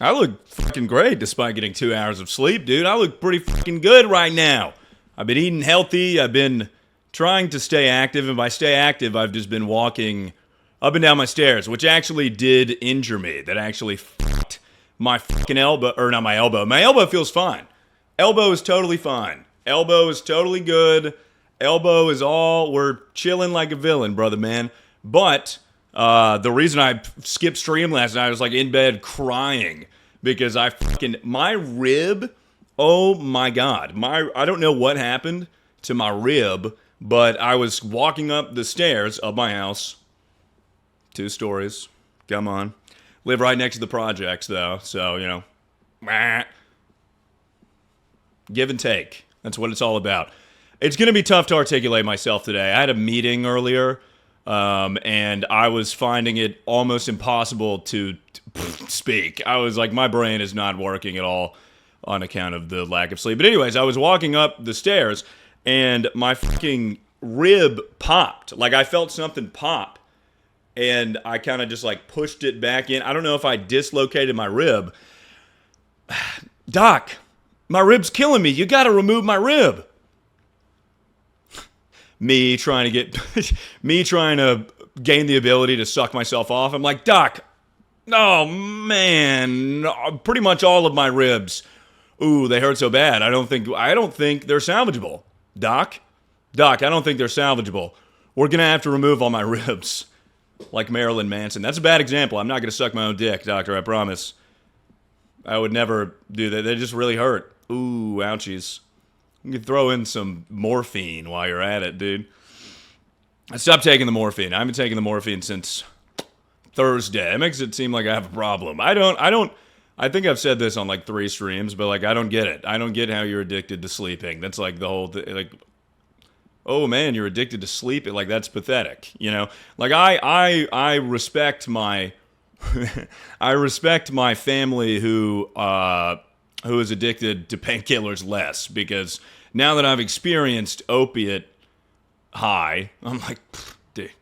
I look fucking great despite getting 2 hours of sleep, dude. I look pretty fucking good right now. I've been eating healthy. I've been trying to stay active. And by stay active, I've just been walking up and down my stairs, which actually did injure me. That actually fucked my fucking elbow. Or not my elbow. My elbow feels fine. Elbow is totally fine. Elbow is totally good. Elbow is all... We're chilling like a villain, brother, man. But... the reason I skipped stream last night, I was like in bed crying because my rib, oh my God. I don't know what happened to my rib, but I was walking up the stairs of my house. 2 stories. Come on. Live right next to the projects though, so, you know. Give and take. That's what it's all about. It's going to be tough to articulate myself today. I had a meeting earlier. And I was finding it almost impossible to speak. I was like, my brain is not working at all on account of the lack of sleep. But anyways, I was walking up the stairs and my fucking rib popped. Like I felt something pop and I kind of just like pushed it back in. I don't know if I dislocated my rib. Doc, my rib's killing me. You got to remove my rib. Me trying to gain the ability to suck myself off. I'm like, Doc, oh man, pretty much all of my ribs. Ooh, they hurt so bad. I don't think they're salvageable. Doc, I don't think they're salvageable. We're gonna have to remove all my ribs. Like Marilyn Manson. That's a bad example. I'm not gonna suck my own dick, doctor, I promise. I would never do that. They just really hurt. Ooh, ouchies. You can throw in some morphine while you're at it, dude. I stopped taking the morphine. I haven't taken the morphine since Thursday. It makes it seem like I have a problem. I think I've said this on like 3 streams, but like I don't get it. I don't get how you're addicted to sleeping. That's like the whole thing. Like, oh man, you're addicted to sleep. Like that's pathetic, you know? Like I respect my I respect my family who is addicted to painkillers less, because now that I've experienced opiate high, I'm like, dude,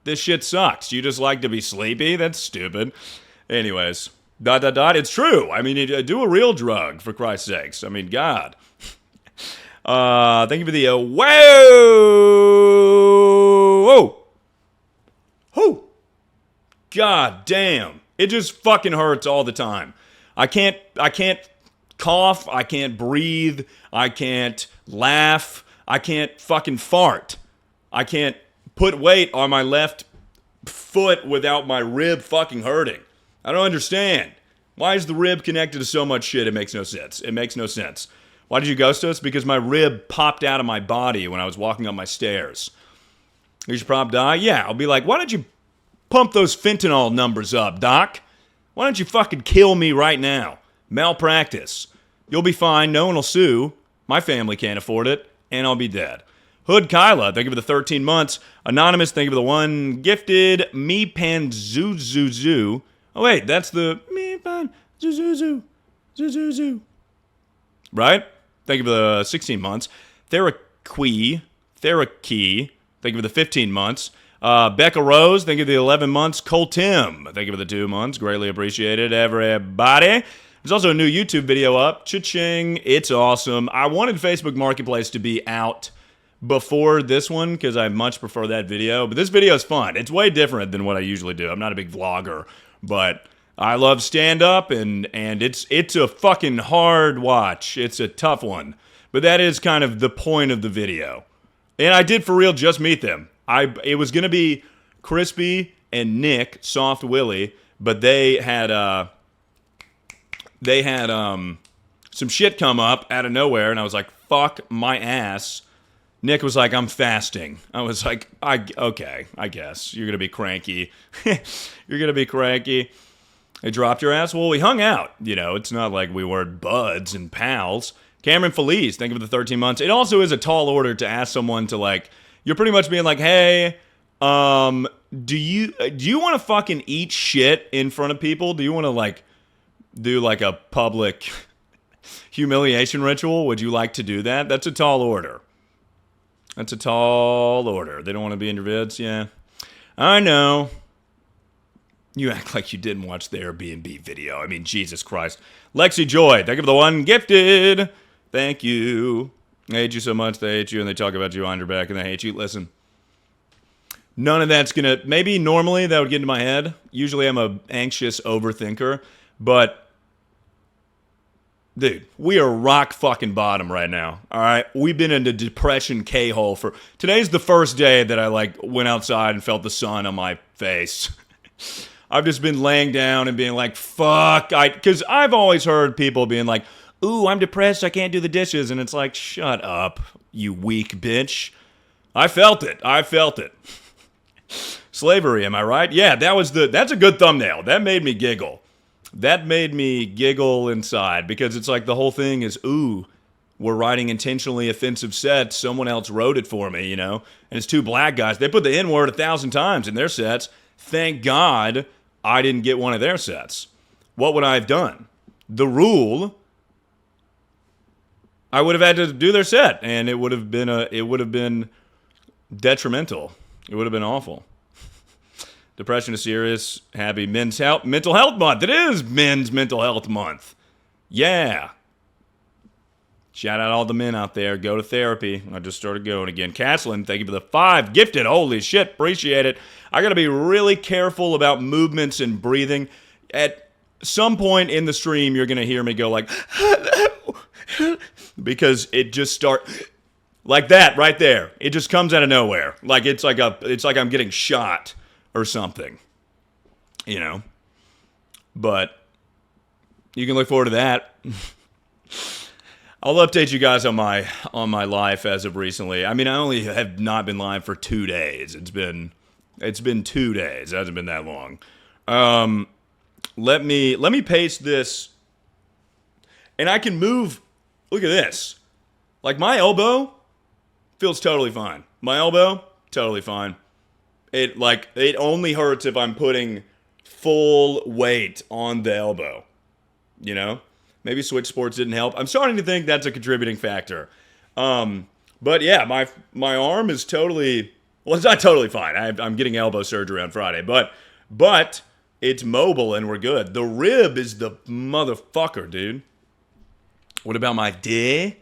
this shit sucks. You just like to be sleepy? That's stupid. Anyways, ... It's true. I mean, do a real drug, for Christ's sakes. I mean, God. Thank you for the, whoa! God damn. It just fucking hurts all the time. I can't cough, I can't breathe, I can't laugh, I can't fucking fart. I can't put weight on my left foot without my rib fucking hurting. I don't understand. Why is the rib connected to so much shit? It makes no sense. It makes no sense. Why did you ghost us? Because my rib popped out of my body when I was walking up my stairs. You should probably die? Yeah, I'll be like, why don't you pump those fentanyl numbers up, Doc? Why don't you fucking kill me right now? Malpractice. You'll be fine. No one will sue. My family can't afford it. And I'll be dead. Hood Kyla, thank you for the 13 months. Anonymous, thank you for the 1 gifted. Me Panzuzuzu. Oh, wait, that's the Me Panzuzuzu. Zuzuzu. Right? Thank you for the 16 months. Theraki, thank you for the 15 months. Becca Rose, thank you for the 11 months. Cole Tim, thank you for the 2 months. Greatly appreciated, everybody. There's also a new YouTube video up. Cha-ching. It's awesome. I wanted Facebook Marketplace to be out before this one because I much prefer that video. But this video is fun. It's way different than what I usually do. I'm not a big vlogger, but I love stand-up, and it's a fucking hard watch. It's a tough one. But that is kind of the point of the video. And I did for real just meet them. It was going to be Crispy and Nick, Soft Willie, but they had some shit come up out of nowhere, and I was like, fuck my ass. Nick was like, I'm fasting. I was like, okay, I guess. You're going to be cranky. You're going to be cranky. They dropped your ass? Well, we hung out. You know, it's not like we weren't buds and pals. Cameron Felice, thank you for the 13 months. It also is a tall order to ask someone to, like, you're pretty much being like, hey, do you want to fucking eat shit in front of people? Do you want to, like, do, like, a public humiliation ritual? Would you like to do that? That's a tall order. That's a tall order. They don't want to be in your vids? Yeah. I know. You act like you didn't watch the Airbnb video. I mean, Jesus Christ. Lexi Joy, thank you for the one gifted. Thank you. I hate you so much, they hate you, and they talk about you on your back, and they hate you. Listen, none of that's gonna... Maybe normally that would get into my head. Usually I'm a anxious overthinker, but... Dude, we are rock fucking bottom right now, all right? We've been in the depression K-hole for... Today's the first day that I, went outside and felt the sun on my face. I've just been laying down and being like, fuck. Because I've always heard people being like, ooh, I'm depressed, I can't do the dishes. And it's like, shut up, you weak bitch. I felt it. Slavery, am I right? Yeah, that's a good thumbnail. That made me giggle. That made me giggle inside because it's like the whole thing is, ooh, we're writing intentionally offensive sets. Someone else wrote it for me, And it's two black guys. They put the N-word 1,000 times in their sets. Thank God I didn't get one of their sets. What would I have done? The rule, I would have had to do their set, and it would have been detrimental. It would have been awful. Depression is serious. Happy Mental Health Month. It is Men's Mental Health Month. Yeah. Shout out all the men out there. Go to therapy. I just started going again. Caslin, thank you for the 5. Gifted. Holy shit. Appreciate it. I got to be really careful about movements and breathing. At some point in the stream, you're going to hear me go like, because it just like that right there. It just comes out of nowhere. Like it's like I'm getting shot or something, But you can look forward to that. I'll update you guys on my life as of recently. I mean, I only have not been live for 2 days. It's been 2 days. It hasn't been that long. Let me paste this, and I can move. Look at this. Like my elbow feels totally fine. My elbow totally fine. It only hurts if I'm putting full weight on the elbow. Maybe Switch Sports didn't help. I'm starting to think that's a contributing factor. But yeah, my arm is totally... Well, it's not totally fine. I'm getting elbow surgery on Friday. But it's mobile and we're good. The rib is the motherfucker, dude. What about my D?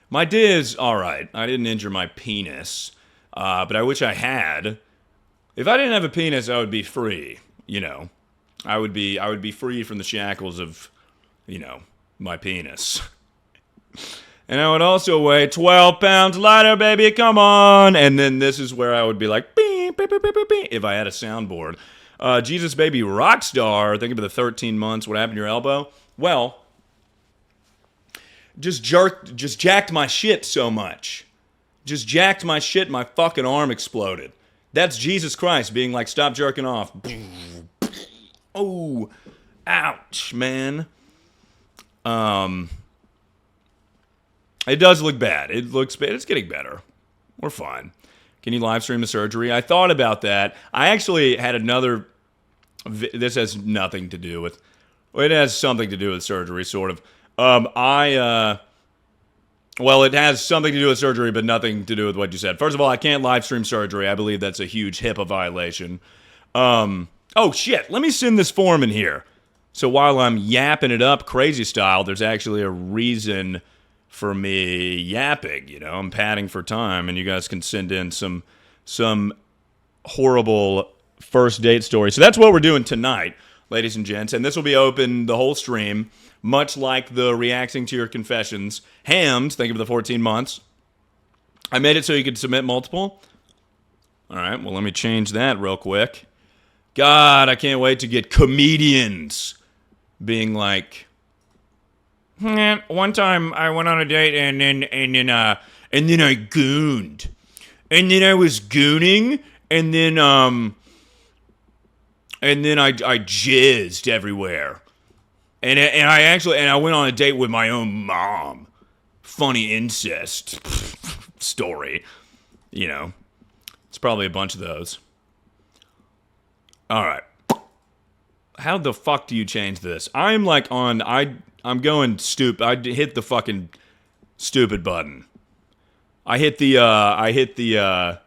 My D is all right. I didn't injure my penis. But I wish I had. If I didn't have a penis, I would be free. I would be free from the shackles of, my penis. And I would also weigh 12 pounds lighter, baby, come on. And then this is where I would be like, beep, beep, beep, beep, beep, beep, if I had a soundboard. Jesus Baby Rockstar, thinking about the 13 months, what happened to your elbow? Well, just jacked my shit so much. Just jacked my shit, my fucking arm exploded. That's Jesus Christ being like, stop jerking off. Oh, ouch, man. It does look bad. It looks bad. It's getting better. We're fine. Can you live stream the surgery? I thought about that. I actually had another... This has nothing to do with... Well, it has something to do with surgery, sort of. Well, it has something to do with surgery, but nothing to do with what you said. First of all, I can't live stream surgery. I believe that's a huge HIPAA violation. Oh, shit. Let me send this form in here. So while I'm yapping it up crazy style, there's actually a reason for me yapping. I'm padding for time, and you guys can send in some horrible first date stories. So that's what we're doing tonight, ladies and gents. And this will be open the whole stream, much like the reacting to your confessions. Hams, thank you for the 14 months. I made it so you could submit multiple. All right, well, let me change that real quick. God, I can't wait to get comedians being like, one time I went on a date and then I gooned. And then I was gooning and then I jizzed everywhere. And I went on a date with my own mom. Funny incest story. It's probably a bunch of those. All right. How the fuck do you change this? I'm going stupid. I hit the fucking stupid button. I hit the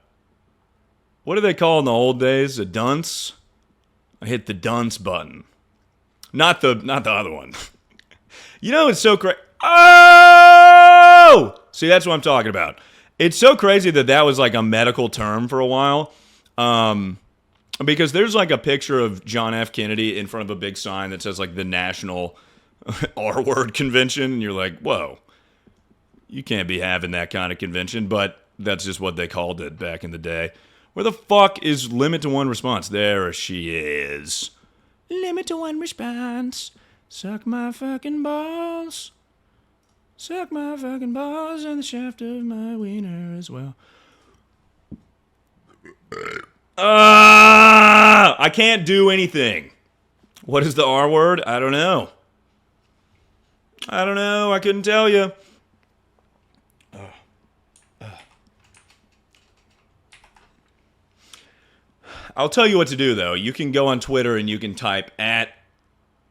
what do they call in the old days? A dunce? I hit the dunce button. Not the other one. You know, it's so crazy. Oh! See, that's what I'm talking about. It's so crazy that was like a medical term for a while. Because there's like a picture of John F. Kennedy in front of a big sign that says like the National R-Word Convention. And you're like, whoa, you can't be having that kind of convention. But that's just what they called it back in the day. Where the fuck is limit to one response? There she is. Limit to one response. Suck my fucking balls. Suck my fucking balls and the shaft of my wiener as well. I can't do anything. What is the R word? I don't know. I couldn't tell you. I'll tell you what to do, though. You can go on Twitter and you can type at,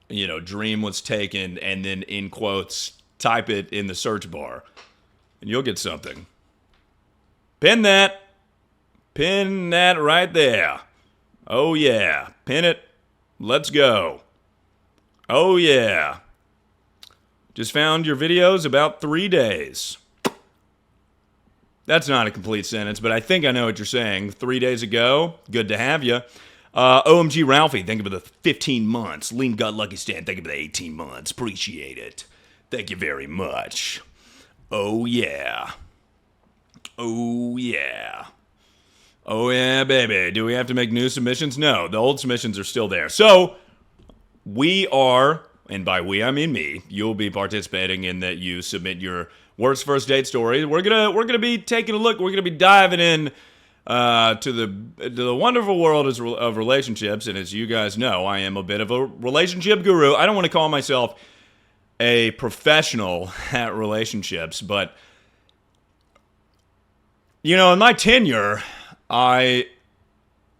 dream was taken, and then in quotes, type it in the search bar. And you'll get something. Pin that. Pin that right there. Oh, yeah. Pin it. Let's go. Oh, yeah. Just found your videos about 3 days. That's not a complete sentence, but I think I know what you're saying. 3 days ago, good to have you. OMG Ralphie, thank you for the 15 months. Lean Gut Lucky Stand, thank you for the 18 months. Appreciate it. Thank you very much. Oh, yeah. Oh, yeah. Oh, yeah, baby. Do we have to make new submissions? No, the old submissions are still there. So, we are, and by we I mean me, you'll be participating in that you submit your worst first date story. We're gonna be taking a look. We're gonna be diving in to the wonderful world of relationships. And as you guys know, I am a bit of a relationship guru. I don't want to call myself a professional at relationships, but in my tenure, I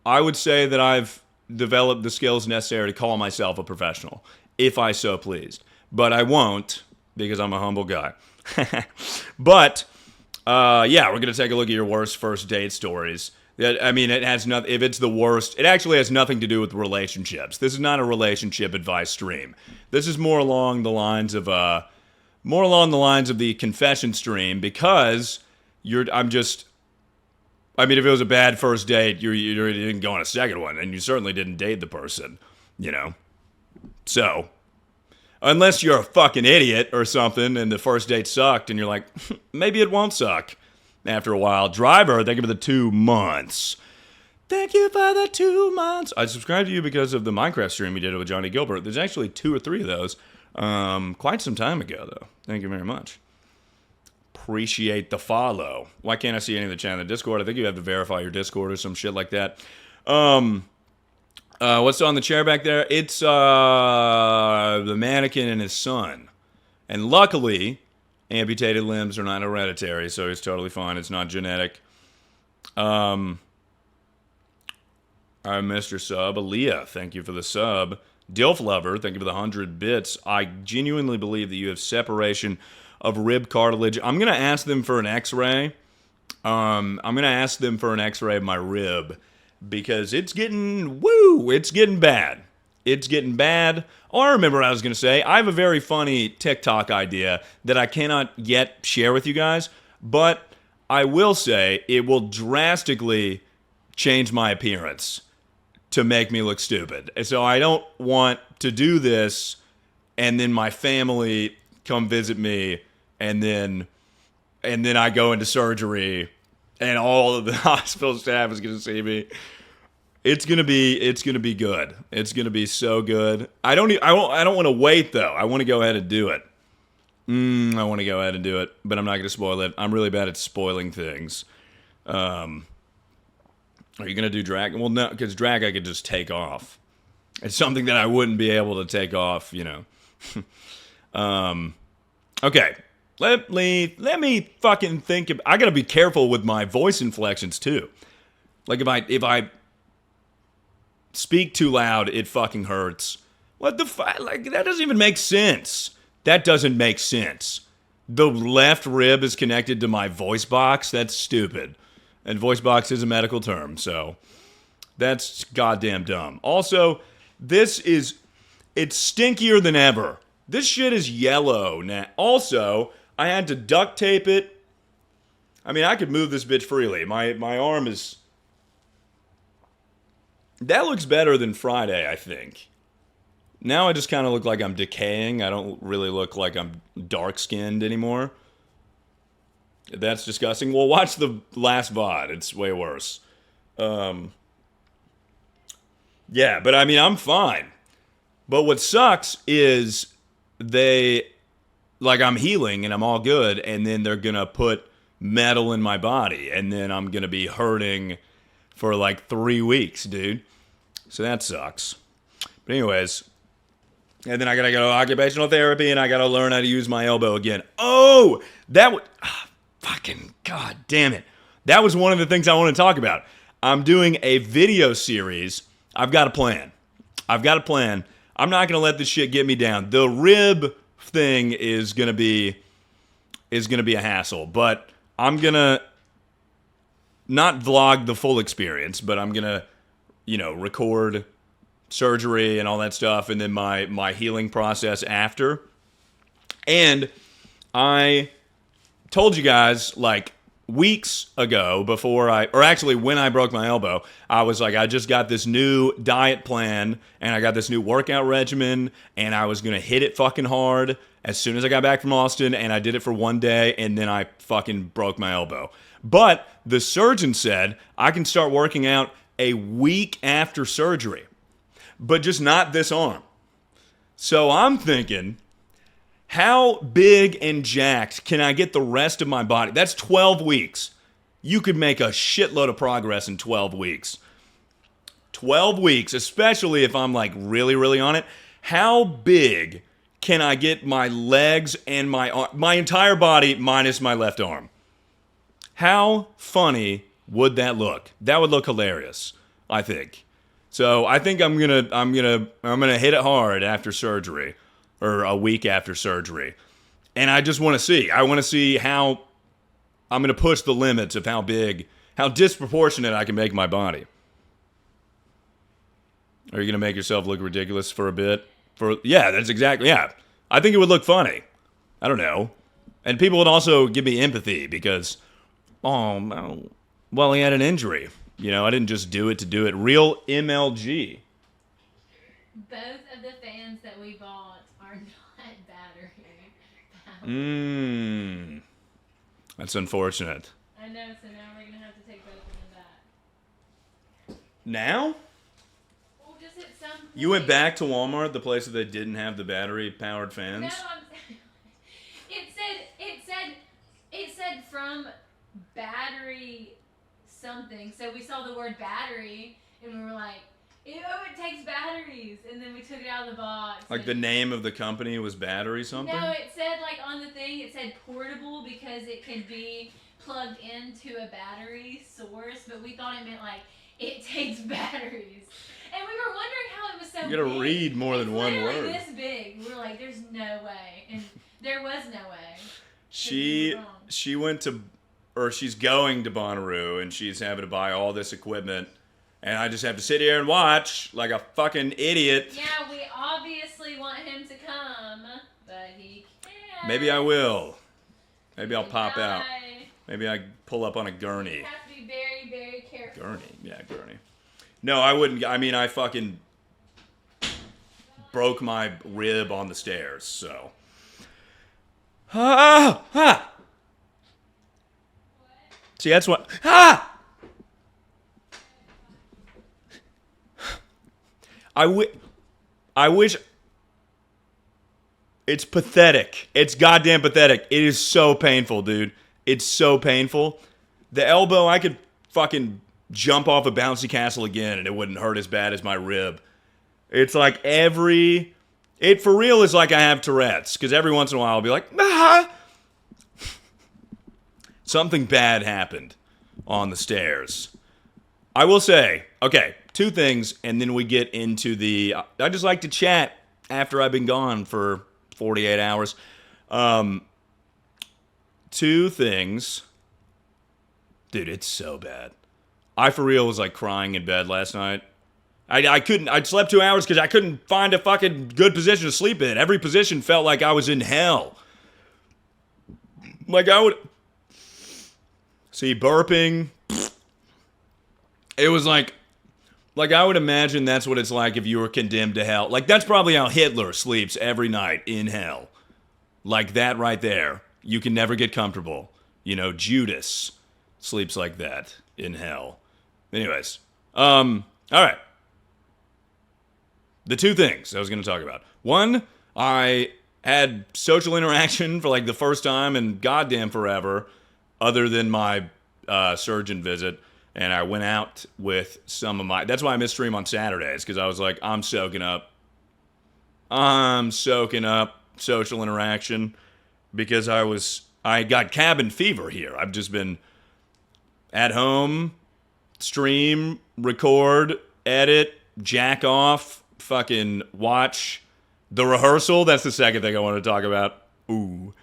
would say that I've developed the skills necessary to call myself a professional, if I so pleased. But I won't, because I'm a humble guy. But we're gonna take a look at your worst first date stories. I mean, it has nothing. If it's the worst, it actually has nothing to do with relationships. This is not a relationship advice stream. This is more along the lines of the confession stream, because if it was a bad first date, you didn't go on a second one, and you certainly didn't date the person, So, unless you're a fucking idiot or something, and the first date sucked, and you're like, maybe it won't suck after a while. Driver, thank you for the 2 months. Thank you for the 2 months. I subscribed to you because of the Minecraft stream you did with Johnny Gilbert. There's actually 2 or 3 of those. Quite some time ago, though. Thank you very much. Appreciate the follow. Why can't I see any of the chat in the Discord? I think you have to verify your Discord or some shit like that. What's on the chair back there? It's the mannequin and his son. And luckily, amputated limbs are not hereditary, so it's totally fine. It's not genetic. Mr. Sub. Aaliyah, thank you for the sub. Dilf Lover, thank you for the 100 bits. I genuinely believe that you have separation of rib cartilage. I'm going to ask them for an x-ray. I'm going to ask them for an x-ray of my rib, because it's getting bad. It's getting bad. Oh, I remember what I was going to say. I have a very funny TikTok idea that I cannot yet share with you guys, but I will say it will drastically change my appearance to make me look stupid. So I don't want to do this and then my family come visit me, and then I go into surgery, and all of the hospital staff is going to see me. It's gonna be good. It's gonna be so good. I don't want to wait though. I want to go ahead and do it. I want to go ahead and do it, but I'm not gonna spoil it. I'm really bad at spoiling things. Are you gonna do drag? Well, no, because drag I could just take off. It's something that I wouldn't be able to take off, Okay, let me fucking think. I gotta be careful with my voice inflections too. Like if I speak too loud, it fucking hurts. What the fuck? Like, that doesn't even make sense. That doesn't make sense. The left rib is connected to my voice box. That's stupid. And voice box is a medical term, so that's goddamn dumb. Also, This is, it's stinkier than ever. This shit is yellow now. Also, I had to duct tape it. I mean, I could move this bitch freely. My arm is... That looks better than Friday, I think. Now I just kind of look like I'm decaying. I don't really look like I'm dark-skinned anymore. That's disgusting. Well, watch the last VOD. It's way worse. Yeah, but I mean, I'm fine. But what sucks is I'm healing and I'm all good, and then they're gonna put metal in my body, and then I'm gonna be hurting for like 3 weeks, dude. So that sucks. But anyways, and then I gotta go to occupational therapy, and I gotta learn how to use my elbow again. Oh, that would... Fucking god damn it. That was one of the things I want to talk about. I'm doing a video series. I've got a plan. I'm not going to let this shit get me down. The rib thing is going to be a hassle, but I'm going to not vlog the full experience, but I'm going to, record surgery and all that stuff, and then my healing process after. And I told you guys like weeks ago when I broke my elbow, I was like, I just got this new diet plan and I got this new workout regimen and I was going to hit it fucking hard as soon as I got back from Austin, and I did it for 1 day and then I fucking broke my elbow. But the surgeon said I can start working out a week after surgery, but just not this arm. So I'm thinking, how big and jacked can I get the rest of my body? That's 12 weeks. You could make a shitload of progress in 12 weeks. 12 weeks, especially if I'm like really, really on it. How big can I get my legs and my entire body minus my left arm? How funny would that look? That would look hilarious, I think. So I think I'm gonna hit it hard after surgery. Or a week after surgery. And I just want to see. I want to see how I'm going to push the limits of how disproportionate I can make my body. Are you going to make yourself look ridiculous for a bit? Yeah, that's exactly, yeah. I think it would look funny. I don't know. And people would also give me empathy because, oh, well, he had an injury. I didn't just do it to do it. Real MLG. Both of the fans that we bought are not battery powered. That's unfortunate. I know, so now we're going to have to take both of them back. Now? Well, just at some point. You went back to Walmart, the place that they didn't have the battery-powered fans? No, it said from battery something. So we saw the word battery, and we were like, ew, it takes batteries. And then we took it out of the box. Like the name of the company was battery something? No, it said like on the thing, it said portable because it could be plugged into a battery source. But we thought it meant like it takes batteries. And we were wondering how it was so big. You gotta read more than one word. It's this big. We were like, there's no way. And there was no way. She went to, or she's going to Bonnaroo, and she's having to buy all this equipment. And I just have to sit here and watch like a fucking idiot. Yeah, we obviously want him to come, but he can't. Maybe I will. Maybe I'll pop out. Maybe I pull up on a gurney. You have to be very, very careful. Gurney. Yeah, gurney. No, I wouldn't. I mean, I fucking broke my rib on the stairs, so. See, that's what. I wish. It's pathetic. It's goddamn pathetic. It is so painful, dude. It's so painful. The elbow, I could fucking jump off a bouncy castle again and it wouldn't hurt as bad as my rib. It's like it for real is like I have Tourette's, because every once in a while I'll be like, something bad happened on the stairs. I will say, okay, 2 things, and then we get into I just like to chat after I've been gone for 48 hours. 2 things. Dude, it's so bad. I for real was like crying in bed last night. I slept 2 hours because I couldn't find a fucking good position to sleep in. Every position felt like I was in hell. Like I would see burping. It was like I would imagine that's what it's like if you were condemned to hell. Like that's probably how Hitler sleeps every night in hell. Like that right there. You can never get comfortable. You know, Judas sleeps like that in hell. Anyways, all right. The two things I was going to talk about. One, I had social interaction for like the first time in goddamn forever, other than my surgeon visit. And I went out with some of my... That's why I missed stream on Saturdays, because I was like, I'm soaking up social interaction, because I got cabin fever here. I've just been at home, stream, record, edit, jack off, fucking watch the rehearsal. That's the second thing I want to talk about. But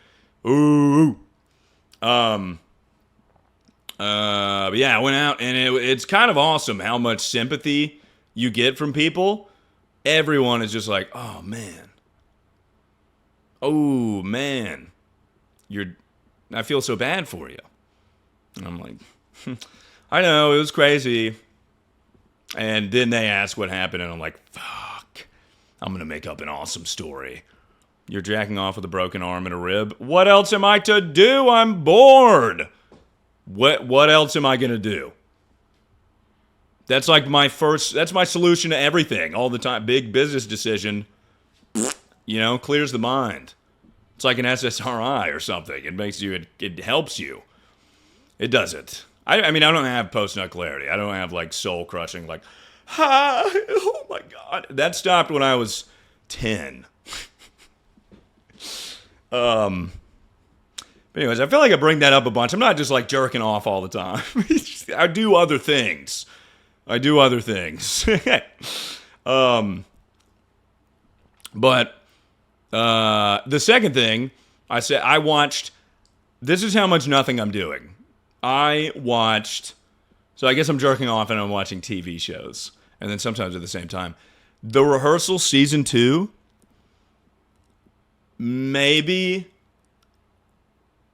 yeah, I went out, and it's kind of awesome how much sympathy you get from people. Everyone is just like, oh man, I feel so bad for you. And I'm like, I know, it was crazy. And then they ask what happened, and I'm like, fuck, I'm gonna make up an awesome story. You're jacking off with a broken arm and a rib. What else am I to do? I'm bored. What else am I gonna do? That's like that's my solution to everything all the time. Big business decision, clears the mind. It's like an SSRI or something. It makes you, it helps you. It doesn't. I mean, I don't have post-nut clarity. I don't have like soul crushing, like, oh my God. That stopped when I was 10. Anyways, I feel like I bring that up a bunch. I'm not just like jerking off all the time. I do other things. But the second thing I said, I watched. This is how much nothing I'm doing. I watched. So I guess I'm jerking off and I'm watching TV shows, and then sometimes at the same time. The Rehearsal season 2. Maybe.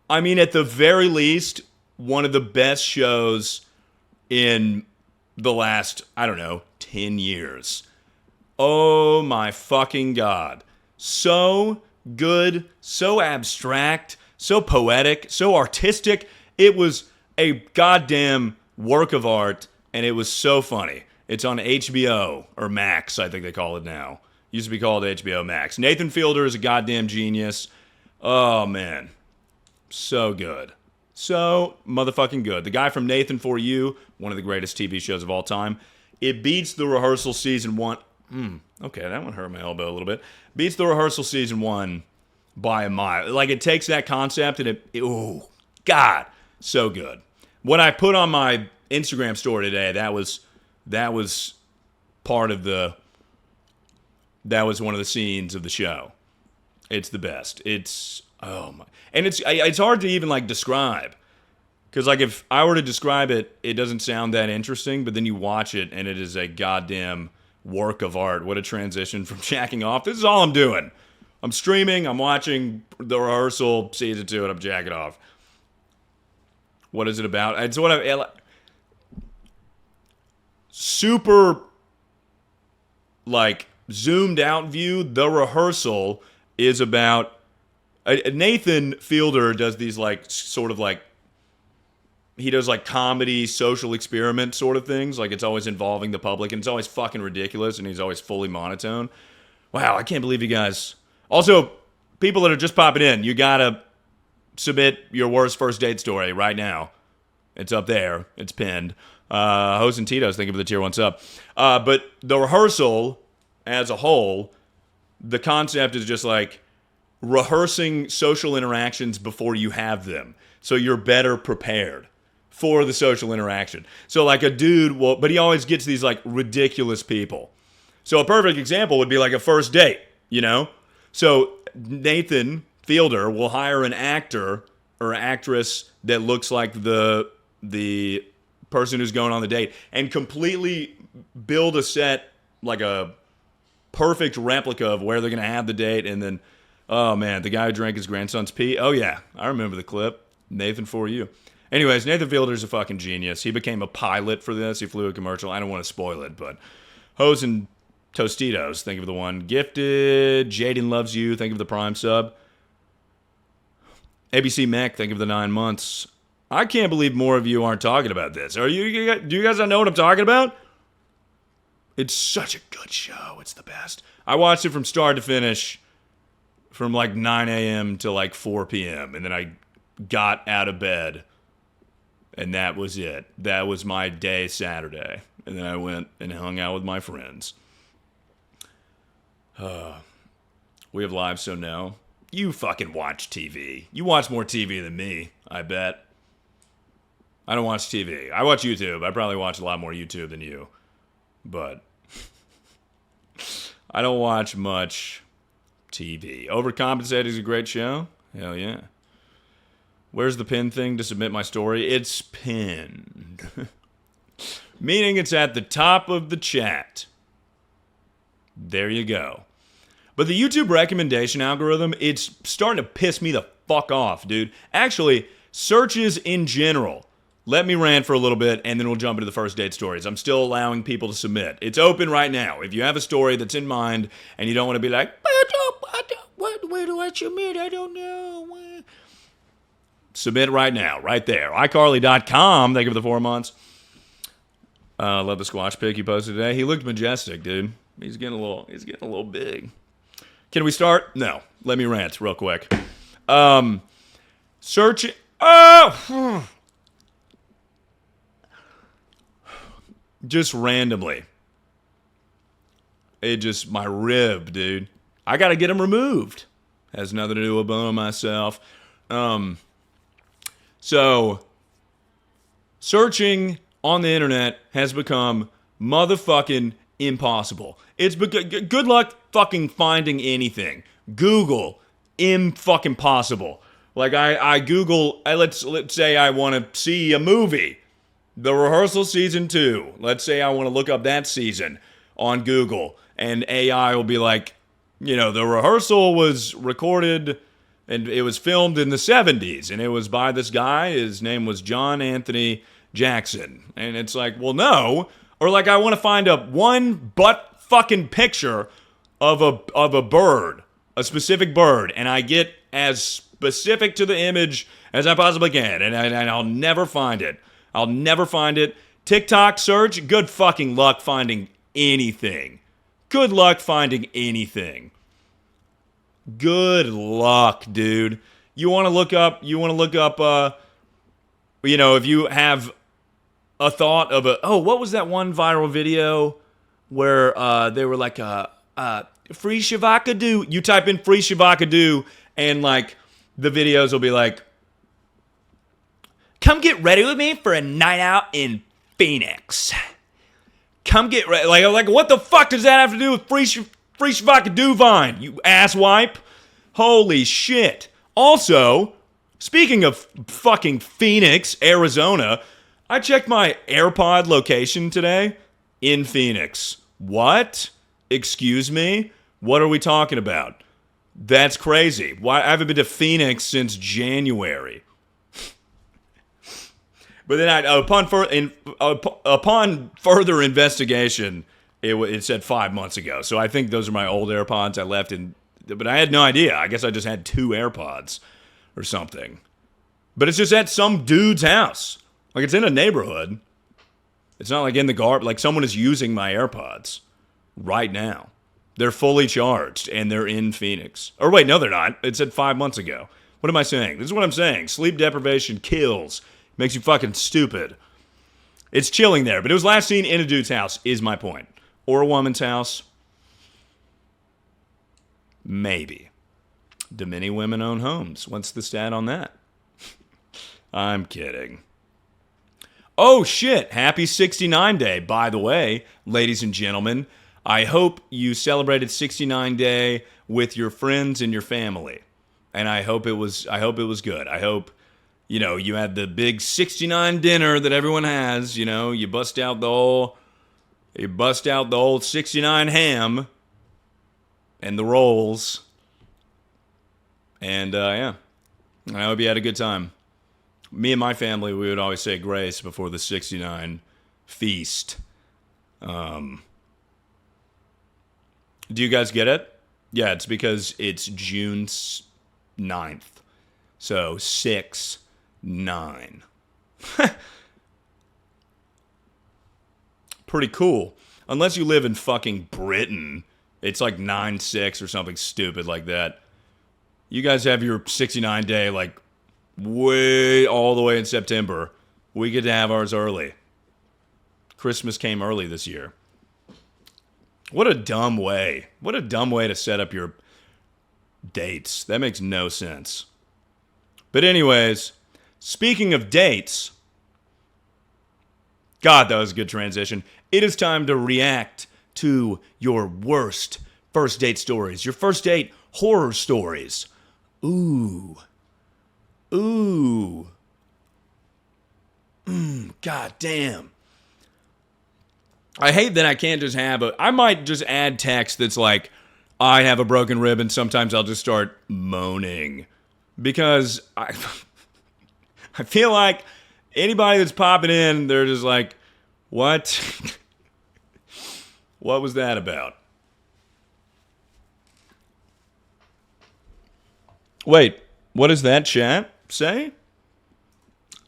I mean, at the very least, one of the best shows in the last, 10 years. Oh my fucking God. So good, so abstract, so poetic, so artistic. It was a goddamn work of art, and it was so funny. It's on HBO, or Max, I think they call it now. Used to be called HBO Max. Nathan Fielder is a goddamn genius. Oh, man. So good. So motherfucking good. The guy from Nathan For You, one of the greatest TV shows of all time. It beats The Rehearsal season 1. Okay, that one hurt my elbow a little bit. Beats The Rehearsal season 1 by a mile. Like, it takes that concept and oh, God, so good. What I put on my Instagram story today, that was part of that was one of the scenes of the show. It's the best. It's, oh my, and it's hard to even like describe. Because like if I were to describe it, it doesn't sound that interesting, but then you watch it and it is a goddamn work of art. What a transition from jacking off. This is all I'm doing. I'm streaming, I'm watching The Rehearsal season 2, and I'm jacking off. What is it about? It's what I super like zoomed out view. The Rehearsal is about Nathan Fielder does these like sort of like he does like comedy, social experiment sort of things. Like it's always involving the public, and it's always fucking ridiculous, and he's always fully monotone. Wow, I can't believe you guys. Also, people that are just popping in, you gotta submit your worst first date story right now. It's up there. It's pinned. Host and Tito's, thank you for the tier 1 sub. But The Rehearsal as a whole, the concept is just like rehearsing social interactions before you have them, so you're better prepared for the social interaction. So like a dude will, but he always gets these like ridiculous people. So a perfect example would be like a first date, So Nathan Fielder will hire an actor or actress that looks like the person who's going on the date and completely build a set like a perfect replica of where they're going to have the date. And then, oh man, the guy who drank his grandson's pee. Oh yeah, I remember the clip. Nathan, for you. Anyways, Nathan Fielder's a fucking genius. He became a pilot for this. He flew a commercial. I don't want to spoil it, but Hose and Tostitos, think of the one. Gifted, Jaden Loves You, think of the Prime sub. ABC Mech, think of the 9 months. I can't believe more of you aren't talking about this. Do you guys not know what I'm talking about? It's such a good show. It's the best. I watched it from start to finish from like 9 a.m. to like 4 p.m. And then I got out of bed. And that was it. That was my day Saturday. And then I went and hung out with my friends. We have lives, so no. You fucking watch TV. You watch more TV than me, I bet. I don't watch TV. I watch YouTube. I probably watch a lot more YouTube than you. But I don't watch much TV. Overcompensated is a great show. Hell yeah. Where's the pin thing to submit my story? It's pinned. Meaning it's at the top of the chat. There you go. But the YouTube recommendation algorithm, it's starting to piss me the fuck off, dude. Actually, searches in general. Let me rant for a little bit, and then we'll jump into the first date stories. I'm still allowing people to submit. It's open right now. If you have a story that's in mind, and you don't want to be like, where do I submit? I don't know. Submit right now, right there. iCarly.com. Thank you for the 4 months. Love the squash pic you posted today. He looked majestic, dude. He's getting a little big. Can we start? No. Let me rant real quick. Search. Oh! Just randomly. My rib, dude. I gotta get him removed. Has nothing to do with bone myself. So, searching on the internet has become motherfucking impossible. It's good luck fucking finding anything. Google, fucking possible. Like I Google, let's say I want to see a movie, The Rehearsal Season 2. Let's say I want to look up that season on Google, and AI will be like, The Rehearsal was recorded and it was filmed in the 70s, and it was by this guy. His name was John Anthony Jackson. And it's like, well, no. Or like I want to find one butt fucking picture of a bird, a specific bird, and I get as specific to the image as I possibly can, and I'll never find it. I'll never find it. TikTok search, good fucking luck finding anything. Good luck finding anything. Good luck, dude. You want to look up, if you have a thought of what was that one viral video where they were like, free Shavakadu. You type in free Shavakadu, and like the videos will be like, come get ready with me for a night out in Phoenix. Come get ready. Like what the fuck does that have to do with free Shavakadu Vine, you asswipe? Holy shit. Also, speaking of fucking Phoenix, Arizona, I checked my AirPod location today in Phoenix. What? Excuse me? What are we talking about? That's crazy. Why? I haven't been to Phoenix since January. But then upon further investigation, it said 5 months ago. So I think those are my old AirPods I left in. But I had no idea. I guess I just had 2 AirPods or something. But it's just at some dude's house. Like, it's in a neighborhood. It's not like in the garb. Like, someone is using my AirPods right now. They're fully charged, and they're in Phoenix. Or wait, no, they're not. It said 5 months ago. What am I saying? This is what I'm saying. Sleep deprivation kills. Makes you fucking stupid. It's chilling there. But it was last seen in a dude's house, is my point. Or a woman's house. Maybe. Do many women own homes? What's the stat on that? I'm kidding. Oh, shit. Happy 69 Day, by the way, ladies and gentlemen. I hope you celebrated 69 Day with your friends and your family. And I hope it was good. I hope, you had the big 69 dinner that everyone has. You bust out the whole You bust out the old 69 ham and the rolls. And, yeah. I hope you had a good time. Me and my family, we would always say grace before the 69 feast. Do you guys get it? Yeah, it's because it's June 9th. So 6-9. Pretty cool. Unless you live in fucking Britain. It's like 9-6 or something stupid like that. You guys have your 69 day like way all the way in September. We get to have ours early. Christmas came early this year. What a dumb way. What a dumb way to set up your dates. That makes no sense. But anyways, speaking of dates, God, that was a good transition. It is time to react to your worst first date stories. Your first date horror stories. Ooh. God damn. I hate that I can't just have I might just add text that's like, I have a broken rib, and sometimes I'll just start moaning. Because I feel like anybody that's popping in, they're just like, what? What was that about? Wait, what does that chat say?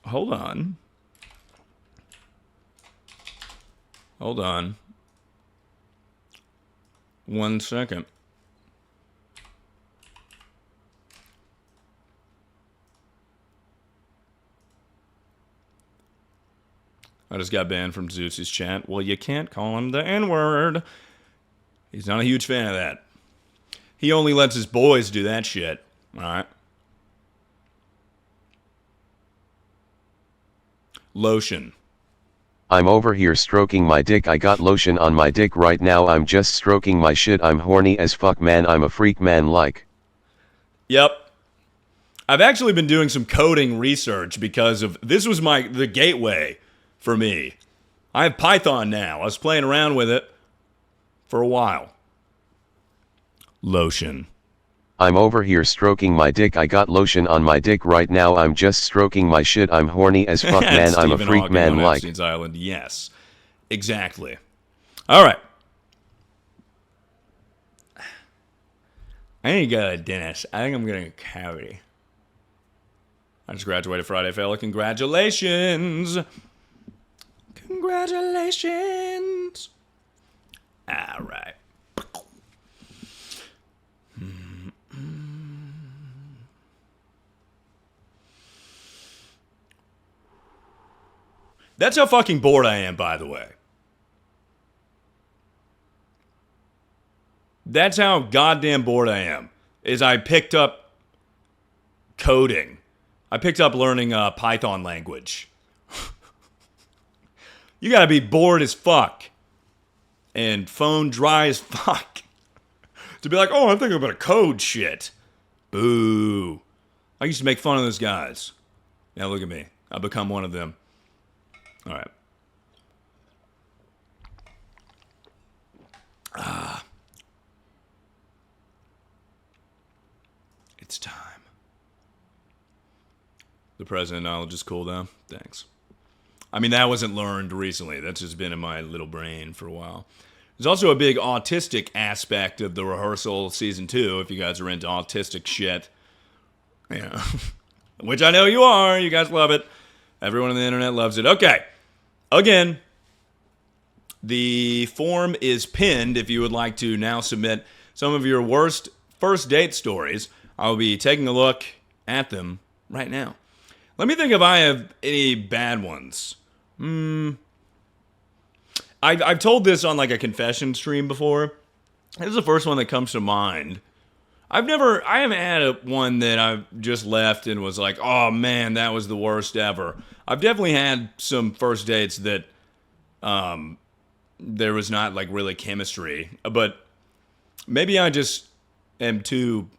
Hold on. Hold on. 1 second. I just got banned from Zeus's chat. Well, you can't call him the N-word. He's not a huge fan of that. He only lets his boys do that shit. All right. Lotion. I'm over here stroking my dick. I got lotion on my dick right now. I'm just stroking my shit. I'm horny as fuck, man. I'm a freak, man. Like. Yep. I've actually been doing some coding research because of this was the gateway for me. I have Python now. I was playing around with it for a while. Lotion. I'm over here stroking my dick. I got lotion on my dick right now. I'm just stroking my shit. I'm horny as fuck, man. I'm a freak, man. Like. Epstein's Island. Yes. Exactly. All right. I ain't got a dentist. I think I'm getting a cavity. I just graduated Friday, fella. Congratulations. Congratulations. All right. That's how fucking bored I am, by the way. That's how goddamn bored I am. Is I picked up coding. I picked up learning Python language. You gotta be bored as fuck. And phone dry as fuck. To be like, oh, I'm thinking about a code shit. Boo. I used to make fun of those guys. Now look at me. I've become one of them. All right. It's time. The president knowledge is cool, though. Thanks. I mean, that wasn't learned recently. That's just been in my little brain for a while. There's also a big autistic aspect of the rehearsal season 2, if you guys are into autistic shit. Yeah. Which I know you are. You guys love it. Everyone on the internet loves it. Okay. Again, the form is pinned if you would like to now submit some of your worst first date stories. I'll be taking a look at them right now. Let me think if I have any bad ones. I've told this on like a confession stream before. This is the first one that comes to mind. I haven't had one that I've just left and was like, oh man, that was the worst ever. I've definitely had some first dates that there was not like really chemistry, but maybe I just am too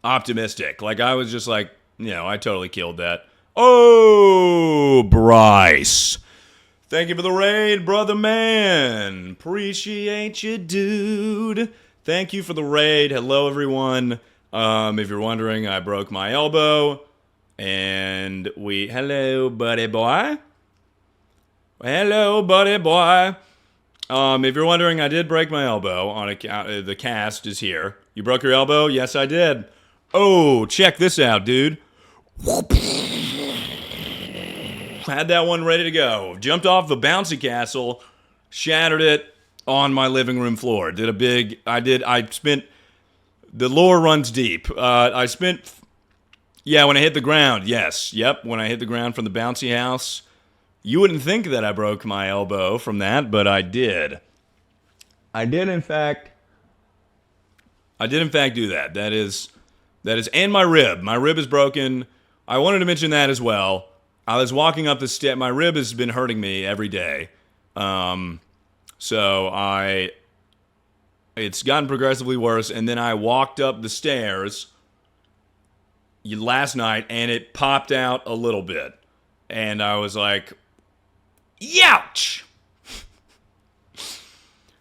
optimistic. Like I was just like, I totally killed that. Oh, Bryce. Thank you for the raid, brother man. Appreciate you, dude. Thank you for the raid. Hello, everyone. If you're wondering, I broke my elbow. And hello, buddy boy. Hello, buddy boy. If you're wondering, I did break my elbow on account. The cast is here. You broke your elbow? Yes, I did. Oh, check this out, dude. Had that one ready to go. Jumped off the bouncy castle, shattered it on my living room floor. I spent, the lore runs deep. When I hit the ground, yes. Yep, when I hit the ground from the bouncy house. You wouldn't think that I broke my elbow from that, but I did. I did in fact do that. That is, and my rib. My rib is broken. I wanted to mention that as well. I was walking up the step. My rib has been hurting me every day. It's gotten progressively worse. And then I walked up the stairs last night and it popped out a little bit. And I was like, youch!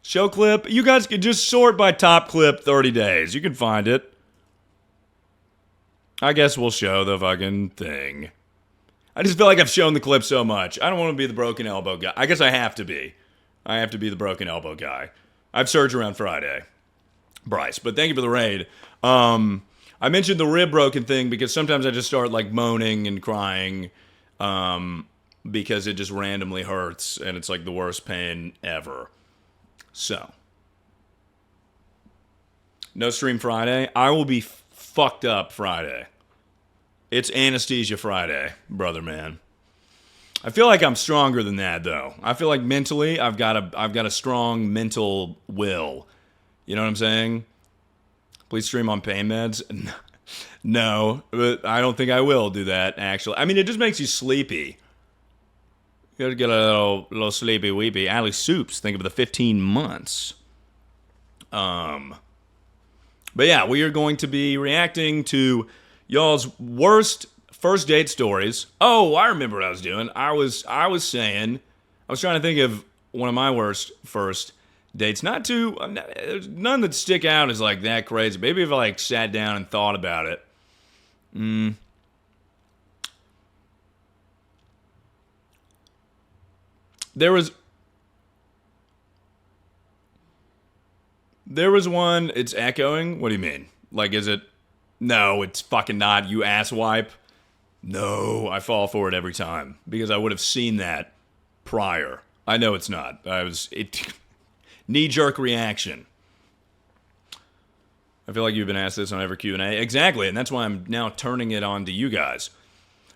Show clip. You guys could just sort by top clip 30 days. You can find it. I guess we'll show the fucking thing. I just feel like I've shown the clip so much. I don't want to be the broken elbow guy. I guess I have to be. I have to be the broken elbow guy. I have surgery on Friday. Bryce, but thank you for the raid. I mentioned the rib broken thing because sometimes I just start like moaning and crying because it just randomly hurts and it's like the worst pain ever. So, no stream Friday. I will be fucked up Friday. It's anesthesia Friday, brother man. I feel like I'm stronger than that though. I feel like mentally I've got a strong mental will. You know what I'm saying? Please stream on pain meds. No, but I don't think I will do that actually. I mean, it just makes you sleepy. You gotta get a little sleepy weepy. HansumFella, think of the 15 months. But yeah, we are going to be reacting to y'all's worst first date stories. Oh, I remember what I was doing. I was trying to think of one of my worst first dates. None that stick out as like that crazy. Maybe if I like sat down and thought about it. There was one. It's echoing. What do you mean? Like, is it? No, it's fucking not. You asswipe. No, I fall for it every time because I would have seen that prior. I know it's not. Knee-jerk reaction. I feel like you've been asked this on every Q&A. Exactly, and that's why I'm now turning it on to you guys.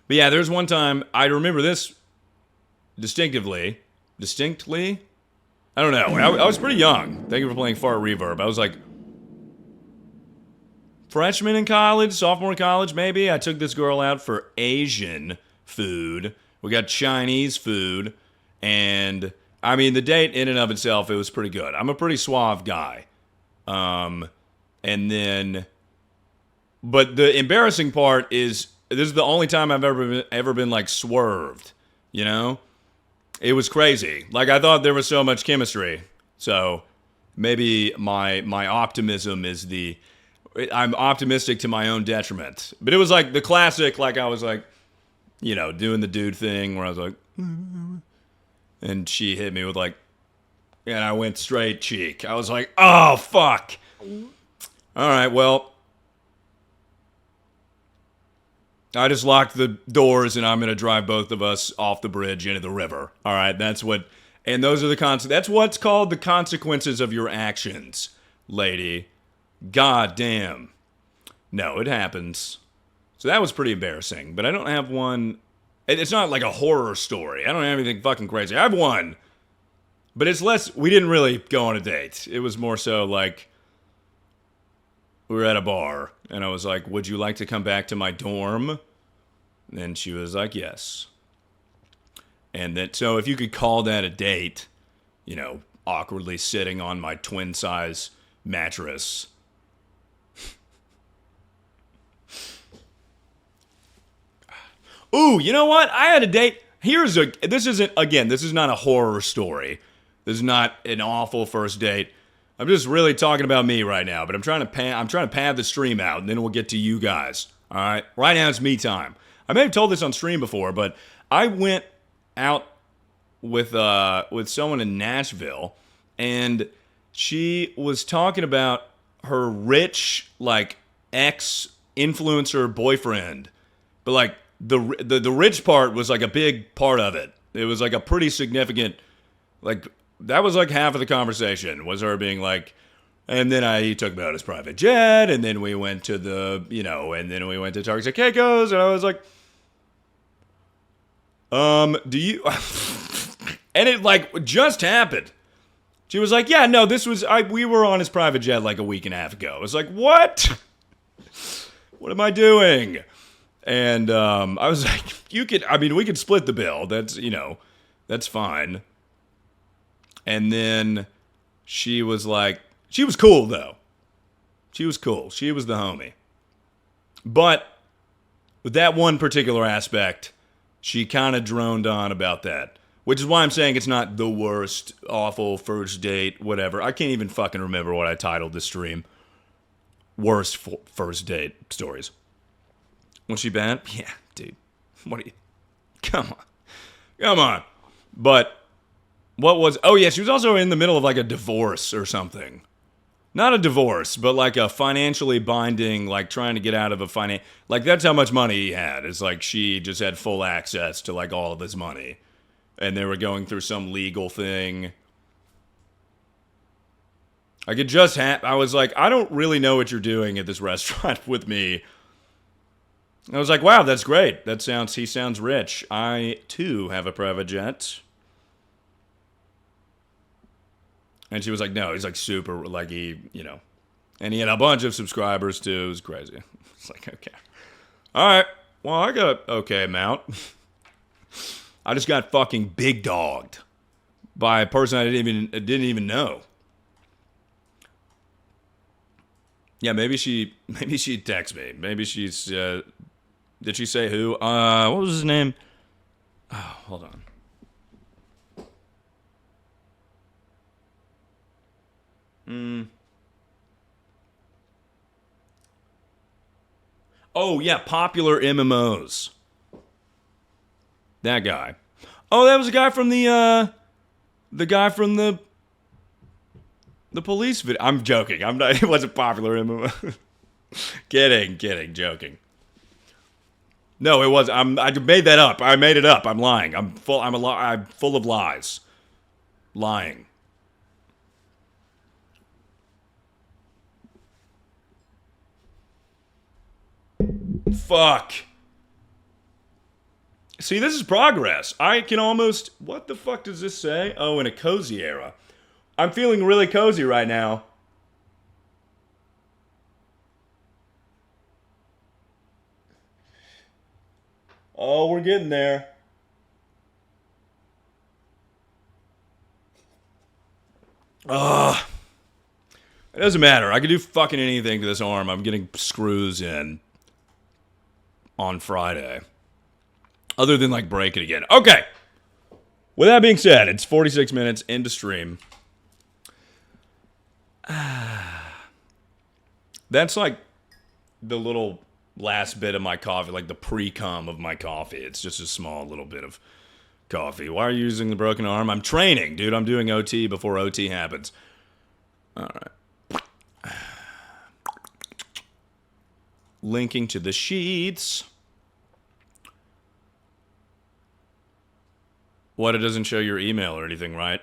But yeah, there's one time, I remember this distinctly? I don't know. I was pretty young. Thank you for playing Fart Reverb. I was like freshman in college, sophomore in college maybe. I took this girl out for Asian food. We got Chinese food. And, I mean, the date in and of itself, it was pretty good. I'm a pretty suave guy. But the embarrassing part is, this is the only time I've ever been like swerved, you know? It was crazy. Like, I thought there was so much chemistry. So, maybe my optimism is I'm optimistic to my own detriment. But it was like the classic, like I was like, you know, doing the dude thing where I was like, and she hit me with like, and I went straight cheek. I was like, oh, fuck. All right, well, I just locked the doors and I'm going to drive both of us off the bridge into the river. All right, that's what's called the consequences of your actions, lady. God damn. No, it happens. So that was pretty embarrassing, but I don't have one. It's not like a horror story. I don't have anything fucking crazy. I have one, but it's less, we didn't really go on a date. It was more so like, we were at a bar, and I was like, would you like to come back to my dorm? And she was like, yes. And so if you could call that a date, you know, awkwardly sitting on my twin-size mattress. Ooh, you know what? I had a date. This is not a horror story. This is not an awful first date. I'm just really talking about me right now, but I'm trying to pad the stream out, and then we'll get to you guys. All right? Right now it's me time. I may have told this on stream before, but I went out with someone in Nashville, and she was talking about her rich, like, ex-influencer boyfriend. But, like, the rich part was, like, a big part of it. It was, like, a pretty significant, like, that was, like, half of the conversation, was her being like, and then he took me out his private jet, and then we went to and then we went to Turks and Caicos, and I was like, do you, and it, like, just happened. She was like, yeah, no, we were on his private jet, like, a week and a half ago. I was like, what? What am I doing? And, I was like, we could split the bill. That's fine. And then she was like, she was cool, though. She was cool. She was the homie. But with that one particular aspect, she kind of droned on about that. Which is why I'm saying it's not the worst, awful first date, whatever. I can't even fucking remember what I titled this stream. Worst first date stories. Was she bad? Yeah, dude. Come on. But she was also in the middle of like a divorce or something. Not a divorce, but like a financially binding, like trying to get out of like that's how much money he had. It's like she just had full access to like all of his money. And they were going through some legal thing. Like I was like, I don't really know what you're doing at this restaurant with me. I was like, wow, that's great. He sounds rich. I too have a private jet. And she was like, no, he's like super, like and he had a bunch of subscribers too. It was crazy. It's like, okay. All right. Well, I got an okay amount. I just got fucking big dogged by a person I didn't even know. Yeah, maybe she texted me. Maybe she's, did she say who? What was his name? Oh, hold on. Oh, yeah, popular MMOs. That guy. Oh, that was the guy from the police video. I'm joking. I'm not. It wasn't popular MMO. Kidding, joking. No, it was. I made that up. I made it up. I'm lying. I'm full of lies. Lying. Fuck. See, this is progress. I can almost... What the fuck does this say? Oh, in a cozy era. I'm feeling really cozy right now. Oh, we're getting there. It doesn't matter. I can do fucking anything to this arm. I'm getting screws in on Friday. Other than, like, break it again. Okay. With that being said, it's 46 minutes into stream. That's, like, the little last bit of my coffee, like the pre-cum of my coffee. It's just a small little bit of coffee. Why are you using the broken arm? I'm training, dude. I'm doing OT before OT happens. All right. Linking to the sheets. What, it doesn't show your email or anything, right?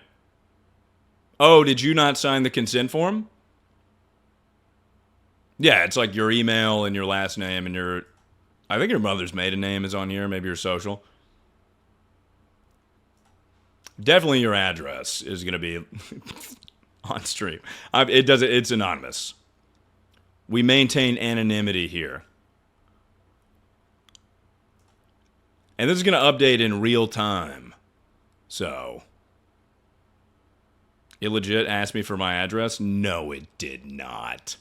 Oh, did you not sign the consent form? Yeah, it's like your email and your last name and your... I think your mother's maiden name is on here, maybe your social. Definitely your address is going to be on stream. It's anonymous. We maintain anonymity here. And this is going to update in real time. So, it legit asked me for my address? No, it did not.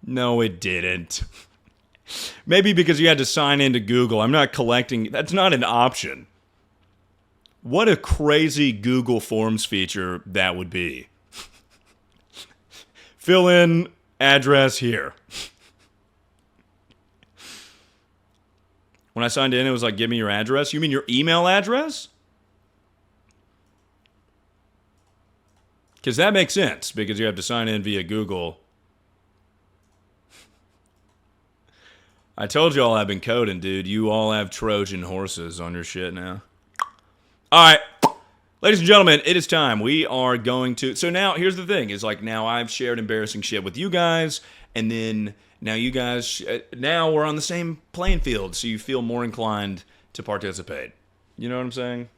No, it didn't. Maybe because you had to sign into Google. I'm not collecting. That's not an option. What a crazy Google Forms feature that would be. Fill in address here. When I signed in, it was like, give me your address. You mean your email address? Because that makes sense, because you have to sign in via Google. I told you all I've been coding, dude. You all have Trojan horses on your shit now. All right. Ladies and gentlemen, it is time. We are going to... So now, here's the thing. Is like, now I've shared embarrassing shit with you guys, and then now you guys... Now we're on the same playing field, so you feel more inclined to participate. You know what I'm saying?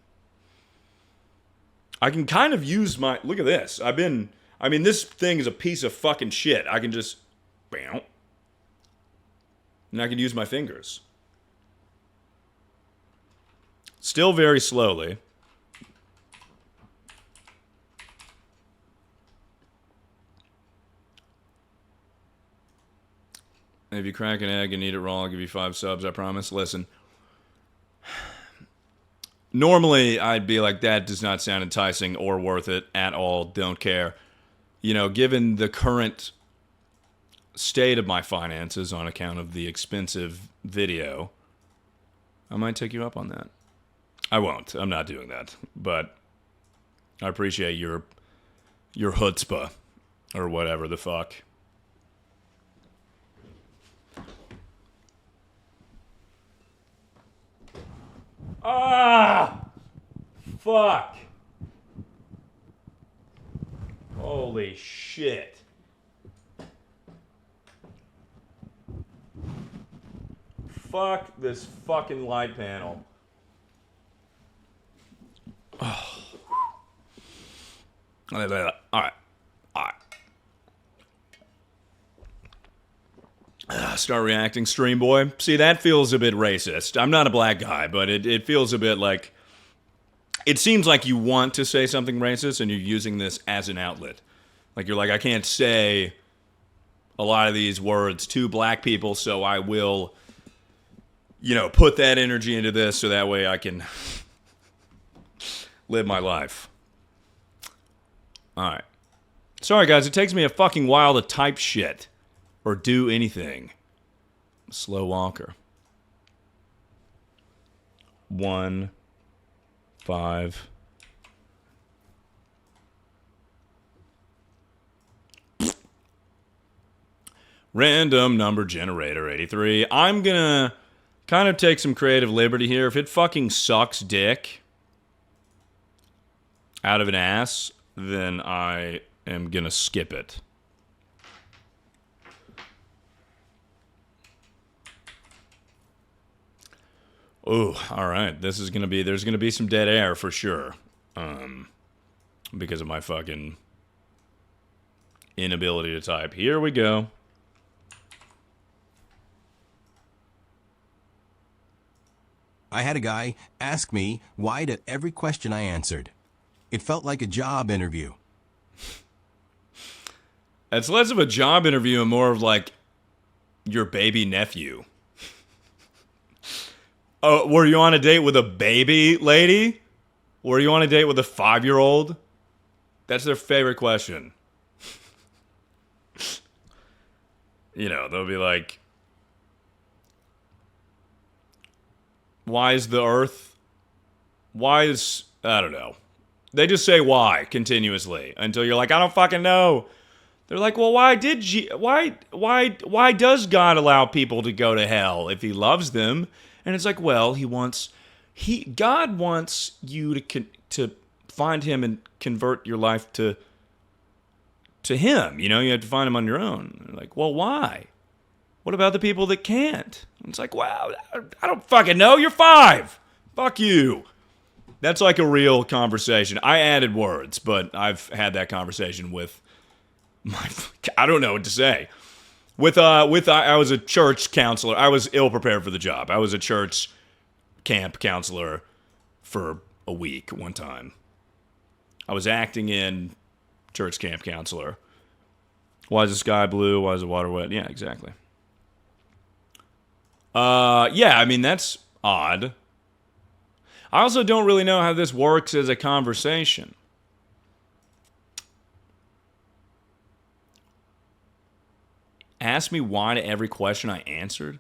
I can kind of use my... Look at this. I mean, this thing is a piece of fucking shit. I can just... Bam. And I can use my fingers. Still very slowly. If you crack an egg and eat it raw, I'll give you 5 subs, I promise. Listen. Normally, I'd be like, that does not sound enticing or worth it at all. Don't care. You know, given the current state of my finances on account of the expensive video, I might take you up on that. I won't. I'm not doing that. But I appreciate your chutzpah or whatever the fuck. Ah! Fuck. Holy shit. Fuck this fucking light panel. Oh. All right. Start reacting, stream boy. See, that feels a bit racist. I'm not a black guy, but it feels a bit like... It seems like you want to say something racist and you're using this as an outlet. Like, you're like, I can't say a lot of these words to black people, so I will, you know, put that energy into this so that way I can live my life. All right. Sorry, guys. It takes me a fucking while to type shit or do anything. Slow walker. 1, 5. Random number generator 83. I'm gonna kind of take some creative liberty here. If it fucking sucks dick out of an ass, then I am gonna skip it. Oh, all right. This is gonna be... There's gonna be some dead air for sure, because of my fucking inability to type. Here we go. I had a guy ask me why to every question I answered. It felt like a job interview. It's less of a job interview and more of like your baby nephew. Oh, were you on a date with a baby lady? Were you on a date with a 5-year-old? That's their favorite question. You know, they'll be like, why is the earth... Why is... I don't know. They just say why continuously until you're like, I don't fucking know. They're like, well, why does God allow people to go to hell if he loves them? And it's like, well, God wants you to find him and convert your life to him. You know, you have to find him on your own. They're like, well, why? What about the people that can't? And it's like, wow, I don't fucking know. You're 5. Fuck you. That's like a real conversation. I added words, but I've had that conversation with my... I don't know what to say. I was a church counselor. I was ill prepared for the job. I was a church camp counselor for a week one time. I was acting in church camp counselor. Why is the sky blue? Why is the water wet? Yeah, exactly. Yeah, I mean, that's odd. I also don't really know how this works as a conversation. Ask me why to every question I answered?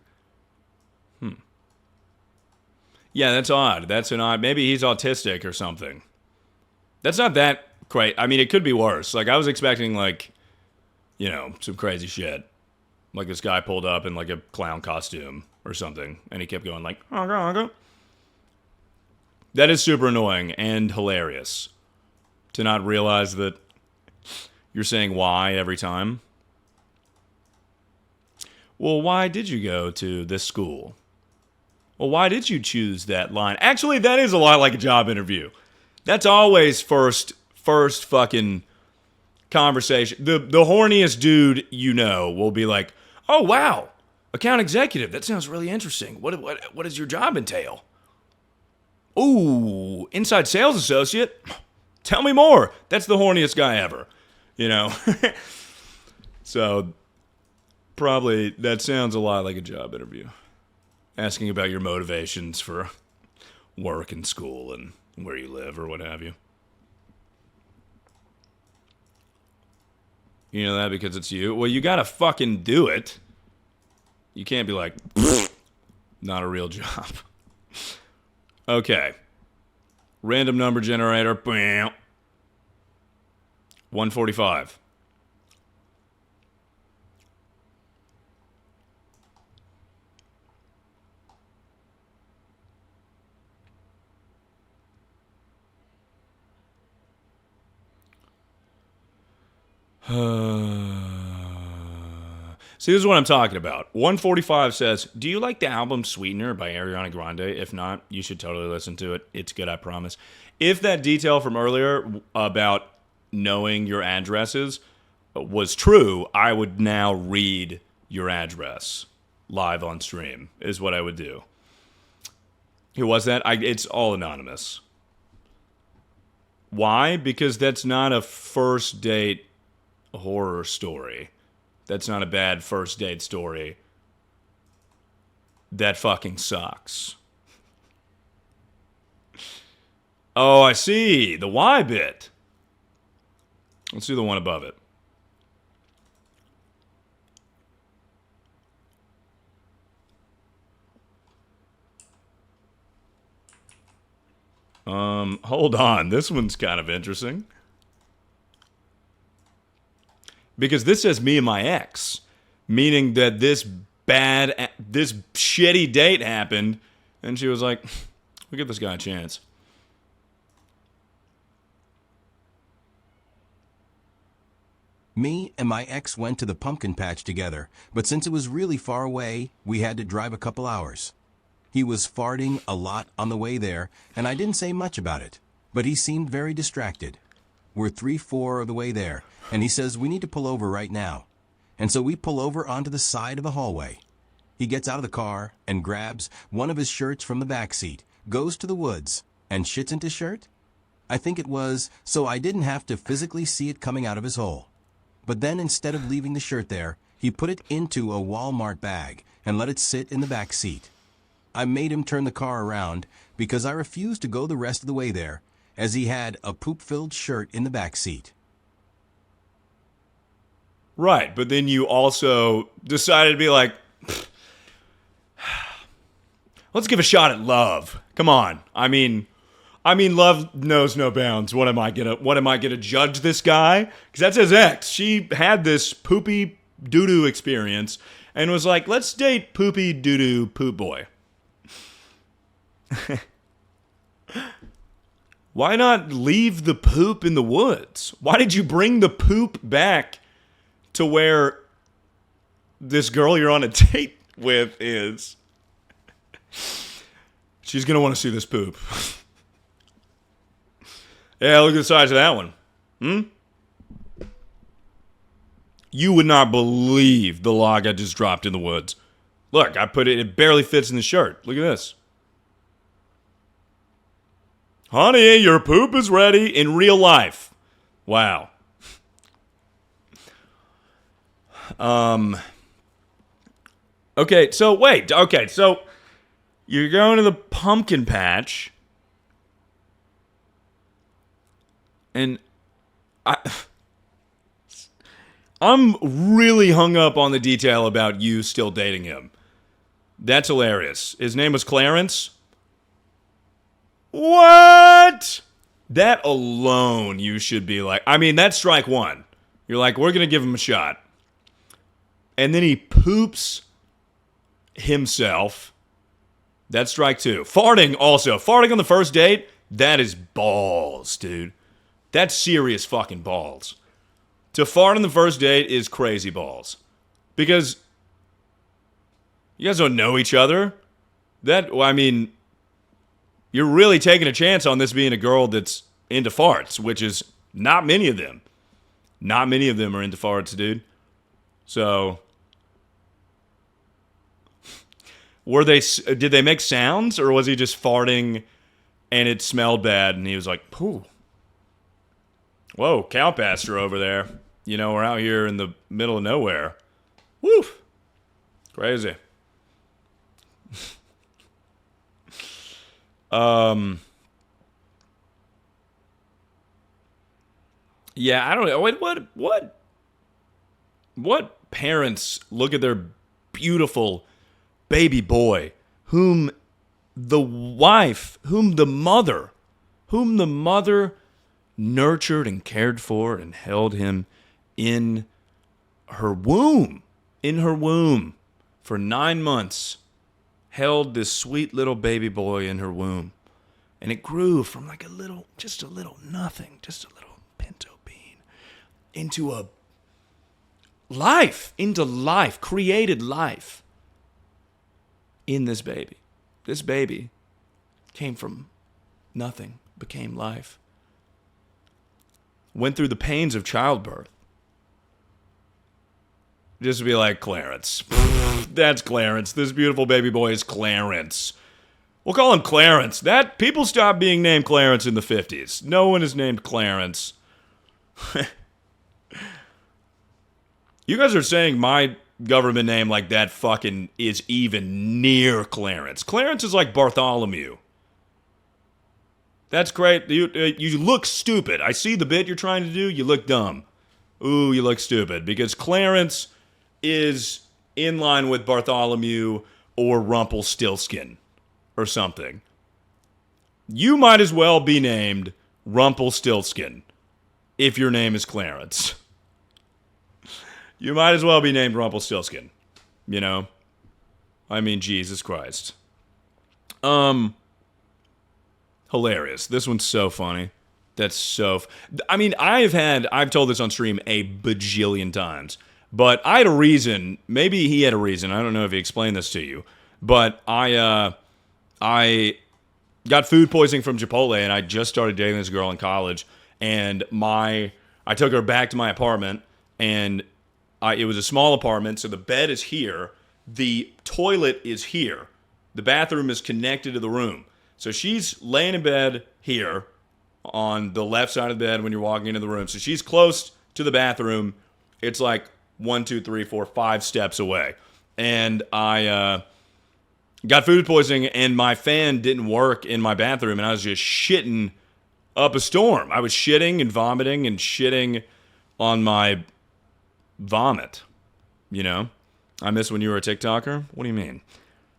Yeah, that's odd. That's an odd... Maybe he's autistic or something. That's not that great. I mean, it could be worse. Like, I was expecting, like, you know, some crazy shit. Like, this guy pulled up in, like, a clown costume or something. And he kept going, like, okay. That is super annoying and hilarious. To not realize that you're saying why every time. Well, why did you go to this school? Well, why did you choose that line? Actually, that is a lot like a job interview. That's always first fucking conversation. The horniest dude you know will be like, "Oh wow, account executive. That sounds really interesting. What does your job entail?" Ooh, inside sales associate. Tell me more. That's the horniest guy ever. You know. So probably that sounds a lot like a job interview. Asking about your motivations for work and school and where you live or what have you. You know that because it's you? Well, you gotta fucking do it. You can't be like, not a real job. Okay. Random number generator. 145. See, this is what I'm talking about. 145 says, do you like the album Sweetener by Ariana Grande? If not, you should totally listen to it. It's good, I promise. If that detail from earlier about knowing your addresses was true, I would now read your address live on stream, is what I would do. Who was that? It's all anonymous. Why? Because that's not a first date horror story. That's not a bad first date story. That fucking sucks. Oh, I see. The why bit. Let's do the one above it. Hold on. This one's kind of interesting. Because this says me and my ex, meaning that this shitty date happened, and she was like, we'll give this guy a chance. Me and my ex went to the pumpkin patch together, but since it was really far away, we had to drive a couple hours. He was farting a lot on the way there, and I didn't say much about it, but he seemed very distracted. We're 3/4 of the way there, and he says we need to pull over right now. And so we pull over onto the side of the hallway. He gets out of the car and grabs one of his shirts from the back seat, goes to the woods, and shits into shirt? I think it was so I didn't have to physically see it coming out of his hole. But then instead of leaving the shirt there, he put it into a Walmart bag and let it sit in the back seat. I made him turn the car around because I refused to go the rest of the way there, as he had a poop-filled shirt in the back seat. Right, but then you also decided to be like, let's give a shot at love. Come on. I mean, love knows no bounds. What am I gonna judge this guy? Because that's his ex. She had this poopy doo-doo experience and was like, let's date poopy doo-doo poop boy. Why not leave the poop in the woods? Why did you bring the poop back to where this girl you're on a date with is? She's going to want to see this poop. Yeah, look at the size of that one. You would not believe the log I just dropped in the woods. Look, I put it barely fits in the shirt. Look at this. Honey, your poop is ready in real life. Wow. Okay, so wait. Okay, so you're going to the pumpkin patch And I'm really hung up on the detail about you still dating him. That's hilarious. His name was Clarence? What? That alone, you should be like, I mean, that's strike one. You're like, we're going to give him a shot. And then he poops himself. That's strike two. Farting also. Farting on the first date, that is balls, dude. That's serious fucking balls. To fart on the first date is crazy balls. Because you guys don't know each other. I mean, you're really taking a chance on this being a girl that's into farts, which is not many of them. Not many of them are into farts, dude. So, did they make sounds, or was he just farting and it smelled bad and he was like, "Pooh. Whoa, cow pasture over there. You know, we're out here in the middle of nowhere. Woo. Crazy." Yeah, I don't know. What parents look at their beautiful baby boy, whom the mother nurtured and cared for and held him in her womb for 9 months, held this sweet little baby boy in her womb, and it grew from like just a little nothing, just a little pinto bean, into life, created life in this baby. This baby came from nothing, became life. Went through the pains of childbirth. Just to be like, Clarence. That's Clarence. This beautiful baby boy is Clarence. We'll call him Clarence. People stopped being named Clarence in the 50s. No one is named Clarence. You guys are saying my government name like that fucking is even near Clarence. Clarence is like Bartholomew. That's great. You look stupid. I see the bit you're trying to do. You look dumb. Ooh, you look stupid. Because Clarence is in line with Bartholomew or Rumpelstiltskin or something. You might as well be named Rumpelstiltskin if your name is Clarence. You might as well be named Rumpelstiltskin. You know? I mean, Jesus Christ. Hilarious. This one's so funny. That's so... I mean, I've told this on stream a bajillion times. But I had a reason. Maybe he had a reason. I don't know if he explained this to you. But I got food poisoning from Chipotle, and I just started dating this girl in college. And I took her back to my apartment, and it was a small apartment, so the bed is here. The toilet is here. The bathroom is connected to the room. So she's laying in bed here on the left side of the bed when you're walking into the room. So she's close to the bathroom. It's like 1, 2, 3, 4, 5 steps away. And I got food poisoning, and my fan didn't work in my bathroom, and I was just shitting up a storm. I was shitting and vomiting and shitting on my vomit. You know? I miss when you were a TikToker? What do you mean?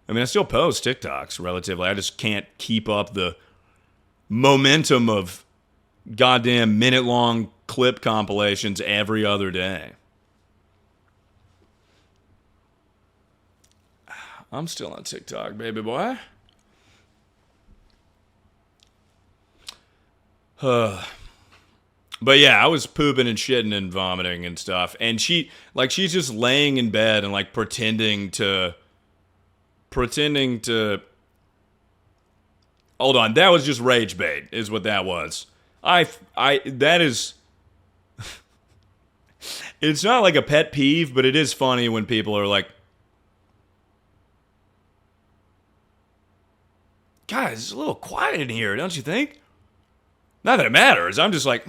I mean, I still post TikToks relatively. I just can't keep up the momentum of goddamn minute-long clip compilations every other day. I'm still on TikTok, baby boy. But yeah, I was pooping and shitting and vomiting and stuff. And she's just laying in bed and like pretending to... Hold on, that was just rage bait, is what that was. That is... It's not like a pet peeve, but it is funny when people are like, guys, it's a little quiet in here, don't you think? Not that it matters. I'm just like,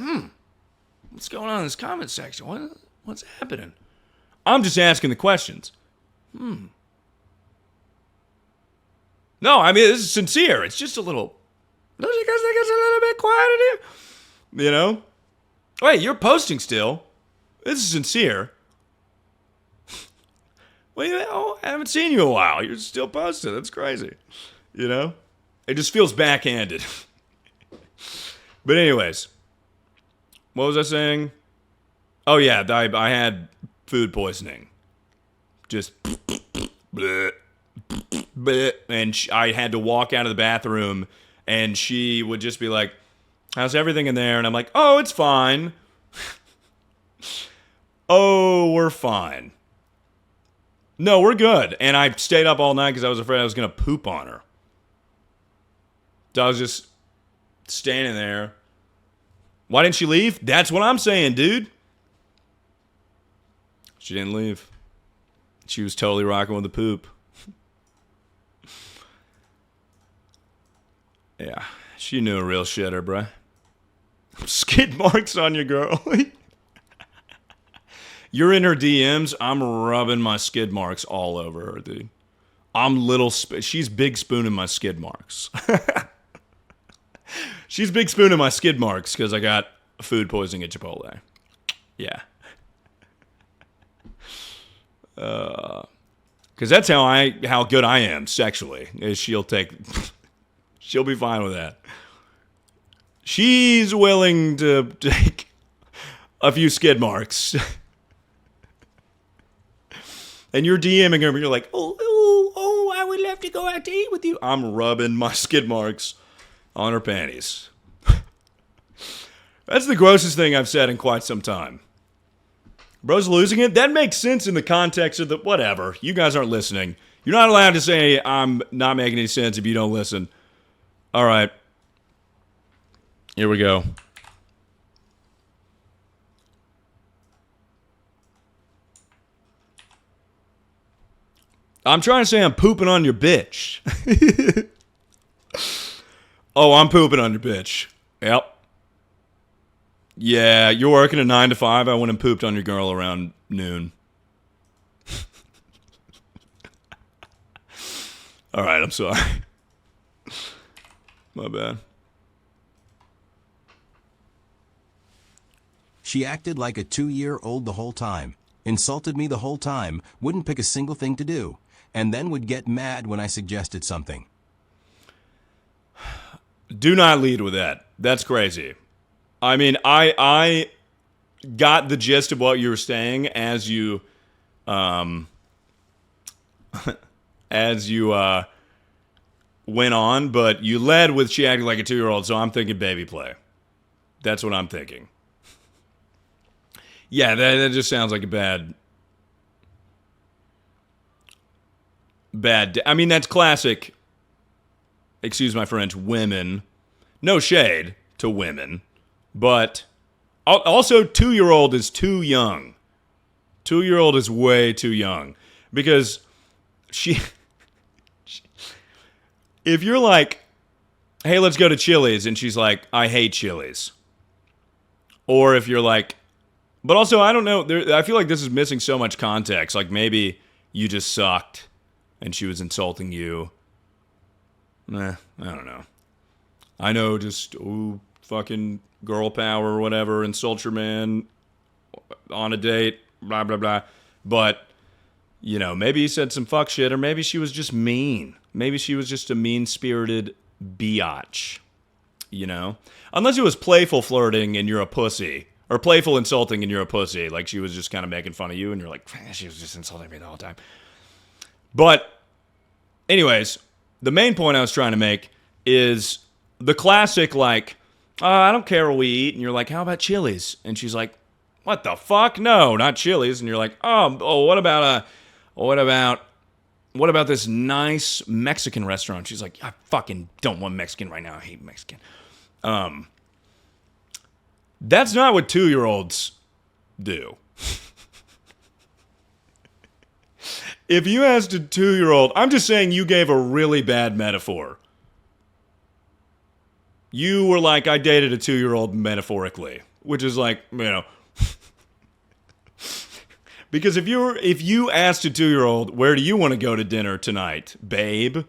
what's going on in this comment section? What's happening? I'm just asking the questions. No, I mean, this is sincere. It's just a little... Don't you guys think it's a little bit quiet in here? You know? Wait, you're posting still? This is sincere. Well, I haven't seen you in a while. You're still posting. That's crazy. You know? It just feels backhanded. But anyways, what was I saying? Oh yeah, I had food poisoning. Just bleh, bleh, and I had to walk out of the bathroom, and she would just be like, "How's everything in there?" And I'm like, "Oh, it's fine." Oh, we're fine. No, we're good. And I stayed up all night because I was afraid I was going to poop on her. So I was just standing there. Why didn't she leave? That's what I'm saying, dude. She didn't leave. She was totally rocking with the poop. Yeah, she knew a real shitter, bruh. Skid marks on your girl. You're in her DMs. I'm rubbing my skid marks all over her, dude. I'm she's big spooning my skid marks. She's big spooning my skid marks because I got food poisoning at Chipotle. Yeah. Because that's how good I am sexually. Is she'll be fine with that. She's willing to take a few skid marks. And you're DMing her, and you're like, oh, I would love to go out to eat with you. I'm rubbing my skid marks on her panties. That's the grossest thing I've said in quite some time. Bro's losing it? That makes sense in the context of the... Whatever. You guys aren't listening. You're not allowed to say I'm not making any sense if you don't listen. All right. Here we go. I'm trying to say I'm pooping on your bitch. Oh, I'm pooping on your bitch. Yep. Yeah, you're working a 9 to 5. I went and pooped on your girl around noon. All right, I'm sorry. My bad. She acted like a 2-year-old the whole time, insulted me the whole time, wouldn't pick a single thing to do, and then would get mad when I suggested something. Do not lead with that. That's crazy. I mean, I got the gist of what you were saying as you went on, but you led with she acted like a 2-year-old, so I'm thinking baby play. That's what I'm thinking. Yeah, that just sounds like a bad. I mean, that's classic. Excuse my French. Women. No shade to women, but also 2-year-old is too young. 2-year-old is way too young because if you're like, hey, let's go to Chili's, and she's like, I hate Chili's. Or if you're like, but also, I don't know, I feel like this is missing so much context. Like, maybe you just sucked, and she was insulting you. I don't know. I know just, fucking girl power or whatever, insult your man on a date, blah, blah, blah. But, you know, maybe he said some fuck shit, or maybe she was just mean. Maybe she was just a mean-spirited biatch, you know? Unless it was playful flirting and you're a pussy, or playful insulting and you're a pussy, like she was just kind of making fun of you and you're like, she was just insulting me the whole time. But, anyways, the main point I was trying to make is the classic, like, I don't care what we eat, and you're like, how about Chili's? And she's like, what the fuck? No, not Chili's. And you're like, what about this nice Mexican restaurant? She's like, I fucking don't want Mexican right now. I hate Mexican. That's not what 2-year-olds do. If you asked a 2-year-old, I'm just saying you gave a really bad metaphor. You were like, I dated a 2-year-old metaphorically, which is like, you know. Because if you asked a 2-year-old, where do you want to go to dinner tonight, babe?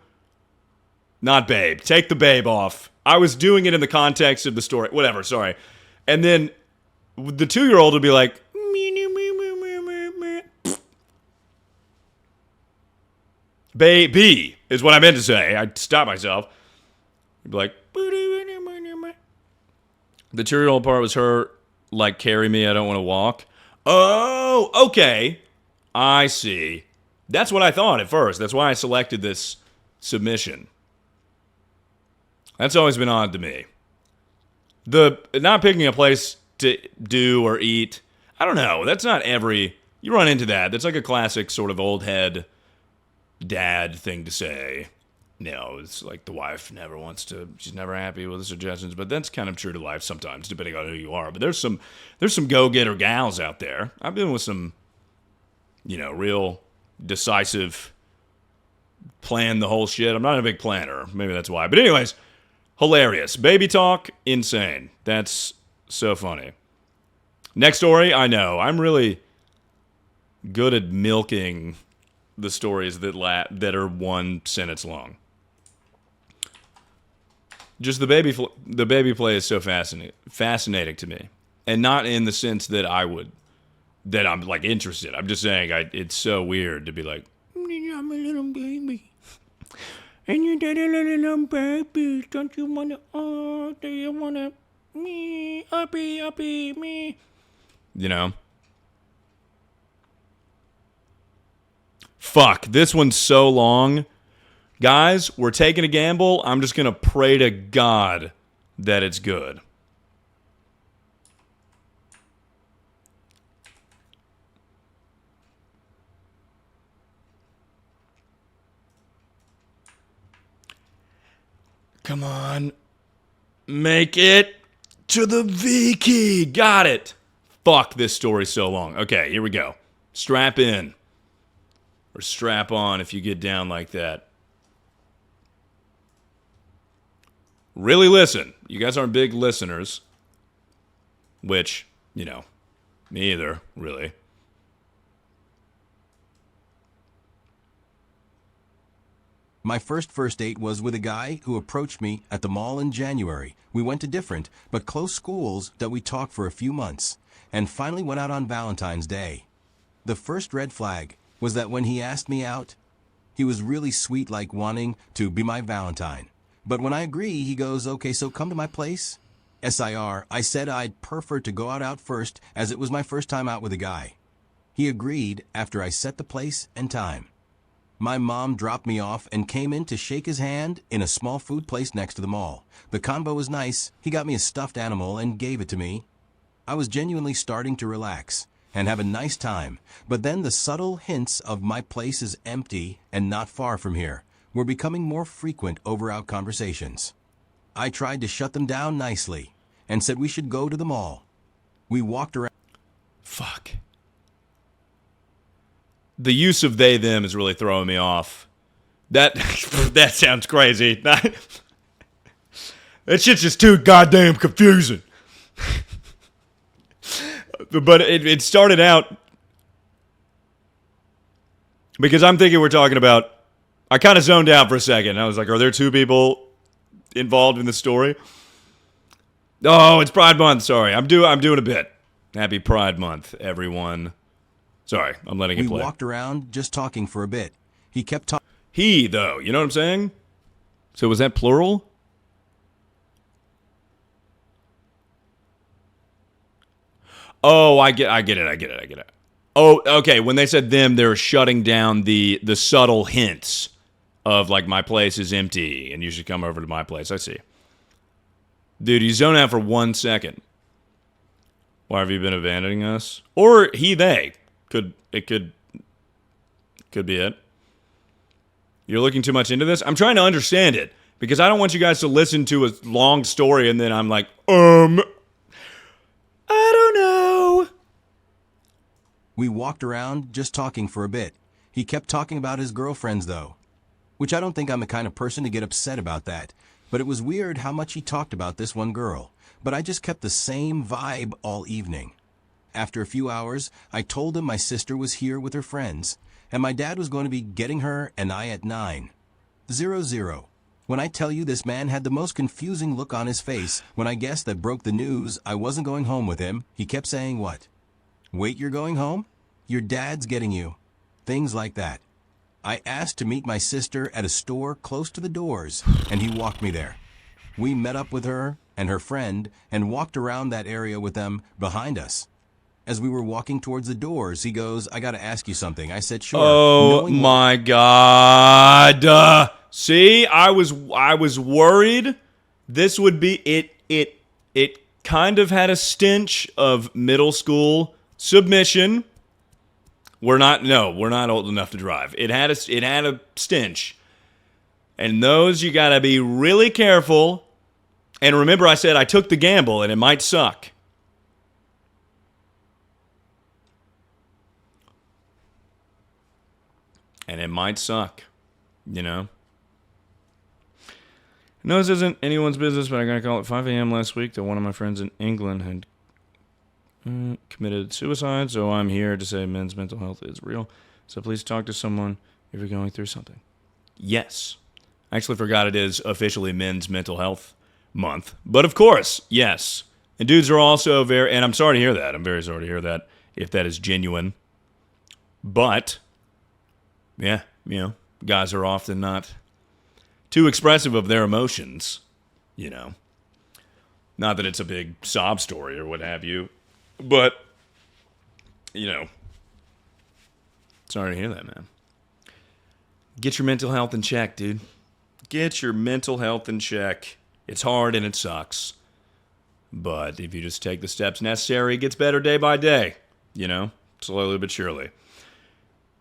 Not babe. Take the babe off. I was doing it in the context of the story. Whatever, sorry. And then the 2-year-old would be like, baby is what I meant to say. I stopped myself. He'd be like, the 2-year-old part was her, like, carry me, I don't want to walk. Oh, okay. I see. That's what I thought at first. That's why I selected this submission. That's always been odd to me. The not picking a place to do or eat, I don't know. That's not every... You run into that. That's like a classic sort of old head dad thing to say. No, it's like the wife never wants to... She's never happy with the suggestions. But that's kind of true to life sometimes, depending on who you are. But there's some go-getter gals out there. I've been with some, real decisive, plan the whole shit. I'm not a big planner. Maybe that's why. But anyways... Hilarious. Baby talk, insane. That's so funny. Next story, I know. I'm really good at milking the stories that are 1 sentence long. Just the baby play is so fascinating to me. And not in the sense that I'm like interested. I'm just saying it's so weird to be like, I'm a little baby. And you did a little baby, don't you wanna, do you wanna, me, uppy, me? Fuck, this one's so long. Guys, we're taking a gamble. I'm just gonna pray to God that it's good. Come on. Make it to the V key. Got it. Fuck, this story's so long. Okay, here we go. Strap in. Or strap on if you get down like that. Really listen. You guys aren't big listeners. Which, me either, really. My first date was with a guy who approached me at the mall in January. We went to different, but close schools that we talked for a few months, and finally went out on Valentine's Day. The first red flag was that when he asked me out, he was really sweet, like wanting to be my Valentine. But when I agree, he goes, okay, so come to my place? SIR, I said I'd prefer to go out first, as it was my first time out with a guy. He agreed after I set the place and time. My mom dropped me off and came in to shake his hand in a small food place next to the mall. The convo was nice. He got me a stuffed animal and gave it to me. I was genuinely starting to relax and have a nice time, but then the subtle hints of my place is empty and not far from here were becoming more frequent over our conversations. I tried to shut them down nicely and said we should go to the mall. We walked around. Fuck. The use of they, them is really throwing me off. That sounds crazy. That shit's just too goddamn confusing. But it started out because I'm thinking we're talking about... I kind of zoned out for a second. I was like, are there 2 people involved in the story? Oh, it's Pride Month. Sorry. I'm doing a bit. Happy Pride Month, everyone. Sorry, I'm letting it play. We walked around just talking for a bit. He kept talking. He, though, you know what I'm saying? So was that plural? Oh, I get it. Oh, okay, when they said them, they were shutting down the subtle hints of, like, my place is empty, and you should come over to my place. I see. Dude, you zone out for 1 second. Why have you been abandoning us? Or he, they. Could be it. You're looking too much into this? I'm trying to understand it. Because I don't want you guys to listen to a long story and then I'm like, I don't know. We walked around just talking for a bit. He kept talking about his girlfriends, though. Which I don't think I'm the kind of person to get upset about that. But it was weird how much he talked about this one girl. But I just kept the same vibe all evening. After a few hours, I told him my sister was here with her friends, and my dad was going to be getting her and I at 9:00. When I tell you this man had the most confusing look on his face, when I guessed that broke the news I wasn't going home with him, he kept saying what? Wait, you're going home? Your dad's getting you. Things like that. I asked to meet my sister at a store close to the doors, and he walked me there. We met up with her and her friend and walked around that area with them behind us. As we were walking towards the doors, he goes, I gotta ask you something. I said, sure. Oh my God. See, I was worried this would be it kind of had a stench of middle school submission. We're not old enough to drive. It had a stench. And those you got to be really careful. And remember I said I took the gamble and it might suck. And it might suck, you know. No, this isn't anyone's business, but I got a call at 5 a.m. last week that one of my friends in England had committed suicide, so I'm here to say men's mental health is real. So please talk to someone if you're going through something. Yes. I actually forgot it is officially Men's Mental Health Month. But of course, yes. And dudes are also and I'm sorry to hear that. I'm very sorry to hear that, if that is genuine. But, yeah, you know, guys are often not too expressive of their emotions, you know. Not that it's a big sob story or what have you, but, you know, sorry to hear that, man. Get your mental health in check, dude. Get your mental health in check. It's hard and it sucks. But if you just take the steps necessary, it gets better day by day, you know, slowly but surely.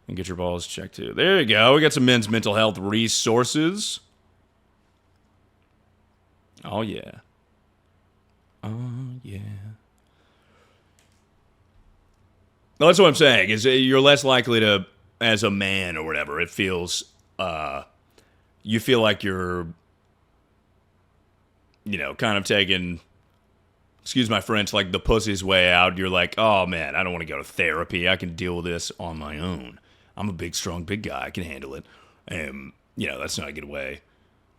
And get your balls checked, too. There you go. We got some men's mental health resources. Oh, yeah. Oh, yeah. Well, that's what I'm saying, is you're less likely to, as a man or whatever, it feels, you feel like you're, you know, kind of taking, excuse my French, like the pussy's way out. You're like, oh, man, I don't want to go to therapy. I can deal with this on my own. I'm a big, strong, big guy. I can handle it. And, you know, that's not a good way.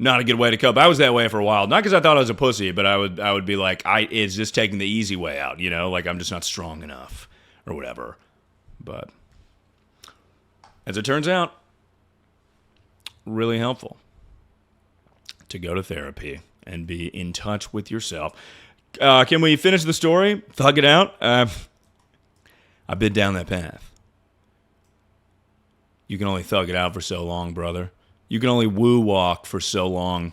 Not a good way to cope. I was that way for a while. Not because I thought I was a pussy, but I would be like, it's just taking the easy way out, you know? Like, I'm just not strong enough or whatever. But as it turns out, really helpful to go to therapy and be in touch with yourself. Can we finish the story? Thug it out? I've been down that path. You can only thug it out for so long, brother. You can only woo walk for so long.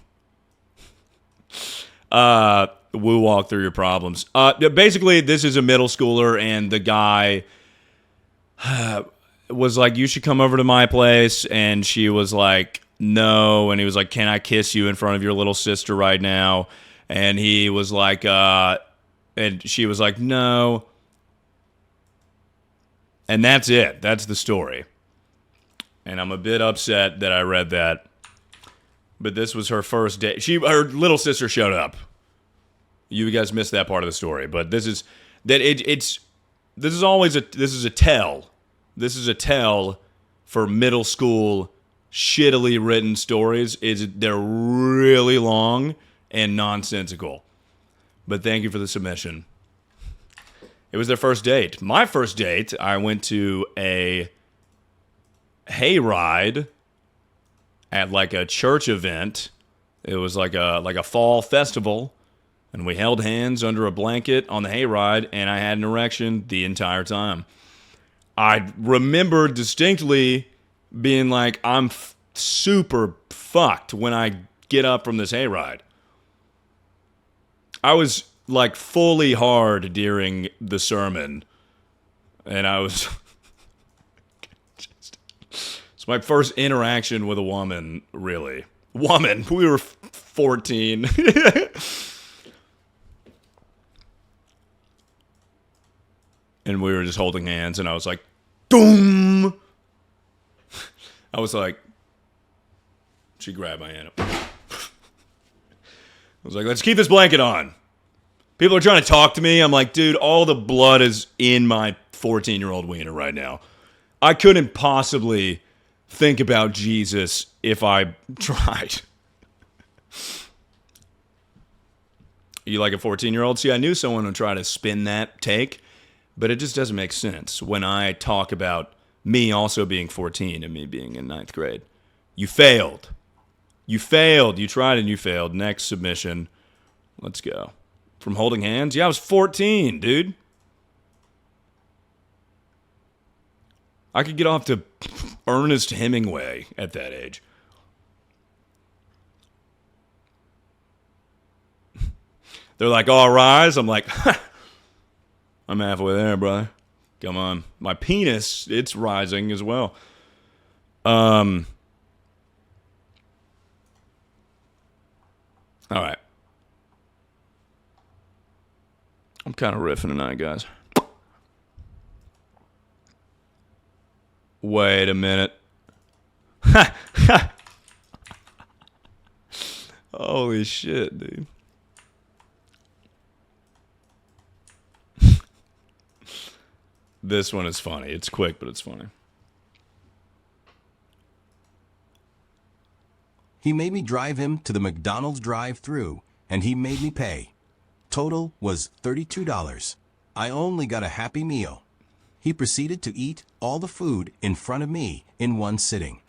Woo walk through your problems. Basically, this is a middle schooler, and the guy was like, you should come over to my place. And she was like, no. And he was like, can I kiss you in front of your little sister right now? And he was like, and she was like, no. And that's it. That's the story. And I'm a bit upset that I read that. But this was her first day. Her little sister showed up. You guys missed that part of the story. But this is a tell. This is a tell for middle school shittily written stories. They're really long and nonsensical. But thank you for the submission. It was their first date. My first date, I went to a hayride at like a church event. It was like a fall festival, and we held hands under a blanket on the hayride, and I had an erection the entire time. I remember distinctly being like, I'm super fucked when I get up from this hayride. I was like fully hard during the sermon, and I was it's my first interaction with a woman, really. Woman. We were 14. And we were just holding hands, and I was like, boom! I was like, she grabbed my hand. I was like, let's keep this blanket on. People are trying to talk to me. I'm like, dude, all the blood is in my 14-year-old wiener right now. I couldn't possibly think about Jesus if I tried. You like a 14-year-old? See, I knew someone would try to spin that take, but it just doesn't make sense when I talk about me also being 14 and me being in 9th grade. You failed. You failed. You tried and you failed. Next submission. Let's go. From holding hands? Yeah, I was 14, dude. I could get off to Ernest Hemingway at that age. They're like, all rise. I'm like, I'm halfway there, brother. Come on. My penis, it's rising as well. All right. I'm kind of riffing tonight, guys. Wait a minute. Holy shit, dude. This one is funny. It's quick, but it's funny. He made me drive him to the McDonald's drive-thru, and he made me pay. Total was $32. I only got a Happy Meal. He proceeded to eat all the food in front of me in one sitting.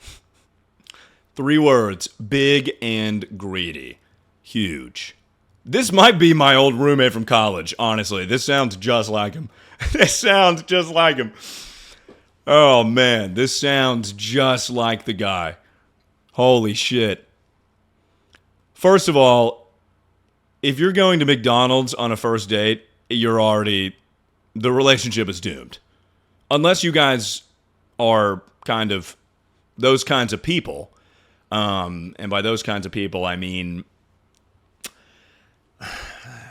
3 words. Big and greedy. Huge. This might be my old roommate from college, honestly. This sounds just like him. This sounds just like him. Oh, man. This sounds just like the guy. Holy shit. First of all, if you're going to McDonald's on a first date, you're already... the relationship is doomed. Unless you guys are kind of those kinds of people. And by those kinds of people, I mean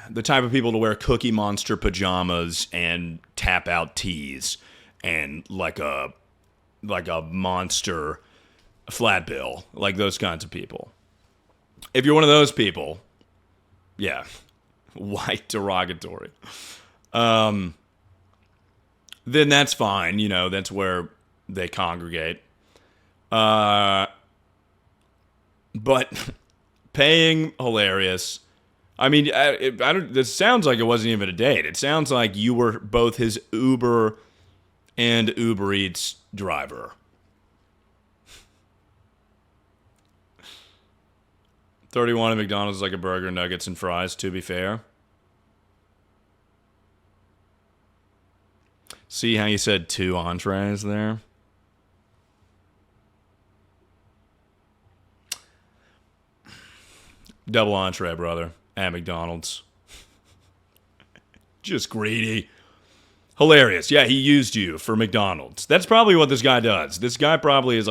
the type of people to wear Cookie Monster pajamas and tap out tees and like a monster flat bill, like those kinds of people. If you're one of those people, yeah, white derogatory. Then that's fine. You know, that's where they congregate. But paying, hilarious. I mean, I don't. This sounds like it wasn't even a date. It sounds like you were both his Uber and Uber Eats driver. $31 at McDonald's is like a burger, nuggets, and fries, to be fair. See how you said 2 entrees there? Double entree, brother, at McDonald's. Just greedy. Hilarious. Yeah, he used you for McDonald's. That's probably what this guy does. This guy probably is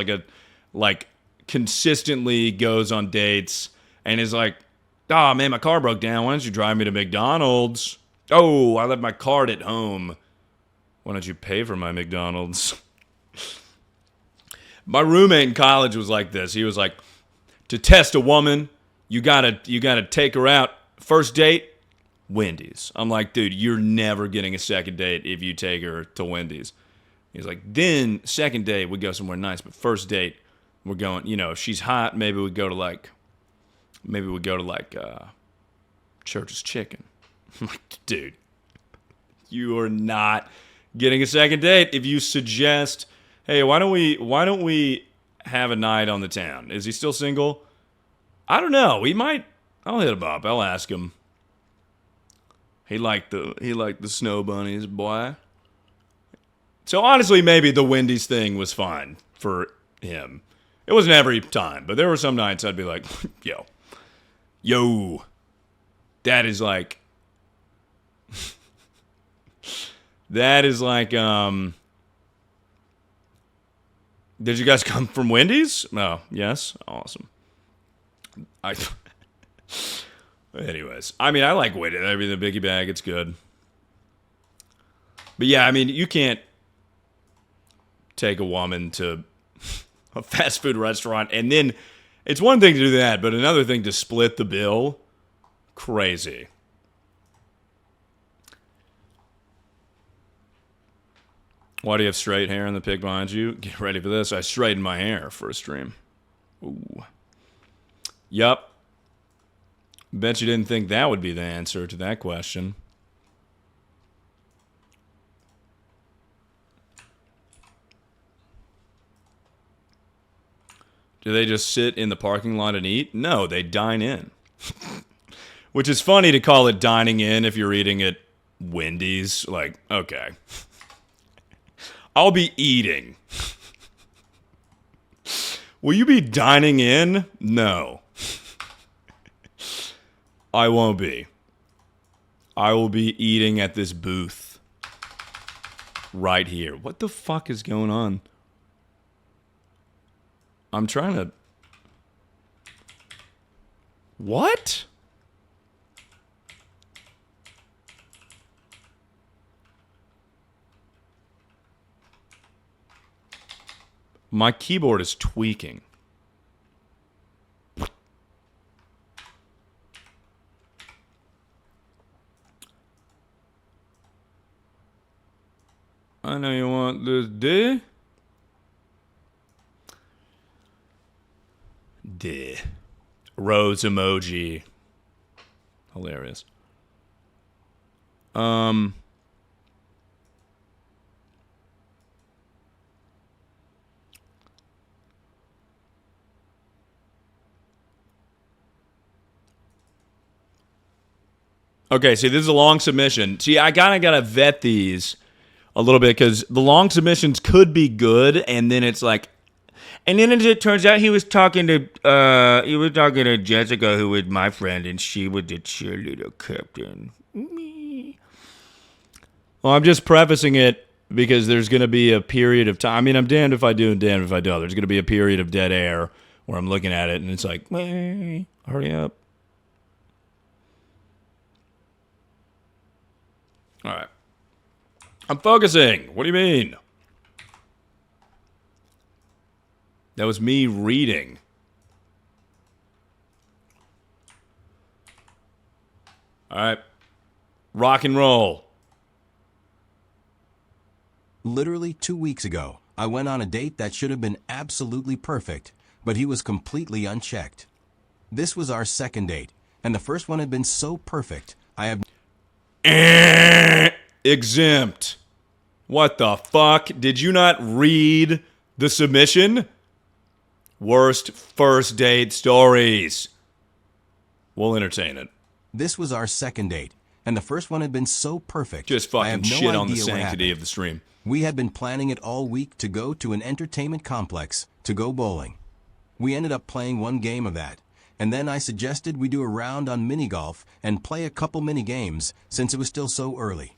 like consistently goes on dates and is like, oh, man, my car broke down. Why don't you drive me to McDonald's? Oh, I left my card at home. Why don't you pay for my McDonald's? My roommate in college was like this. He was like, to test a woman, you gotta take her out. First date, Wendy's. I'm like, dude, you're never getting a second date if you take her to Wendy's. He's like, then second date, we go somewhere nice. But first date, we're going, you know, if she's hot, maybe we go to like Church's Chicken. I'm like, dude, you are not getting a second date if you suggest, hey, why don't we have a night on the town? Is he still single? I don't know. I'll hit him up. I'll ask him. He liked the snow bunnies, boy. So honestly, maybe the Wendy's thing was fine for him. It wasn't every time, but there were some nights I'd be like, yo, that is like, did you guys come from Wendy's? Oh, yes. Awesome. Anyways, I mean, I like Wendy's. I mean, the Biggie Bag, it's good. But yeah, I mean, you can't take a woman to a fast food restaurant and then it's one thing to do that, but another thing to split the bill. Crazy. Why do you have straight hair in the pic behind you? Get ready for this. I straightened my hair for a stream. Ooh. Yup. Bet you didn't think that would be the answer to that question. Do they just sit in the parking lot and eat? No, they dine in. Which is funny to call it dining in if you're eating at Wendy's. Like, okay. I'll be eating. Will you be dining in? No. I won't be. I will be eating at this booth. Right here. What the fuck is going on? I'm trying to... What? My keyboard is tweaking. I know you want this D. D. Rose emoji. Hilarious. Okay, see, this is a long submission. See, I kind of got to vet these a little bit because the long submissions could be good, and then it's like, and then it turns out he was talking to Jessica, who was my friend, and she was the cheerleader captain. Me. Well, I'm just prefacing it because there's going to be a period of time. I mean, I'm damned if I do and damned if I don't. There's going to be a period of dead air where I'm looking at it, and it's like, hey, hurry up. All right. I'm focusing. What do you mean? That was me reading. All right. Rock and roll. Literally 2 weeks ago, I went on a date that should have been absolutely perfect, but he was completely unchecked. This was our second date, and the first one had been so perfect, I have... Exempt. What the fuck? Did you not read the submission? Worst first date stories. We'll entertain it. This was our second date, and the first one had been so perfect. Just I fucking have no shit on the idea what sanctity happened. of the stream. We had been planning it all week to go to an entertainment complex to go bowling. We ended up playing one game of that, and then I suggested we do a round on mini golf and play a couple mini games since it was still so early.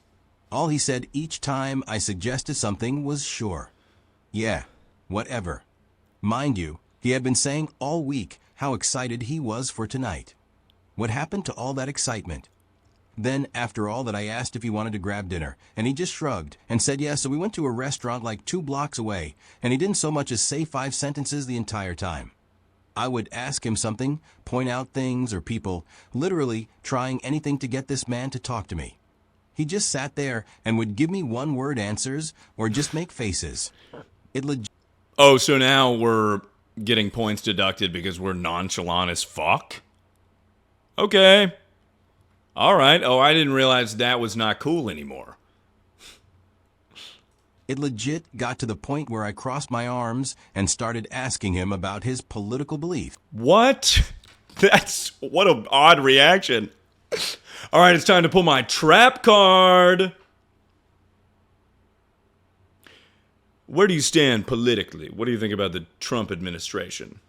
All he said each time I suggested something was sure. Yeah, whatever. Mind you, he had been saying all week how excited he was for tonight. What happened to all that excitement? Then, after all that, I asked if he wanted to grab dinner, and he just shrugged and said yes, so we went to a restaurant like 2 blocks away, and he didn't so much as say 5 sentences the entire time. I would ask him something, point out things or people, literally trying anything to get this man to talk to me. He just sat there and would give me one-word answers or just make faces. It legit... Oh, so now we're getting points deducted because we're nonchalant as fuck? Okay. All right. Oh, I didn't realize that was not cool anymore. It legit got to the point where I crossed my arms and started asking him about his political beliefs. What? What an odd reaction. All right, it's time to pull my trap card. Where do you stand politically? What do you think about the Trump administration?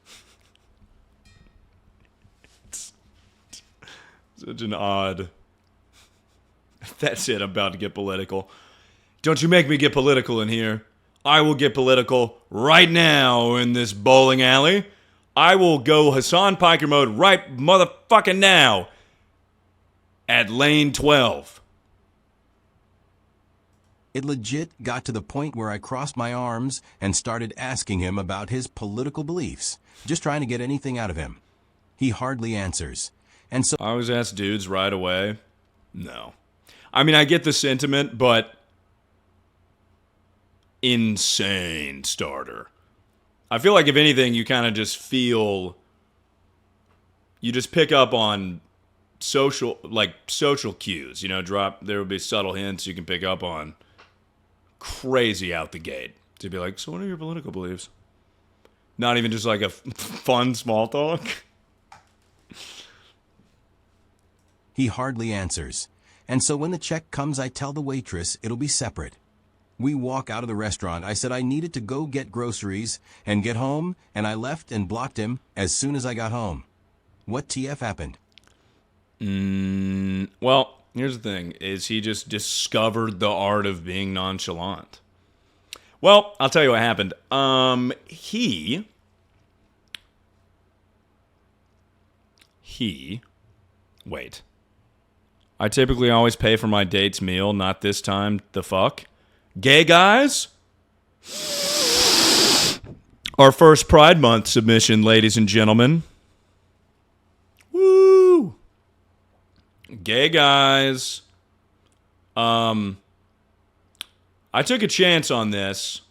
Such an odd... That's it, I'm about to get political. Don't you make me get political in here. I will get political right now in this bowling alley. I will go Hassan Piker mode right motherfucking now at lane 12. It legit got to the point where I crossed my arms and started asking him about his political beliefs, just trying to get anything out of him. He hardly answers. And so I always ask dudes right away. No. I mean, I get the sentiment, but insane starter. I feel like if anything, you kind of just feel, you just pick up on social cues. You know, there would be subtle hints you can pick up on. Crazy out the gate to be like, so what are your political beliefs? Not even just like a fun small talk. He hardly answers. And so when the check comes, I tell the waitress it'll be separate. We walk out of the restaurant. I said I needed to go get groceries and get home, and I left and blocked him as soon as I got home. What TF happened? Well, here's the thing, is he just discovered the art of being nonchalant. Well, I'll tell you what happened. Wait. I typically always pay for my date's meal, not this time. The fuck? Gay guys? Our first Pride Month submission, ladies and gentlemen. Woo! Gay guys. I took a chance on this.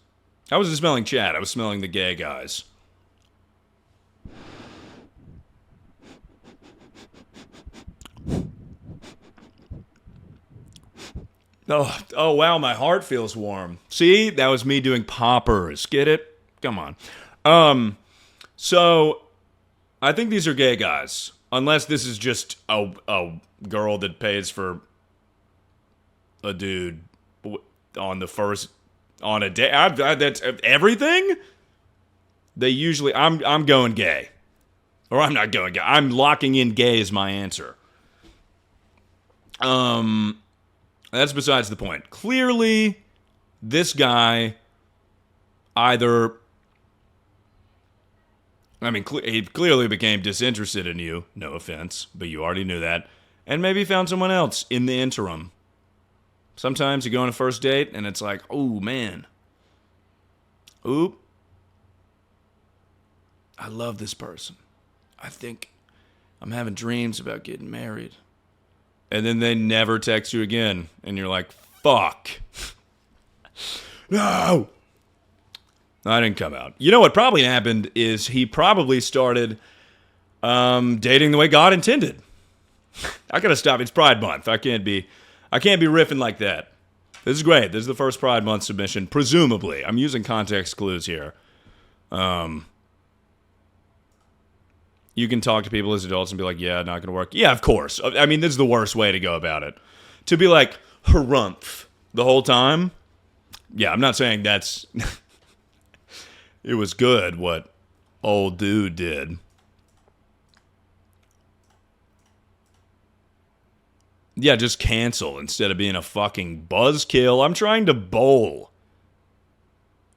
I wasn't smelling Chad. I was smelling the gay guys. Oh, wow, my heart feels warm. See, that was me doing poppers. Get it? Come on. So, I think these are gay guys. Unless this is just a girl that pays for a dude on a day. That's everything? They usually, I'm going gay. Or I'm not going gay. I'm locking in gay as my answer. That's besides the point. Clearly, this guy either... he clearly became disinterested in you. No offense, but you already knew that. And maybe found someone else in the interim. Sometimes you go on a first date, and it's like, oh, man. Oop. I love this person. I think I'm having dreams about getting married. And then they never text you again. And you're like, fuck. No! I didn't come out. You know what probably happened is he probably started dating the way God intended. I gotta stop. It's Pride Month. I can't be riffing like that. This is great. This is the first Pride Month submission. Presumably. I'm using context clues here. You can talk to people as adults and be like, yeah, not gonna work. Yeah, of course. I mean, this is the worst way to go about it. To be like, harumph the whole time. Yeah, I'm not saying that's... It was good what old dude did. Yeah, just cancel instead of being a fucking buzzkill. I'm trying to bowl.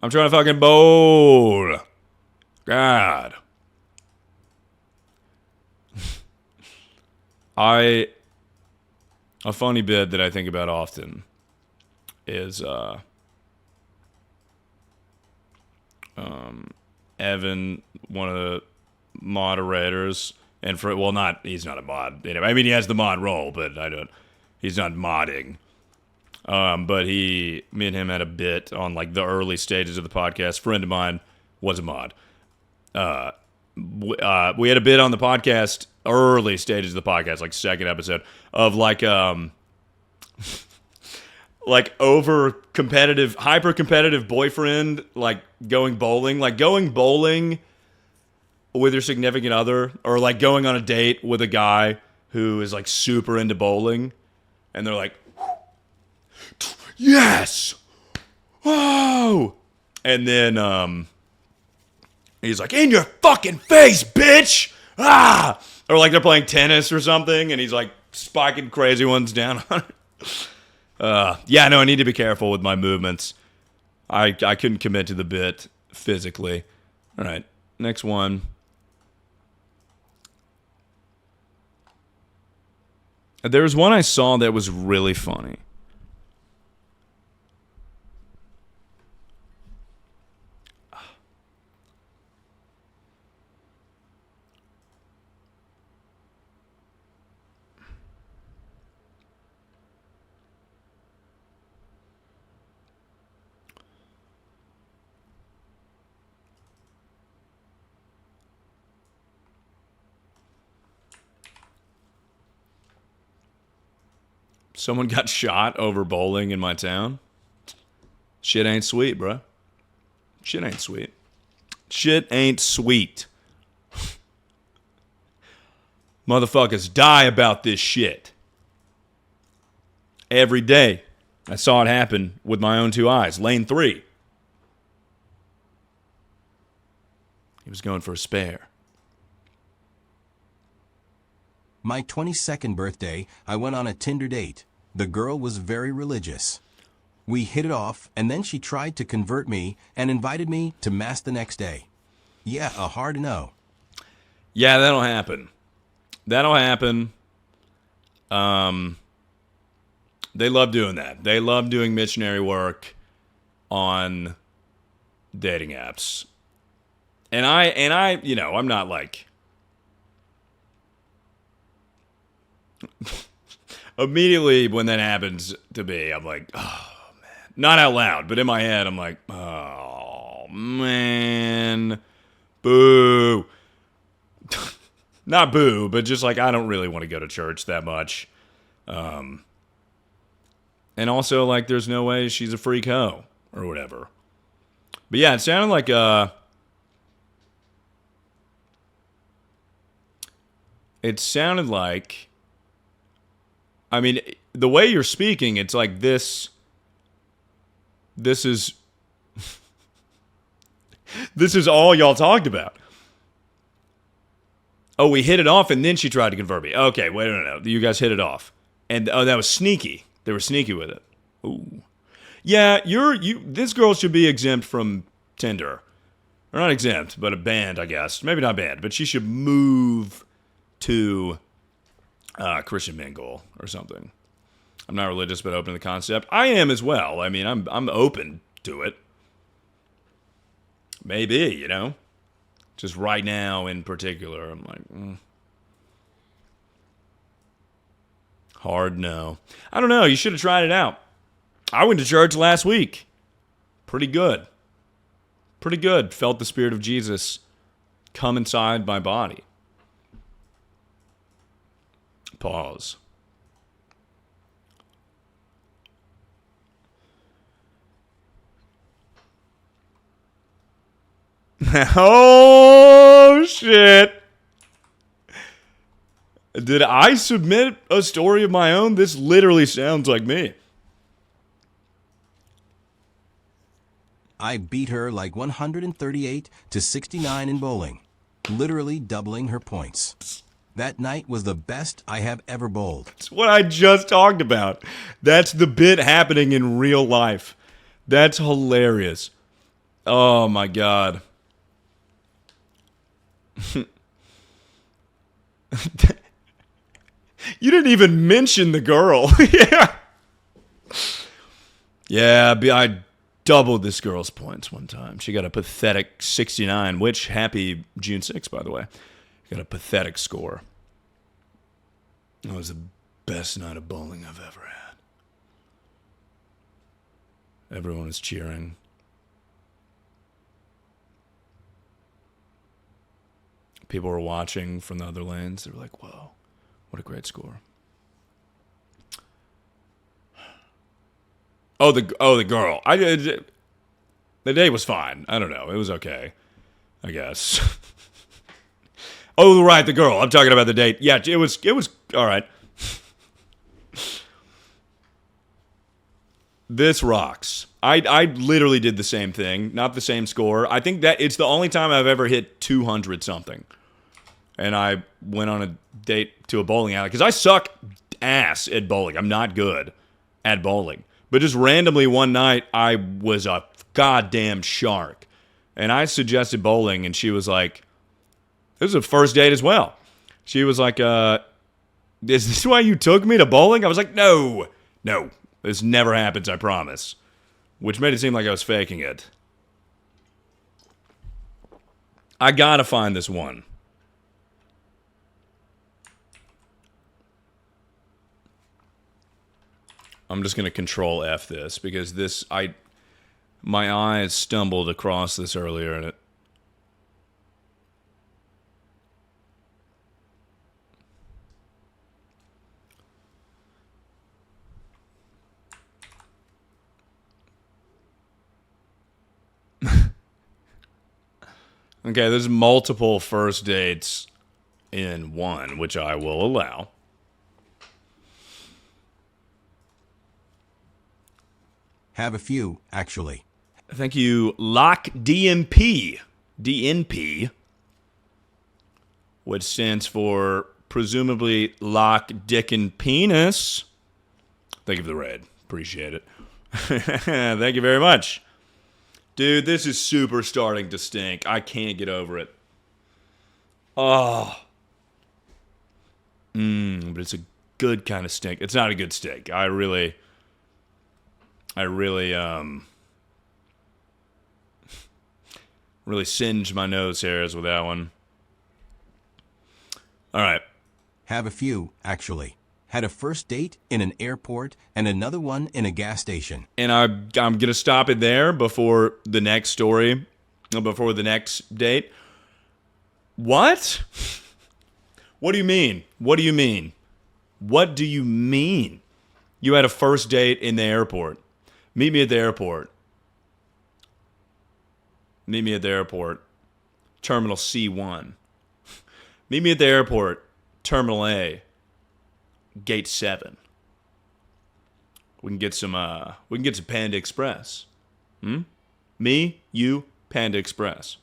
I'm trying to fucking bowl. God. A funny bit that I think about often is Evan, one of the moderators, and he's not a mod. I mean, he has the mod role, but he's not modding. But me and him had a bit on like the early stages of the podcast. A friend of mine was a mod. We had a bit on the podcast, early stages of the podcast, like second episode, of like over competitive, hyper competitive boyfriend, like going bowling with your significant other, or like going on a date with a guy who is like super into bowling, and they're like, yes, oh, and then he's like, in your fucking face, bitch, ah, or like they're playing tennis or something, and he's like spiking crazy ones down on it. Yeah, no, I need to be careful with my movements. I couldn't commit to the bit physically. All right, next one. There was one I saw that was really funny. Someone got shot over bowling in my town. Shit ain't sweet, bro. Shit ain't sweet. Shit ain't sweet. Motherfuckers die about this shit. Every day. I saw it happen with my own 2 eyes. Lane 3. He was going for a spare. My 22nd birthday, I went on a Tinder date. The girl was very religious. We hit it off, and then she tried to convert me and invited me to Mass the next day. Yeah, a hard no. Yeah, that'll happen. That'll happen. They love doing that. They love doing missionary work on dating apps. And I, you know, I'm not like immediately when that happens to me, I'm like, oh man. Not out loud, but in my head, I'm like, oh man. Boo. Not boo, but just like I don't really want to go to church that much. And also, like, there's no way she's a freak hoe or whatever. But yeah, it sounded like I mean, the way you're speaking, it's like this is this is all y'all talked about. Oh, we hit it off and then she tried to convert me. Okay, wait, no. You guys hit it off. And oh, that was sneaky. They were sneaky with it. Ooh. Yeah, this girl should be exempt from Tinder. Or not exempt, but a banned, I guess. Maybe not banned, but she should move to Christian Mingle or something. I'm not religious, but open to the concept. I am as well. I mean, I'm open to it. Maybe, you know? Just right now in particular, I'm like, hard no. I don't know. You should have tried it out. I went to church last week. Pretty good. Pretty good. Felt the Spirit of Jesus come inside my body. Pause. Oh, shit. Did I submit a story of my own? This literally sounds like me. I beat her like 138 to 69 in bowling, literally doubling her points. That night was the best I have ever bowled. It's what I just talked about. That's the bit happening in real life. That's hilarious. Oh, my God. You didn't even mention the girl. Yeah. Yeah, I doubled this girl's points one time. She got a pathetic 69, which, happy June 6th, by the way. Got a pathetic score. It was the best night of bowling I've ever had. Everyone was cheering. People were watching from the other lanes. They were like, whoa, what a great score. Oh, the girl. The day was fine. I don't know. It was okay, I guess. Oh, right, the girl. I'm talking about the date. Yeah, it was all right. This rocks. I literally did the same thing. Not the same score. I think that it's the only time I've ever hit 200 something. And I went on a date to a bowling alley. Because I suck ass at bowling. I'm not good at bowling. But just randomly one night, I was a goddamn shark. And I suggested bowling, and she was like, this was a first date as well. She was like, is this why you took me to bowling? I was like, no. This never happens, I promise. Which made it seem like I was faking it. I gotta find this one. I'm just gonna Control F this because my eyes stumbled across this earlier and it. Okay, there's multiple first dates in one, which I will allow. Have a few, actually. Thank you, Lock DMP. DNP, which stands for presumably Lock Dick and Penis. Thank you for the raid. Appreciate it. Thank you very much. Dude, this is super starting to stink. I can't get over it. Oh. But it's a good kind of stink. It's not a good stink. I really singed my nose hairs with that one. All right. Have a few, actually. Had a first date in an airport and another one in a gas station. And I'm going to stop it there before the next story, before the next date. What? What do you mean? What do you mean? What do you mean? You had a first date in the airport. Meet me at the airport. Meet me at the airport. Terminal C1. Meet me at the airport. Terminal A. Gate 7. We can get some Panda Express. Me, you, Panda Express.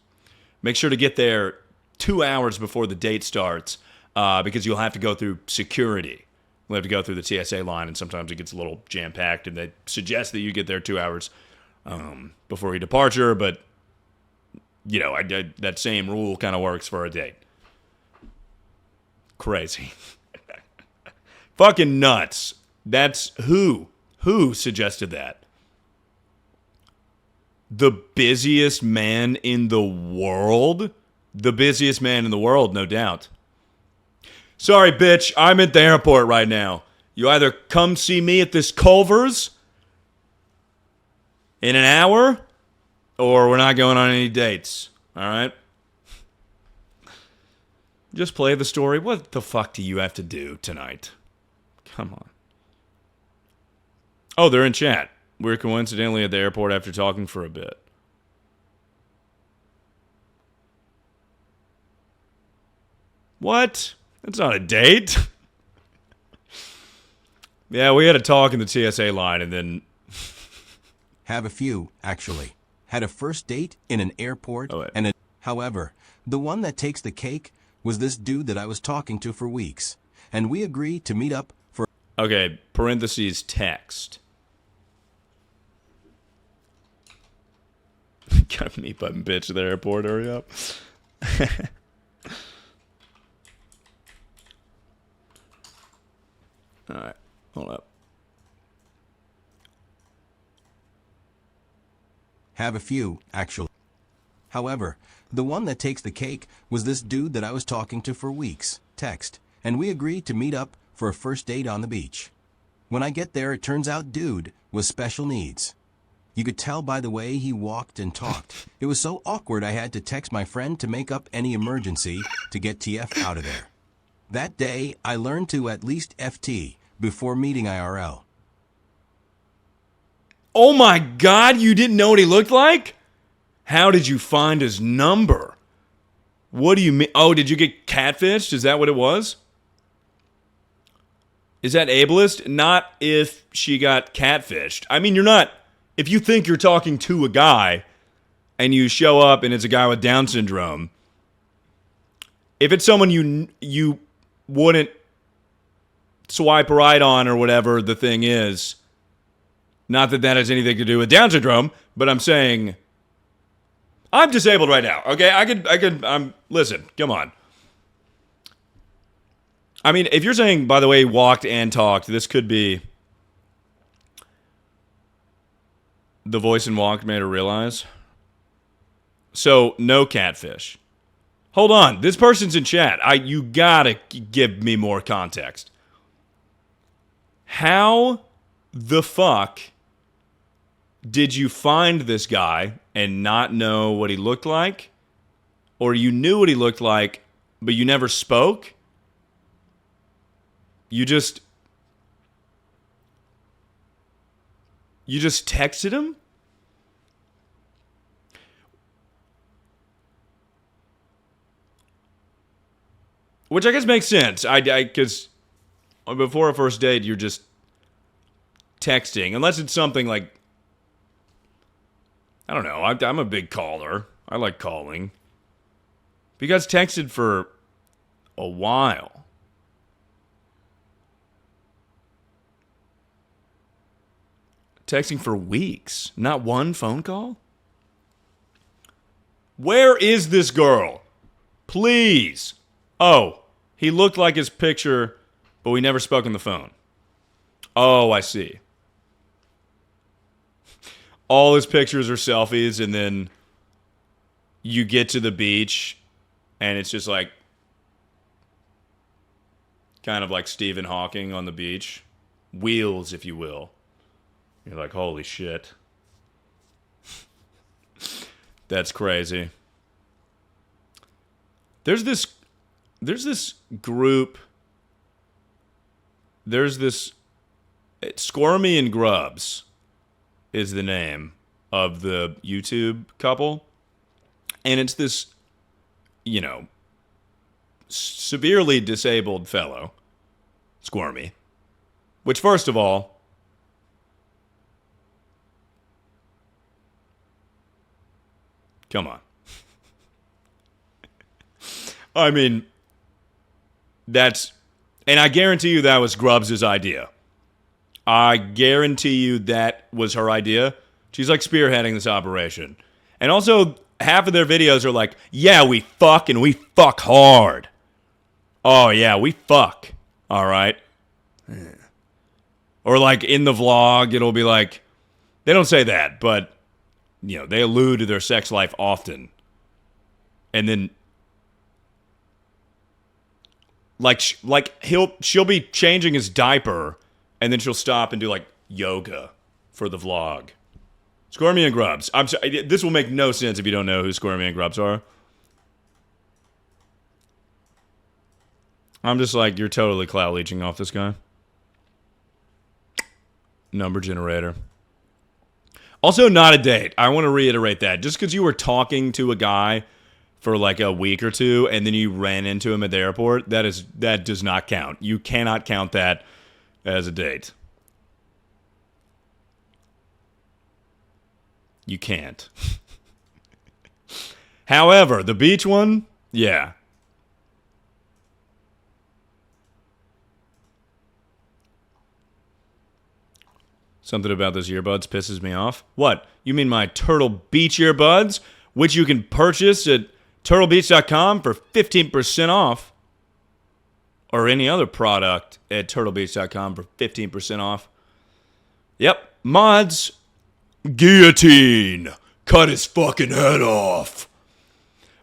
Make sure to get there 2 hours before the date starts, because you'll have to go through security. We'll have to go through the TSA line, and sometimes it gets a little jam-packed, and they suggest that you get there 2 hours before your departure, but, you know, that same rule kind of works for a date. Crazy. Fucking nuts. That's who? Who suggested that? The busiest man in the world? The busiest man in the world, no doubt. Sorry, bitch, I'm at the airport right now. You either come see me at this Culver's in an hour, or we're not going on any dates. All right? Just play the story. What the fuck do you have to do tonight? Come on. Oh, they're in chat. We're coincidentally at the airport after talking for a bit. What? That's not a date. Yeah, we had a talk in the TSA line and then... Have a few, actually. Had a first date in an airport and a... However, the one that takes the cake was this dude that I was talking to for weeks. And we agreed to meet up for... Okay, parentheses text. Got me button bitch at the airport, hurry up. Alright, hold up. Have a few, actually. However, the one that takes the cake was this dude that I was talking to for weeks, text, and we agreed to meet up for a first date on the beach. When I get there, it turns out dude was special needs. You could tell by the way he walked and talked. It was so awkward I had to text my friend to make up any emergency to get TF out of there. That day, I learned to at least FT before meeting IRL. Oh my god, you didn't know what he looked like? How did you find his number? What do you mean? Oh, did you get catfished? Is that what it was? Is that ableist? Not if she got catfished. I mean, you're not... If you think you're talking to a guy and you show up and it's a guy with Down syndrome, if it's someone you wouldn't swipe right on or whatever the thing is, not that that has anything to do with Down syndrome, but I'm saying I'm disabled right now. Okay, listen, come on. I mean, if you're saying, by the way, walked and talked, this could be the voice and walk made her realize. So, no catfish. Hold on. This person's in chat. You gotta give me more context. How the fuck did you find this guy and not know what he looked like? Or you knew what he looked like, but you never spoke? You just texted him? Which I guess makes sense. Because before a first date, you're just texting. Unless it's something like, I don't know. I'm a big caller. I like calling. But you guys texted for a while. Texting for weeks. Not one phone call? Where is this girl? Please. Oh, he looked like his picture, but we never spoke on the phone. Oh, I see. All his pictures are selfies, and then you get to the beach, and it's just like, kind of like Stephen Hawking on the beach. Wheels, if you will. You're like, holy shit. That's crazy. There's this group. There's this Squirmy and Grubs is the name of the YouTube couple. And it's this, you know, severely disabled fellow, Squirmy. Which, first of all, come on. I mean, that's... And I guarantee you that was Grubbs' idea. I guarantee you that was her idea. She's like spearheading this operation. And also, half of their videos are like, yeah, we fuck and we fuck hard. Oh, yeah, we fuck. All right. Or like in the vlog, it'll be like, they don't say that, but, you know, they allude to their sex life often. And then, she'll be changing his diaper, and then she'll stop and do like yoga for the vlog. Squirmy and Grubs. I'm sorry, this will make no sense if you don't know who Squirmy and Grubs are. I'm just like, you're totally clout leeching off this guy. Number generator. Also, not a date. I want to reiterate that. Just because you were talking to a guy for like a week or two, and then you ran into him at the airport, that does not count. You cannot count that as a date. You can't. However, the beach one, yeah. Something about those earbuds pisses me off. What? You mean my Turtle Beach earbuds, which you can purchase at turtlebeach.com for 15% off, or any other product at turtlebeach.com for 15% off. Yep, mods, guillotine, cut his fucking head off.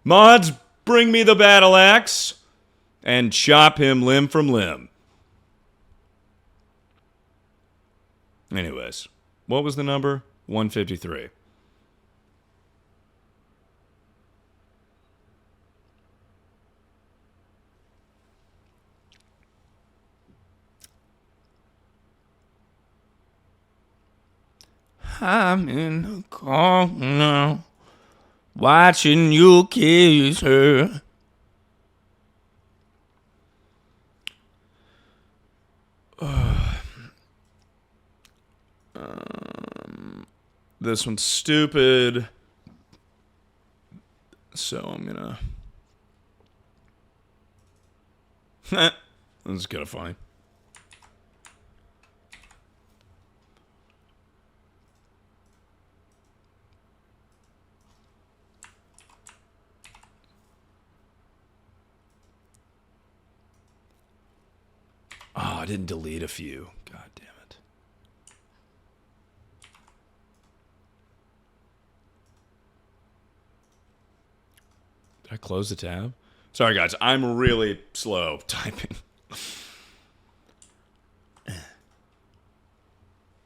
Mods, bring me the battle axe and chop him limb from limb. Anyways, what was the number? 153. I'm in the car now, watching you kiss her. This one's stupid, so I'm gonna... This is kind of funny. Oh, I didn't delete a few. God damn it. Did I close the tab? Sorry, guys. I'm really slow typing.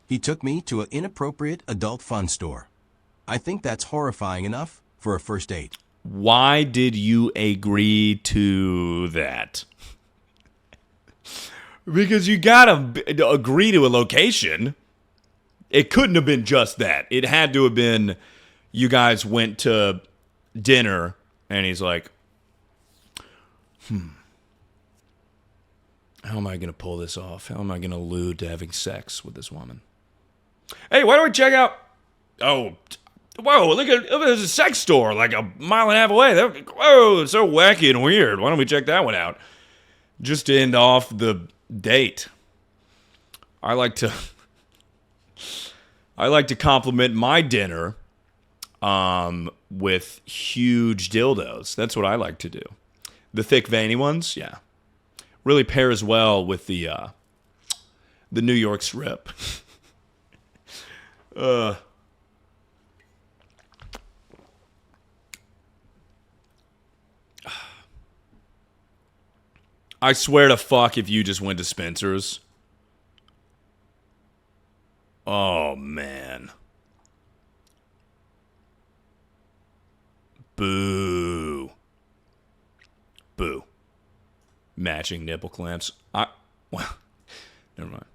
He took me to an inappropriate adult fun store. I think that's horrifying enough for a first date. Why did you agree to that? Because you gotta agree to a location. It couldn't have been just that. It had to have been you guys went to dinner and he's like, How am I going to pull this off? How am I going to allude to having sex with this woman? Hey, why don't we check out... Oh, whoa, look at there's a sex store like a mile and a half away. Whoa, it's so wacky and weird. Why don't we check that one out? Just to end off the date. I like to compliment my dinner with huge dildos. That's what I like to do. The thick, veiny ones, yeah. Really pairs well with the New York strip. I swear to fuck if you just went to Spencer's. Oh, man. Boo. Boo. Matching nipple clamps. Well, never mind.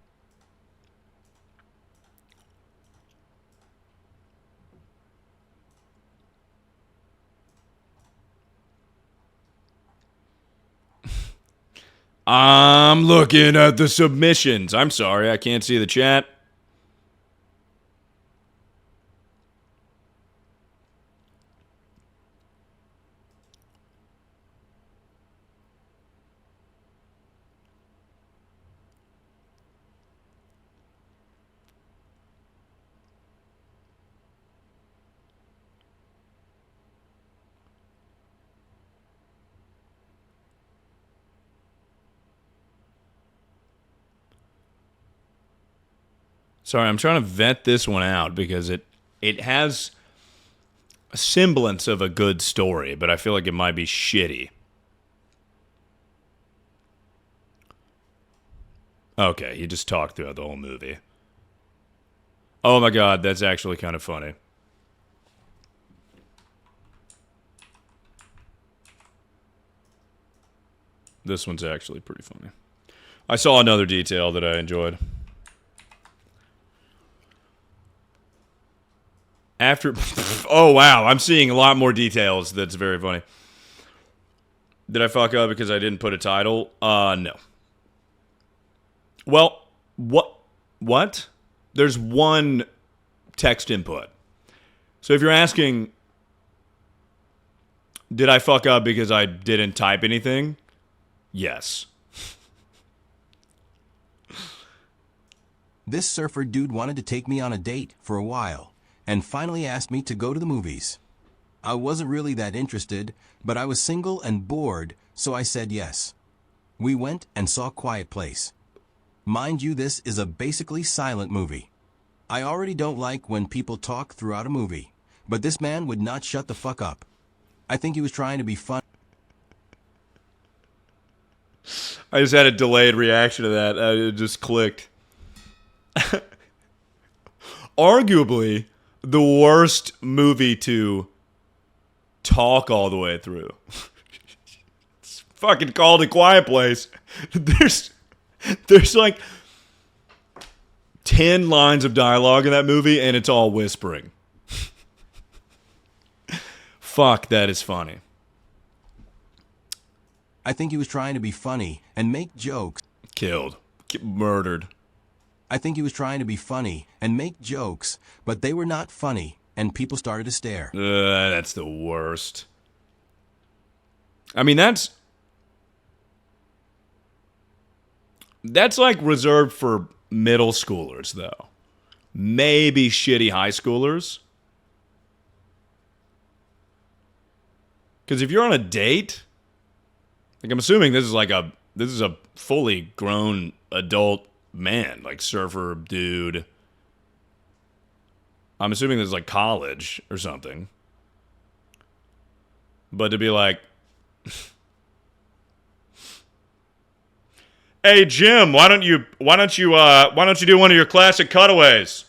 I'm looking at the submissions. I'm sorry, I can't see the chat. Sorry, I'm trying to vet this one out because it has a semblance of a good story, but I feel like it might be shitty. Okay, he just talked throughout the whole movie. Oh my god, that's actually kind of funny. This one's actually pretty funny. I saw another detail that I enjoyed. After... Oh, wow. I'm seeing a lot more details. That's very funny. Did I fuck up because I didn't put a title? No. Well, what? There's one text input. So if you're asking, did I fuck up because I didn't type anything? Yes. This surfer dude wanted to take me on a date for a while, and finally asked me to go to the movies. I wasn't really that interested, but I was single and bored, so I said yes. We went and saw Quiet Place. Mind you, this is a basically silent movie. I already don't like when people talk throughout a movie, but this man would not shut the fuck up. I think he was trying to be funny. I just had a delayed reaction to that. It just clicked. Arguably, the worst movie to talk all the way through. It's fucking called A Quiet Place. There's like 10 lines of dialogue in that movie, and it's all whispering. Fuck, that is funny. I think he was trying to be funny and make jokes. Killed. Murdered. I think he was trying to be funny and make jokes, but they were not funny, and people started to stare. That's the worst. I mean, that's like reserved for middle schoolers, though. Maybe shitty high schoolers. Because if you're on a date, like I'm assuming this is a fully grown adult man, like surfer dude. I'm assuming this is like college or something. But to be like, hey Jim, why don't you do one of your classic cutaways?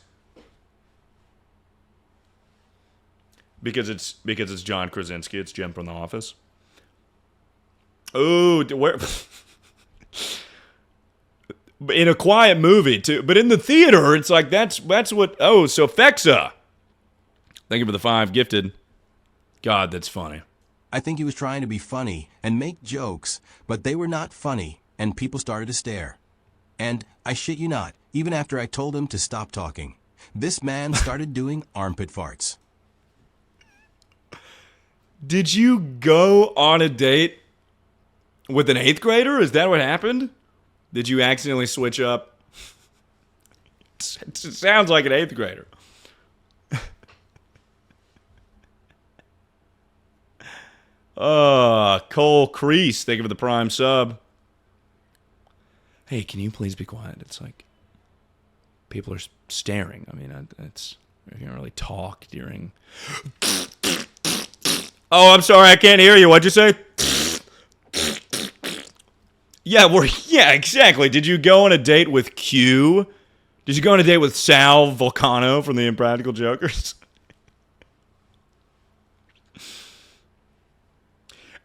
Because it's John Krasinski, it's Jim from The Office. Oh, where? In a quiet movie too, but in the theater, it's like that's what. Oh, so Fexa. Thank you for the 5 gifted. God, that's funny. I think he was trying to be funny and make jokes, but they were not funny, and people started to stare. And, I shit you not, even after I told him to stop talking, this man started doing armpit farts. Did you go on a date with an 8th grader? Is that what happened? Did you accidentally switch up? It sounds like an 8th grader. Cole Crease, thank you for the prime sub. Hey, can you please be quiet? It's like people are staring. I mean, it's you can't really talk during. Oh, I'm sorry, I can't hear you. What'd you say? Yeah, exactly. Did you go on a date with Q? Did you go on a date with Sal Vulcano from the Impractical Jokers?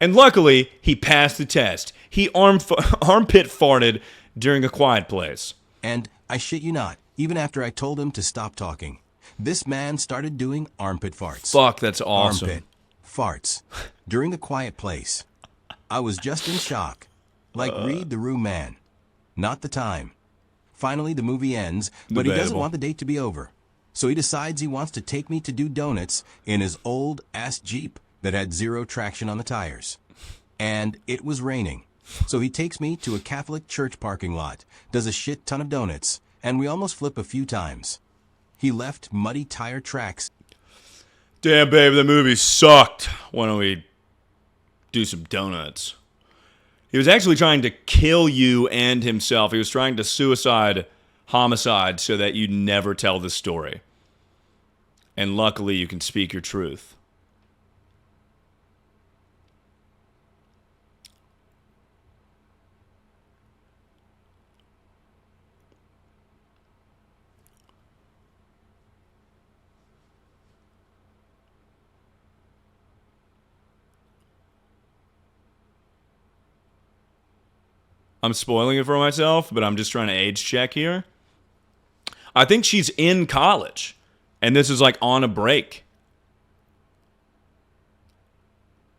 And luckily, he passed the test. He armpit farted during a quiet place. And, I shit you not, even after I told him to stop talking, this man started doing armpit farts. Fuck, that's awesome. Armpit farts during a quiet place. I was just in shock. Like, read the room, man. Not the time. Finally, the movie ends, but he doesn't want the date to be over. So he decides he wants to take me to do donuts in his old-ass Jeep that had 0 traction on the tires. And it was raining. So he takes me to a Catholic church parking lot, does a shit ton of donuts, and we almost flip a few times. He left muddy tire tracks. Damn, babe, the movie sucked. Why don't we do some donuts? He was actually trying to kill you and himself. He was trying to homicide, so that you never tell the story. And luckily, you can speak your truth. I'm spoiling it for myself, but I'm just trying to age check here. I think she's in college, and this is like on a break.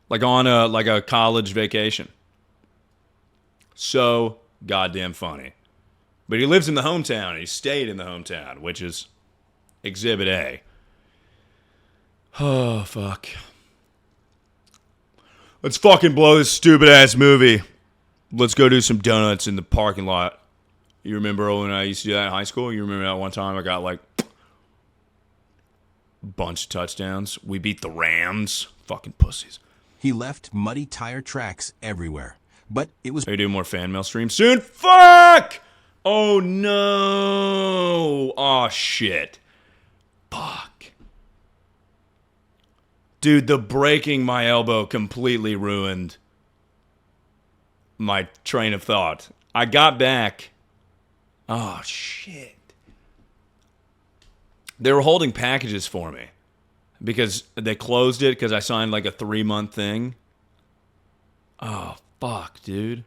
Like on a college vacation. So goddamn funny. But he lives in the hometown, and he stayed in the hometown, which is Exhibit A. Oh, fuck. Let's fucking blow this stupid-ass movie. Let's go do some donuts in the parking lot. You remember when I used to do that in high school? You remember that one time I got like a bunch of touchdowns? We beat the Rams. Fucking pussies. He left muddy tire tracks everywhere. But it was... Are you doing more fan mail streams soon? Fuck! Oh no! Oh shit. Fuck. Dude, the breaking my elbow completely ruined my train of thought. I got back. Oh, shit. They were holding packages for me because they closed it because I signed like a 3-month thing. Oh, fuck, dude.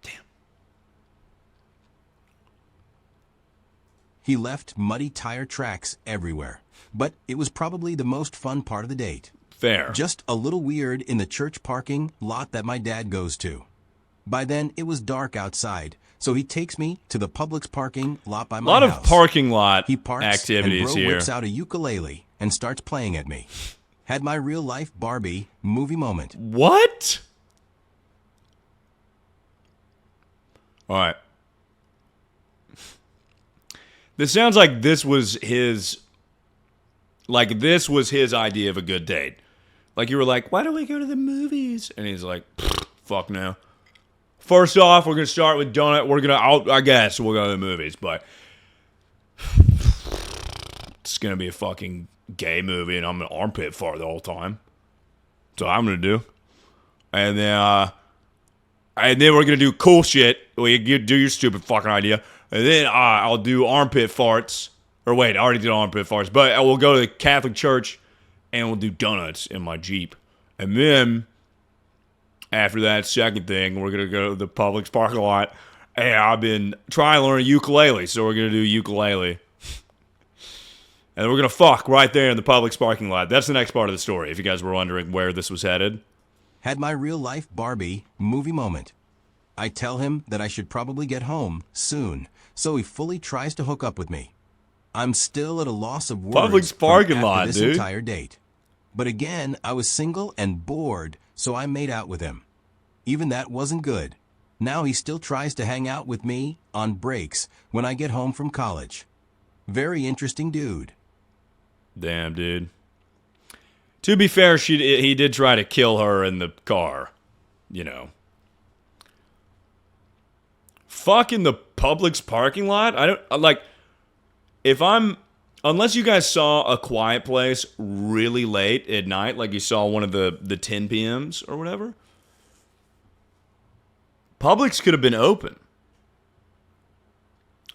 Damn. He left muddy tire tracks everywhere. But it was probably the most fun part of the date. Fair. Just a little weird in the church parking lot that my dad goes to. By then, it was dark outside, so he takes me to the Publix parking lot by my house. A lot of parking lot he parks, activities and bro here. whips out a ukulele and starts playing at me. Had my real-life Barbie movie moment. What? All right. This sounds like this was his idea of a good date. Like you were like, why don't we go to the movies? And he's like, fuck no. First off, we're going to start with donut. I guess we'll go to the movies, but it's going to be a fucking gay movie and I'm an armpit fart the whole time. That's what I'm going to do. And then we're going to do cool shit. You do your stupid fucking idea. And then I'll do armpit farts. Or wait, I already did armpit farts. But we'll go to the Catholic church and we'll do donuts in my Jeep. And then, after that second thing, we're going to go to the Publix parking lot. And I've been trying to learn a ukulele, so we're going to do ukulele. And we're going to fuck right there in the Publix parking lot. That's the next part of the story, if you guys were wondering where this was headed. Had my real-life Barbie movie moment. I tell him that I should probably get home soon, so he fully tries to hook up with me. I'm still at a loss of words Publix parking after lot, this dude. entire date. But again, I was single and bored, so I made out with him. Even that wasn't good. Now he still tries to hang out with me on breaks when I get home from college. Very interesting dude. Damn, dude. To be fair, he did try to kill her in the car. You know. Fuck in the Publix parking lot? I don't, like, unless you guys saw A Quiet Place really late at night, like you saw one of the 10 p.m.s or whatever, Publix could have been open.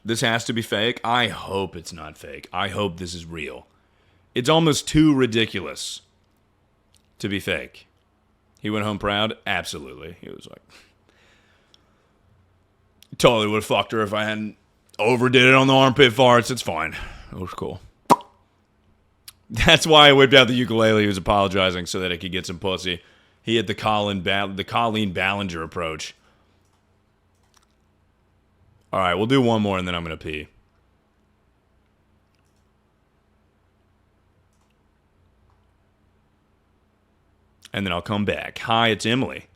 This has to be fake. I hope it's not fake. I hope this is real. It's almost too ridiculous to be fake. He went home proud? Absolutely. He was like, totally would have fucked her if I hadn't overdid it on the armpit farts. It's fine. It was cool. That's why I whipped out the ukulele. He was apologizing so that I could get some pussy. He had the Colleen Ballinger approach. All right, we'll do one more and then I'm going to pee. And then I'll come back. Hi, it's Emily.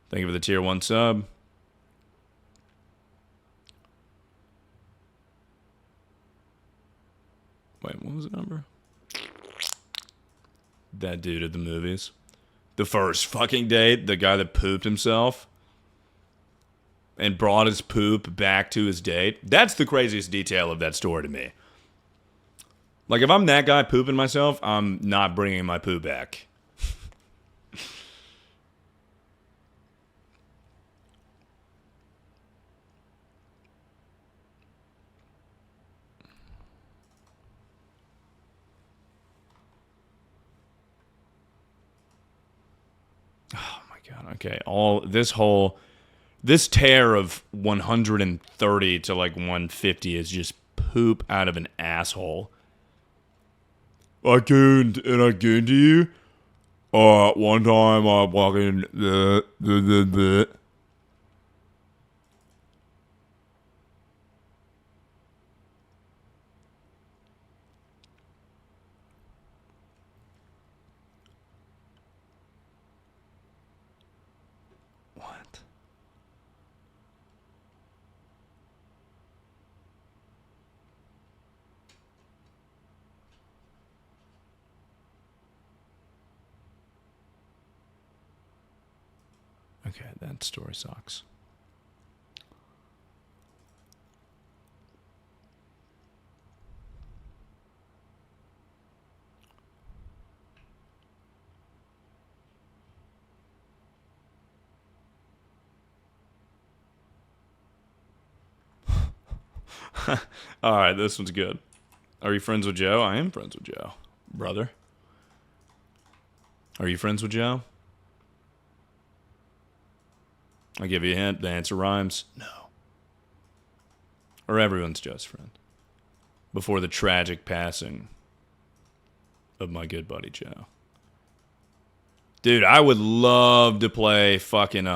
Thank you for the tier 1 sub. Wait, what was the number? That dude at the movies. The first fucking date, the guy that pooped himself and brought his poop back to his date. That's the craziest detail of that story to me. Like, if I'm that guy pooping myself, I'm not bringing my poo back. Oh my god, okay. This tear of 130 to like 150 is just poop out of an asshole. I gained to you. One time I walking the. What? Okay, that story sucks. All right, this one's good. Are you friends with Joe? I am friends with Joe, brother. Are you friends with Joe? I'll give you a hint. The answer rhymes. No. Or everyone's Joe's friend. Before the tragic passing of my good buddy Joe. Dude, I would love to play fucking,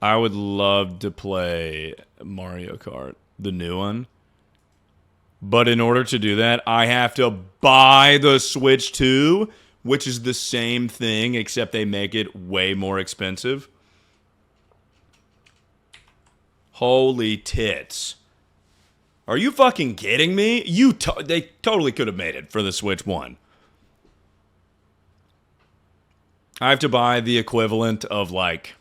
I would love to play Mario Kart, the new one. But in order to do that, I have to buy the Switch 2, which is the same thing, except they make it way more expensive. Holy tits. Are you fucking kidding me? They totally could have made it for the Switch 1. I have to buy the equivalent of, like,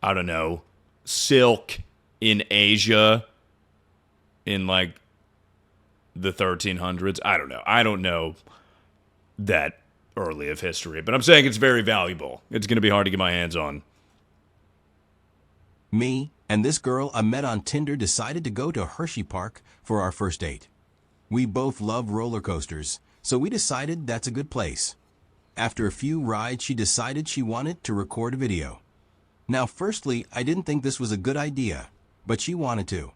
I don't know, silk in Asia in, like, the 1300s. I don't know. I don't know that early of history, but I'm saying it's very valuable. It's going to be hard to get my hands on. Me and this girl I met on Tinder decided to go to Hershey Park for our first date. We both love roller coasters, so we decided that's a good place. After a few rides, she decided she wanted to record a video. Now, firstly, I didn't think this was a good idea, but she wanted to.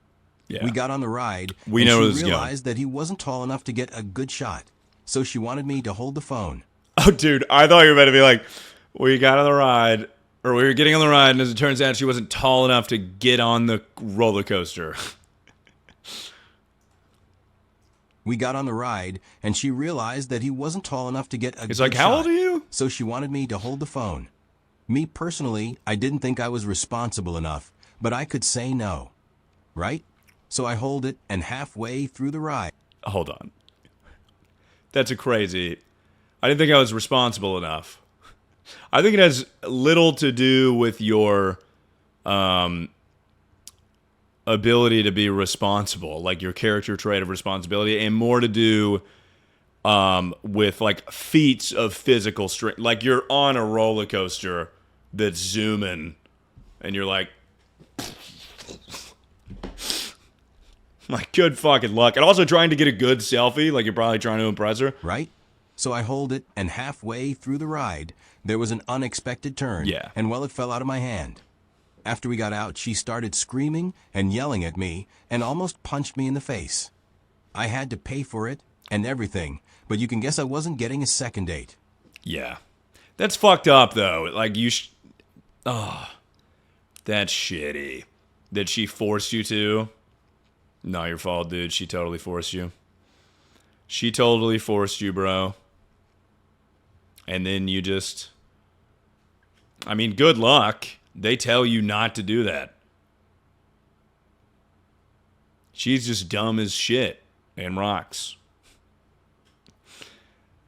Yeah. We got on the ride, We and know where she this is going. realized that he wasn't tall enough to get a good shot. So she wanted me to hold the phone. Oh, dude, I thought you were about to be like, we got on the ride, or we were getting on the ride, and as it turns out, she wasn't tall enough to get on the roller coaster. We got on the ride, and she realized that he wasn't tall enough to get a good like, shot. how old are you? So she wanted me to hold the phone. Me personally, I didn't think I was responsible enough, but I could say no. Right? So I hold it, and halfway through the ride. Hold on. That's a crazy. I didn't think I was responsible enough. I think it has little to do with your ability to be responsible, like your character trait of responsibility, and more to do with like feats of physical strength. Like you're on a roller coaster that's zooming, and you're like, good fucking luck. And also trying to get a good selfie, like you're probably trying to impress her. Right? So I hold it, and halfway through the ride, there was an unexpected turn. Yeah. And well, it fell out of my hand. After we got out, she started screaming and yelling at me and almost punched me in the face. I had to pay for it and everything, but you can guess I wasn't getting a second date. Yeah. That's fucked up, though. Like, that's shitty. That she forced you to. Not your fault, dude. She totally forced you. She totally forced you, bro. And then you just... I mean, good luck. They tell you not to do that. She's just dumb as shit and rocks.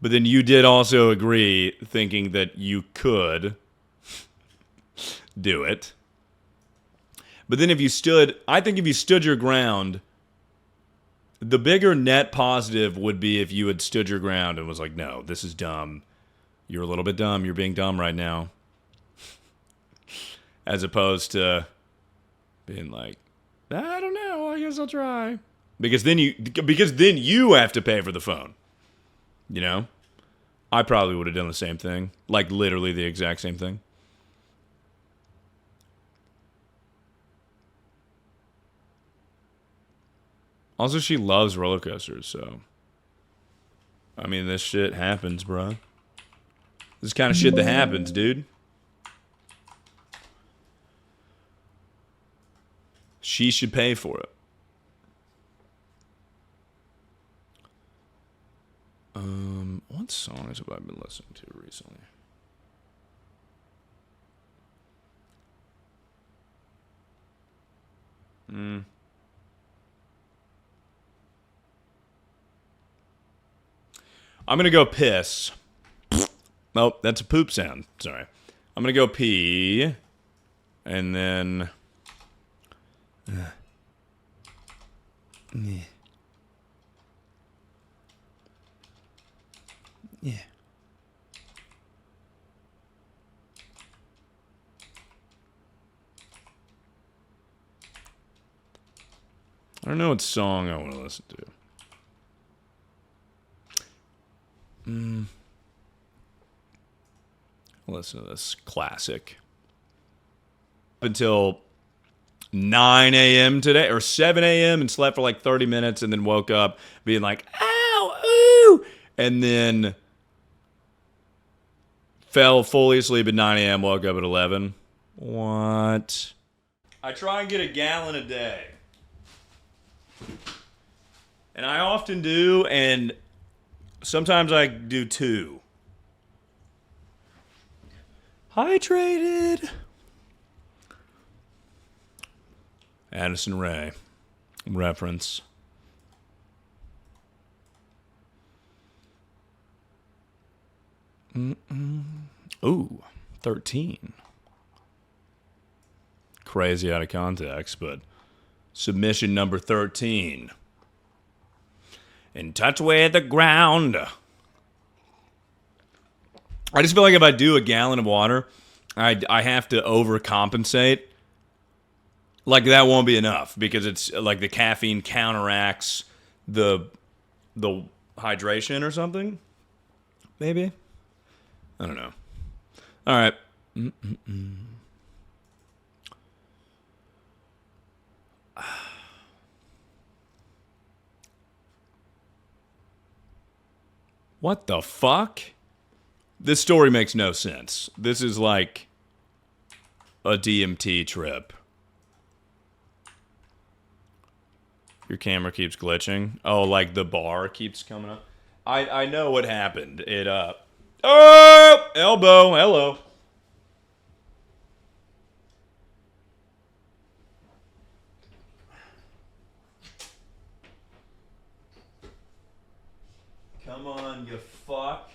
But then you did also agree, thinking that you could do it. But then I think if you stood your ground, the bigger net positive would be if you had stood your ground and was like, no, this is dumb. You're a little bit dumb. You're being dumb right now. As opposed to being like, I don't know, I guess I'll try. Because then you have to pay for the phone. You know? I probably would have done the same thing. Like literally the exact same thing. Also, she loves roller coasters, so. I mean, this shit happens, bro. This is kind of shit that happens, dude. She should pay for it. What songs have I been listening to recently? I'm gonna go piss. Nope, that's a poop sound. Sorry. I'm gonna go pee. And then... Yeah. Yeah. I don't know what song I want to listen to. Listen to this classic. Up until 9 a.m. today, or 7 a.m. and slept for like 30 minutes and then woke up being like, ow, ooh, and then fell fully asleep at 9 a.m., woke up at 11. What? I try and get a gallon a day. And I often do, and sometimes I do 2. Hydrated. Addison Rae reference. Ooh, 13. Crazy out of context, but submission number 13. In touch with the ground. I just feel like if I do a gallon of water, I have to overcompensate. Like that won't be enough because it's like the caffeine counteracts the hydration or something. Maybe. I don't know. All right. What the fuck? This story makes no sense. This is like a DMT trip. Your camera keeps glitching. Oh, like the bar keeps coming up. I know what happened. It oh, elbow. Hello. Come on, you fuck.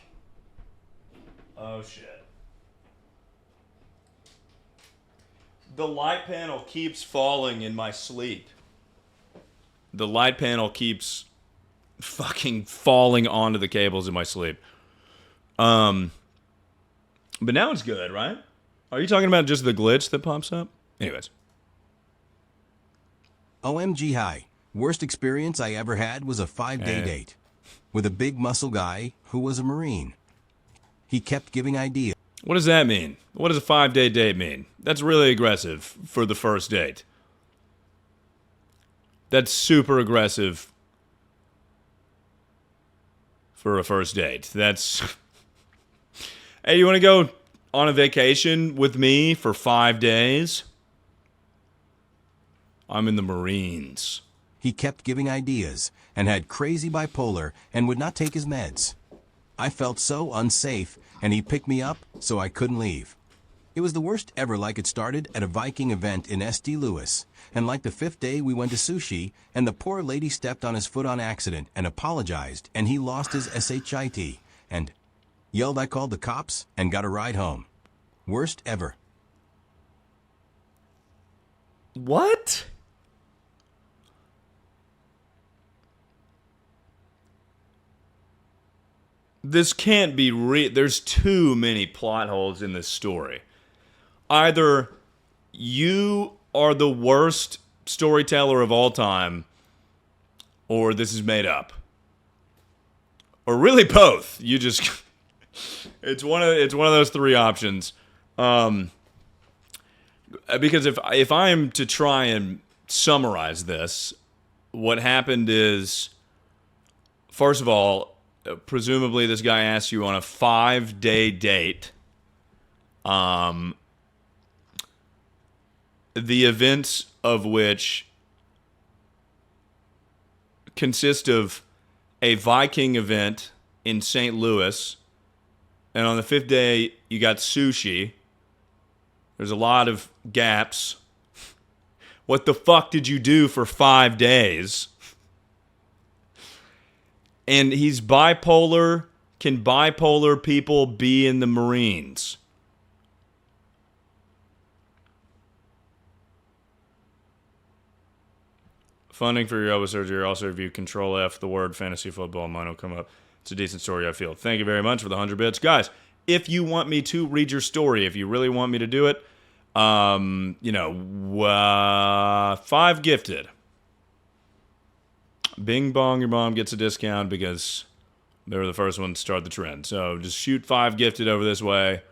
Oh shit. The light panel keeps falling in my sleep. The light panel keeps fucking falling onto the cables in my sleep. But now it's good, right? Are you talking about just the glitch that pops up? Anyways. OMG hi. Worst experience I ever had was a 5-day date with a big muscle guy who was a Marine. He kept giving ideas. What does that mean? What does a 5-day date mean? That's really aggressive for the first date. That's super aggressive for a first date. That's... Hey, you want to go on a vacation with me for 5 days? I'm in the Marines. He kept giving ideas and had crazy bipolar and would not take his meds. I felt so unsafe and he picked me up so I couldn't leave. It was the worst ever. Like, it started at a Viking event in St. Louis, and like the 5th day we went to sushi and the poor lady stepped on his foot on accident and apologized and he lost his SHIT and yelled. I called the cops and got a ride home. Worst ever. What? This can't be real. There's too many plot holes in this story. Either you are the worst storyteller of all time, or this is made up. Or really both. You just... it's one of those three options. Because if I am to try and summarize this, what happened is, first of all, presumably this guy asked you on a 5-day date. The events of which consist of a Viking event in St. Louis, and on the 5th day you got sushi. There's a lot of gaps. What the fuck did you do for 5 days? And he's bipolar. Can bipolar people be in the Marines? Funding for your elbow surgery. Also review Control F, the word fantasy football. Mine will come up. It's a decent story, I feel. Thank you very much for the 100 bits. Guys, if you want me to read your story, if you really want me to do it, 5 gifted. Bing bong, your mom gets a discount because they were the first one to start the trend. So just shoot 5 gifted over this way.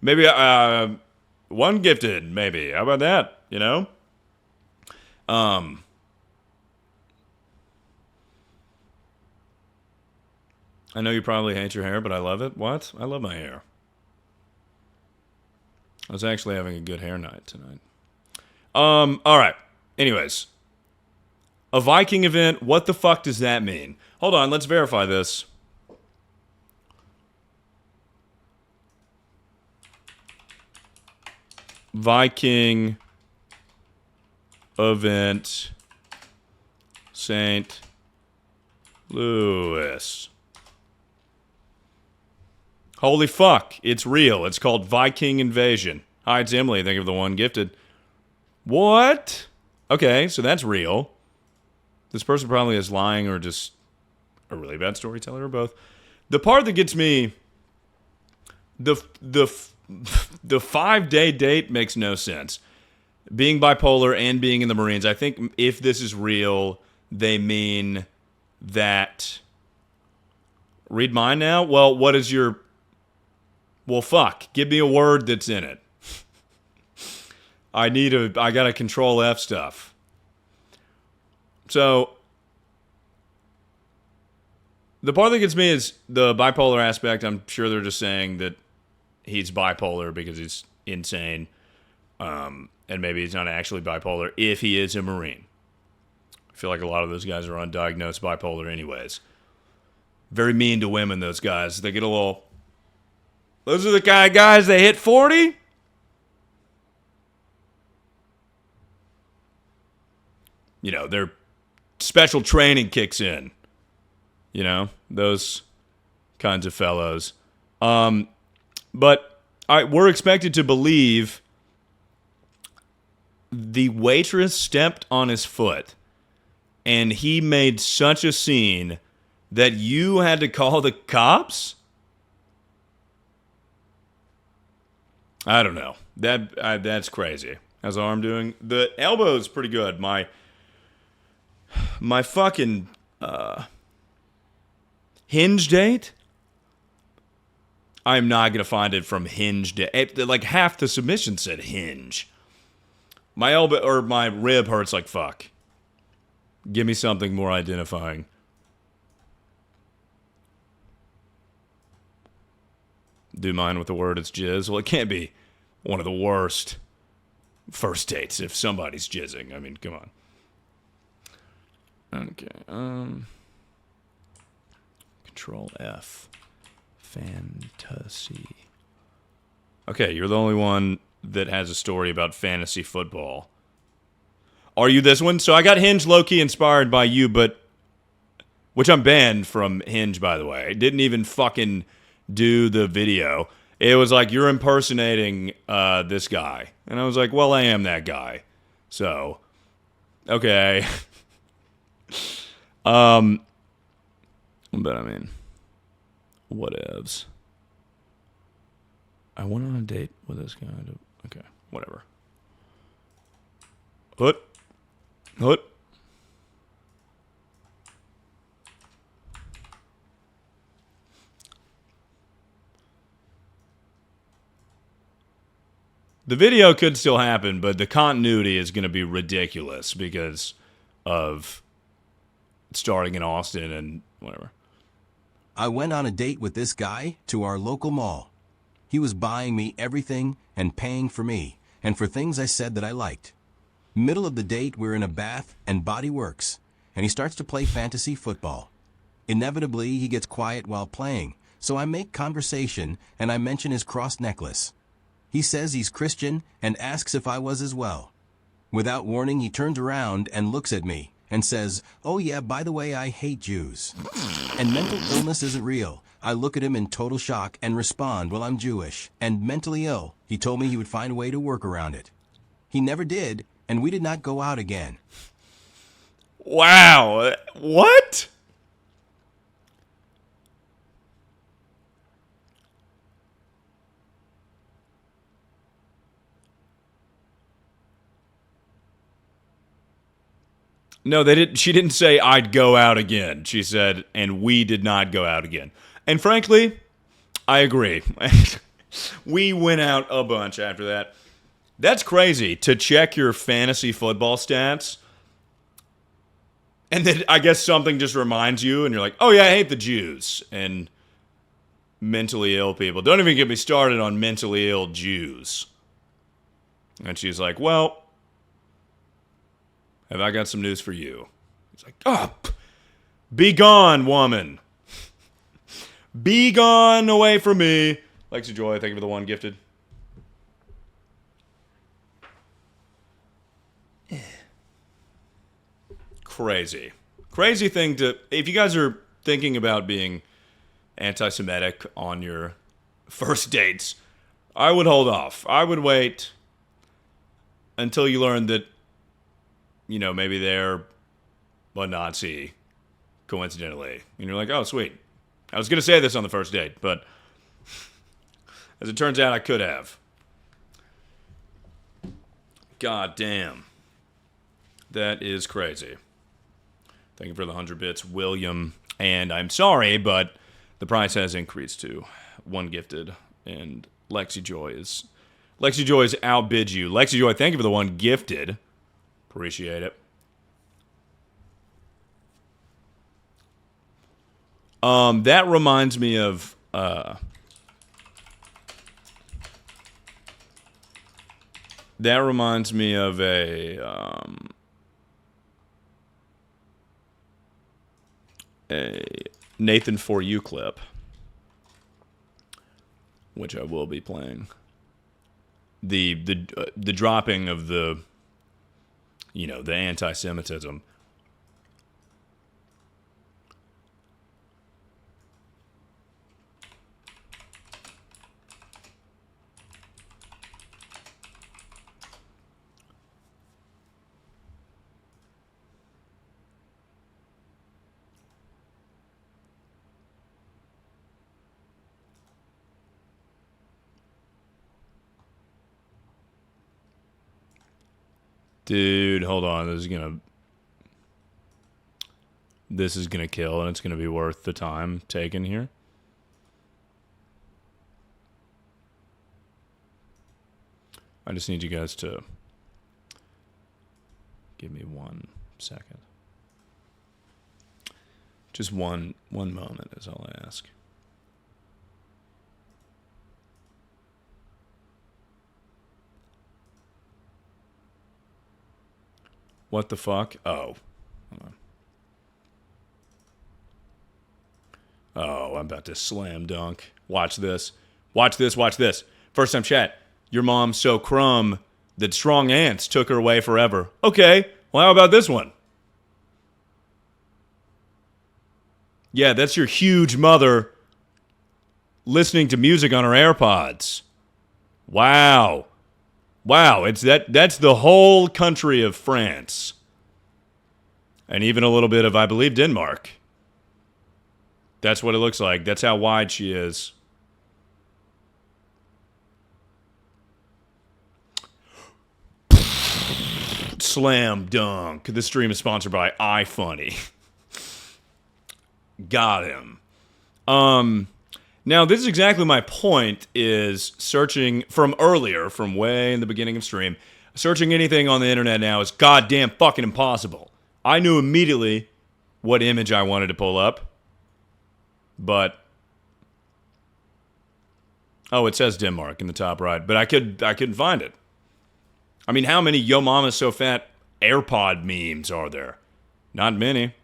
Maybe 1 gifted, maybe. How about that? You know? I know you probably hate your hair, but I love it. What? I love my hair. I was actually having a good hair night tonight. All right. Anyways, a Viking event. What the fuck does that mean? Hold on. Let's verify this. Viking event, St. Louis. Holy fuck, it's real. It's called Viking Invasion. Hi, it's Emily. Think of the 1 gifted. What? Okay, so that's real. This person probably is lying or just a really bad storyteller or both. The part that gets me, the 5-day date makes no sense. Being bipolar and being in the Marines, I think if this is real, they mean that... Read mine now? Well, what is your... Well, fuck. Give me a word that's in it. I gotta Control F stuff. So, The part that gets me is the bipolar aspect. I'm sure they're just saying that he's bipolar because he's insane. And maybe he's not actually bipolar if he is a Marine. I feel like a lot of those guys are undiagnosed bipolar anyways. Very mean to women, those guys. They get a little... Those are the kind of guys that hit 40? You know, their special training kicks in. You know, those kinds of fellows. But we're expected to believe the waitress stepped on his foot and he made such a scene that you had to call the cops? I don't know. That's crazy. How's the arm doing? The elbow's pretty good. My fucking Hinge date? I'm not going to find it from Hinge date. Like half the submission said Hinge. My elbow or my rib hurts like fuck. Give me something more identifying. Do mine with the word it's jizz. Well, it can't be one of the worst first dates if somebody's jizzing. I mean, come on. Okay. Control F. Fantasy. Okay, you're the only one that has a story about fantasy football. Are you this one? So I got Hinge low-key inspired by you, but... Which I'm banned from Hinge, by the way. I didn't even fucking do the video. It was like, you're impersonating this guy. And I was like, well, I am that guy. So, okay. But I mean, whatevs. I went on a date with this guy. Okay, whatever. What? The video could still happen, but the continuity is going to be ridiculous because of starting in Austin and whatever. I went on a date with this guy to our local mall. He was buying me everything and paying for me, and for things I said that I liked. Middle of the date, we're in a bath and body works, and he starts to play fantasy football. Inevitably, he gets quiet while playing, so I make conversation and I mention his cross necklace. He says he's Christian and asks if I was as well. Without warning, he turns around and looks at me and says, "Oh yeah, by the way, I hate Jews." And mental illness isn't real. I look at him in total shock and respond, "Well, I'm Jewish and mentally ill." He told me he would find a way to work around it. He never did, and we did not go out again. Wow. What? No, they didn't. She didn't say I'd go out again. She said, and we did not go out again. And frankly, I agree. We went out a bunch after that. That's crazy to check your fantasy football stats. And then I guess something just reminds you and you're like, oh yeah, I hate the Jews and mentally ill people. Don't even get me started on mentally ill Jews. And she's like, well, have I got some news for you? He's like, oh, be gone, woman. Be gone away from me. Lexi Joy, thank you for the one gifted. Crazy. Crazy thing to... If you guys are thinking about being anti-Semitic on your first dates, I would hold off. I would wait until you learn that, you know, maybe they're a Nazi, coincidentally. And you're like, oh, sweet. I was going to say this on the first date, but as it turns out, I could have. God damn. That is crazy. Thank you for the 100 bits, William. And I'm sorry, but the price has increased to one gifted. And Lexi Joy's outbid you. Lexi Joy, thank you for the one gifted. Appreciate it. That reminds me of a Nathan For You clip, which I will be playing. The dropping of the, you know, the anti-Semitism. Dude, hold on. This is gonna kill, and it's gonna be worth the time taken here. I just need you guys to give me 1 second. Just one moment is all I ask. What the fuck? Oh. Hold on. Oh, I'm about to slam dunk. Watch this. Watch this, watch this. First time chat. Your mom's so crumb that strong ants took her away forever. Okay, well, how about this one? Yeah, that's your huge mother listening to music on her AirPods. Wow. Wow, that's the whole country of France. And even a little bit of, I believe, Denmark. That's what it looks like. That's how wide she is. Slam dunk. This stream is sponsored by iFunny. Got him. Now, this is exactly my point, is searching from earlier, from way in the beginning of stream. Searching anything on the internet now is goddamn fucking impossible. I knew immediately what image I wanted to pull up. But, oh, it says Denmark in the top right. But I couldn't find it. I mean, how many Yo Mama's So Fat AirPod memes are there? Not many.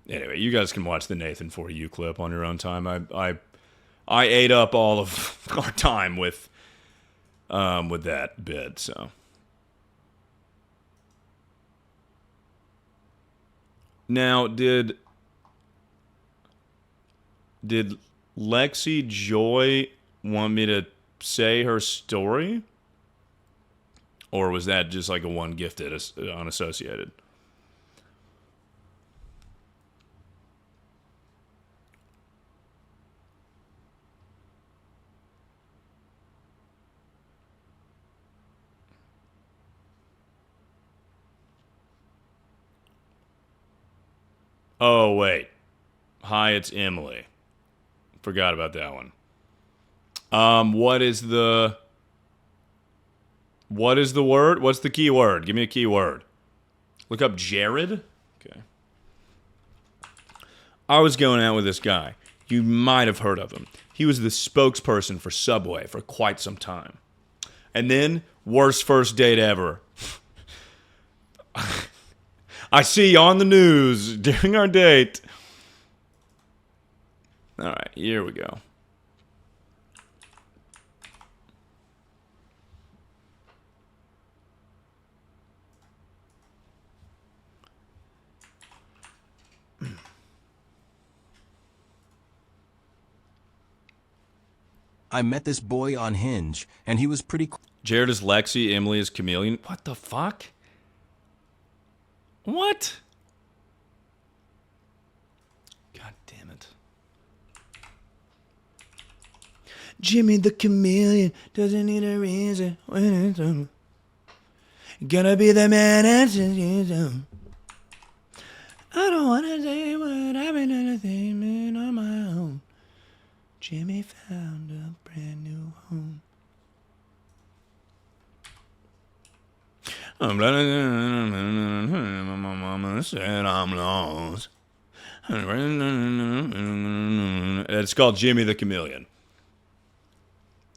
Anyway, you guys can watch the Nathan For You clip on your own time. I ate up all of our time with that bit, so. Now, did Lexi Joy want me to say her story? Or was that just like a one gifted unassociated? Oh, wait. Hi, it's Emily. Forgot about that one. What is the word? What's the key word? Give me a key word. Look up Jared. Okay. I was going out with this guy. You might have heard of him. He was the spokesperson for Subway for quite some time. And then, worst first date ever. I see on the news during our date. All right, here we go. I met this boy on Hinge, and he was pretty cool. Jared is Lexi, Emily is Chameleon. What the fuck? What? God damn it. Jimmy the Chameleon doesn't need a reason when it's on. Gonna be the man answers you. I don't wanna say what I've been entertainment on my own. Jimmy found a brand new home. said I'm lost. It's called Jimmy the Chameleon.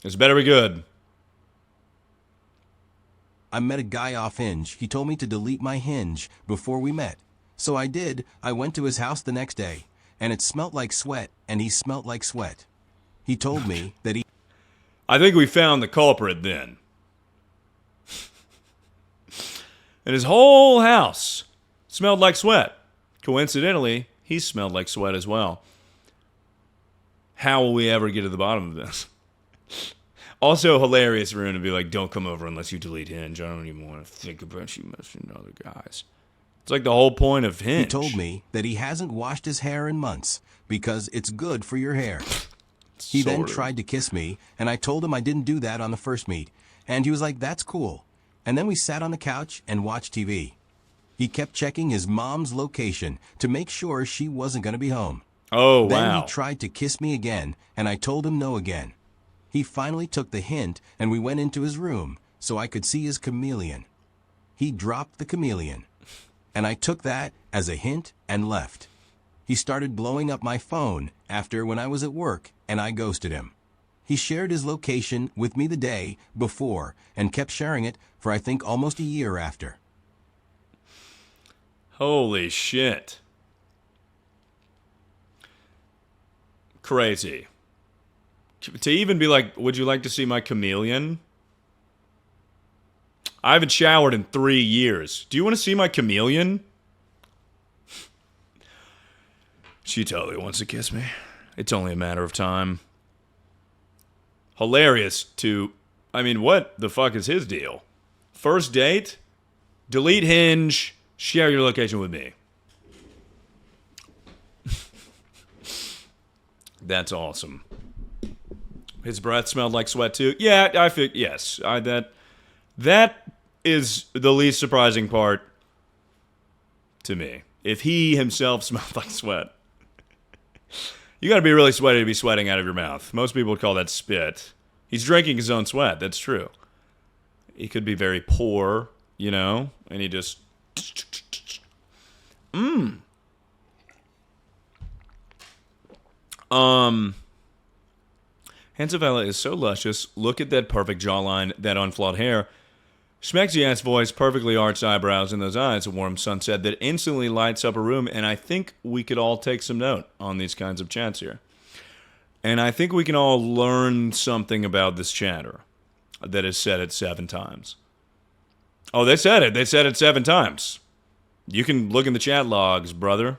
It's better be good. I met a guy off Hinge. He told me to delete my Hinge before we met. So I did. I went to his house the next day, and it smelt like sweat, and he smelt like sweat. He told me that he... I think we found the culprit then. And his whole house smelled like sweat. Coincidentally, he smelled like sweat as well. How will we ever get to the bottom of this? Also hilarious for him to be like, don't come over unless you delete Hinge. I don't even want to think about you messing other guys. It's like the whole point of Hinge. He told me that he hasn't washed his hair in months because it's good for your hair. He then tried to kiss me, and I told him I didn't do that on the first meet. And he was like, that's cool. And then we sat on the couch and watched TV. He kept checking his mom's location to make sure she wasn't going to be home. Oh, wow. Then he tried to kiss me again, and I told him no again. He finally took the hint, and we went into his room so I could see his chameleon. He dropped the chameleon, and I took that as a hint and left. He started blowing up my phone after when I was at work, and I ghosted him. He shared his location with me the day before and kept sharing it for I think almost a year after. Holy shit. Crazy. To even be like, would you like to see my chameleon? I haven't showered in 3 years. Do you want to see my chameleon? She totally wants to kiss me. It's only a matter of time. Hilarious to... I mean, what the fuck is his deal? First date? Delete Hinge. Share your location with me. That's awesome. His breath smelled like sweat too. Yeah, I think yes. That is the least surprising part to me. If he himself smelled like sweat, you got to be really sweaty to be sweating out of your mouth. Most people would call that spit. He's drinking his own sweat. That's true. He could be very poor, you know, and he just. HansumFella is so luscious. Look at that perfect jawline, that unflawed hair. Schmexy-ass voice, perfectly arched eyebrows, and those eyes, a warm sunset that instantly lights up a room. And I think we could all take some note on these kinds of chats here. And I think we can all learn something about this chatter that has said it 7 times. Oh, they said it. They said it 7 times. You can look in the chat logs, brother.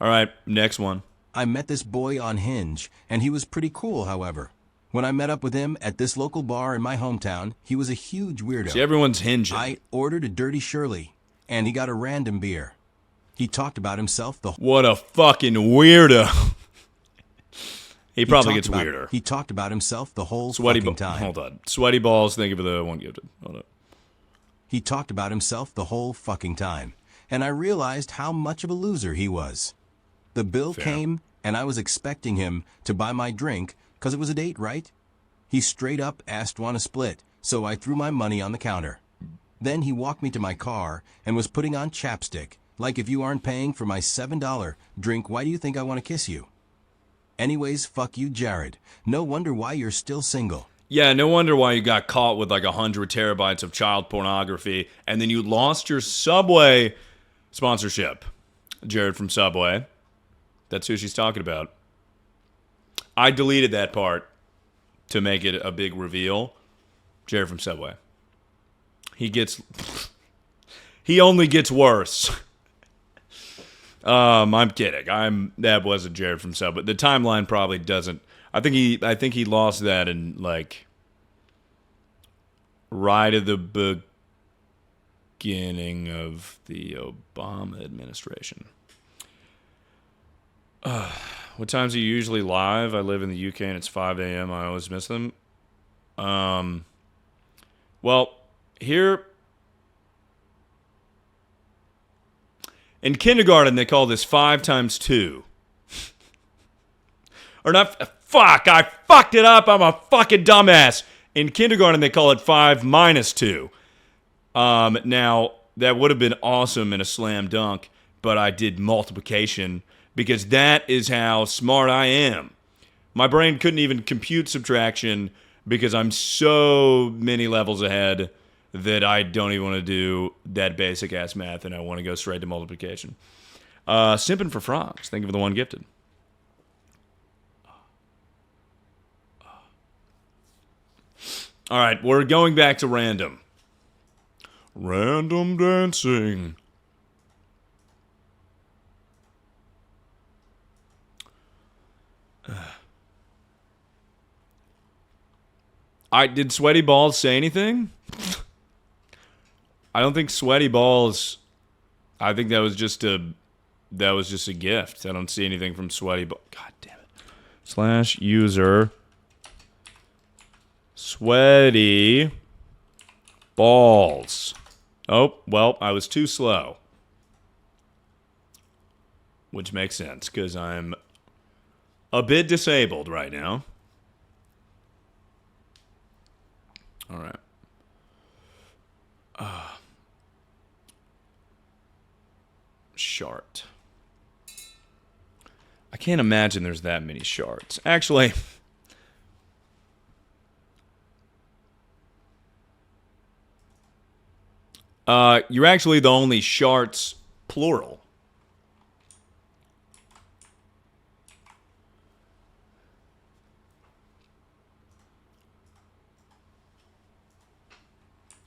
All right, next one. I met this boy on Hinge, and he was pretty cool, however. When I met up with him at this local bar in my hometown, he was a huge weirdo. See, everyone's hinging. I ordered a Dirty Shirley, and he got a random beer. He talked about himself the... What a fucking weirdo. He probably gets weirder. He talked about himself the whole Sweaty fucking time. Hold on. Sweaty balls, thank you for the one gifted. Hold on. He talked about himself the whole fucking time, and I realized how much of a loser he was. The bill came, and I was expecting him to buy my drink, because it was a date, right? He straight up asked want to split, so I threw my money on the counter. Then he walked me to my car and was putting on chapstick, like if you aren't paying for my $7 drink, why do you think I want to kiss you? Anyways, fuck you, Jared. No wonder why you're still single. Yeah, no wonder why you got caught with like 100 terabytes of child pornography, and then you lost your Subway sponsorship. Jared from Subway. That's who she's talking about. I deleted that part to make it a big reveal. Jared from Subway. He only gets worse. I'm kidding. That wasn't Jared from Subway. The timeline probably doesn't. I think he lost that in like right at the beginning of the Obama administration. What times are you usually live? I live in the UK and it's 5 a.m. I always miss them. Well, here in kindergarten they call this 5 times 2. Or not, fuck, I fucked it up. I'm a fucking dumbass. In kindergarten they call it 5 minus 2. Now, that would have been awesome in a slam dunk, but I did multiplication because that is how smart I am. My brain couldn't even compute subtraction because I'm so many levels ahead that I don't even want to do that basic ass math and I want to go straight to multiplication. Simping for frogs. Thank you for the one gifted. All right, we're going back to random. Random dancing. Did Sweaty Balls say anything? I don't think Sweaty Balls. I think that was just a gift. I don't see anything from Sweaty Balls. God damn it. / user Sweaty Balls. Oh, well, I was too slow. Which makes sense, because I'm a bit disabled right now. All right. Shart. I can't imagine there's that many sharts. Actually, you're actually the only sharts plural.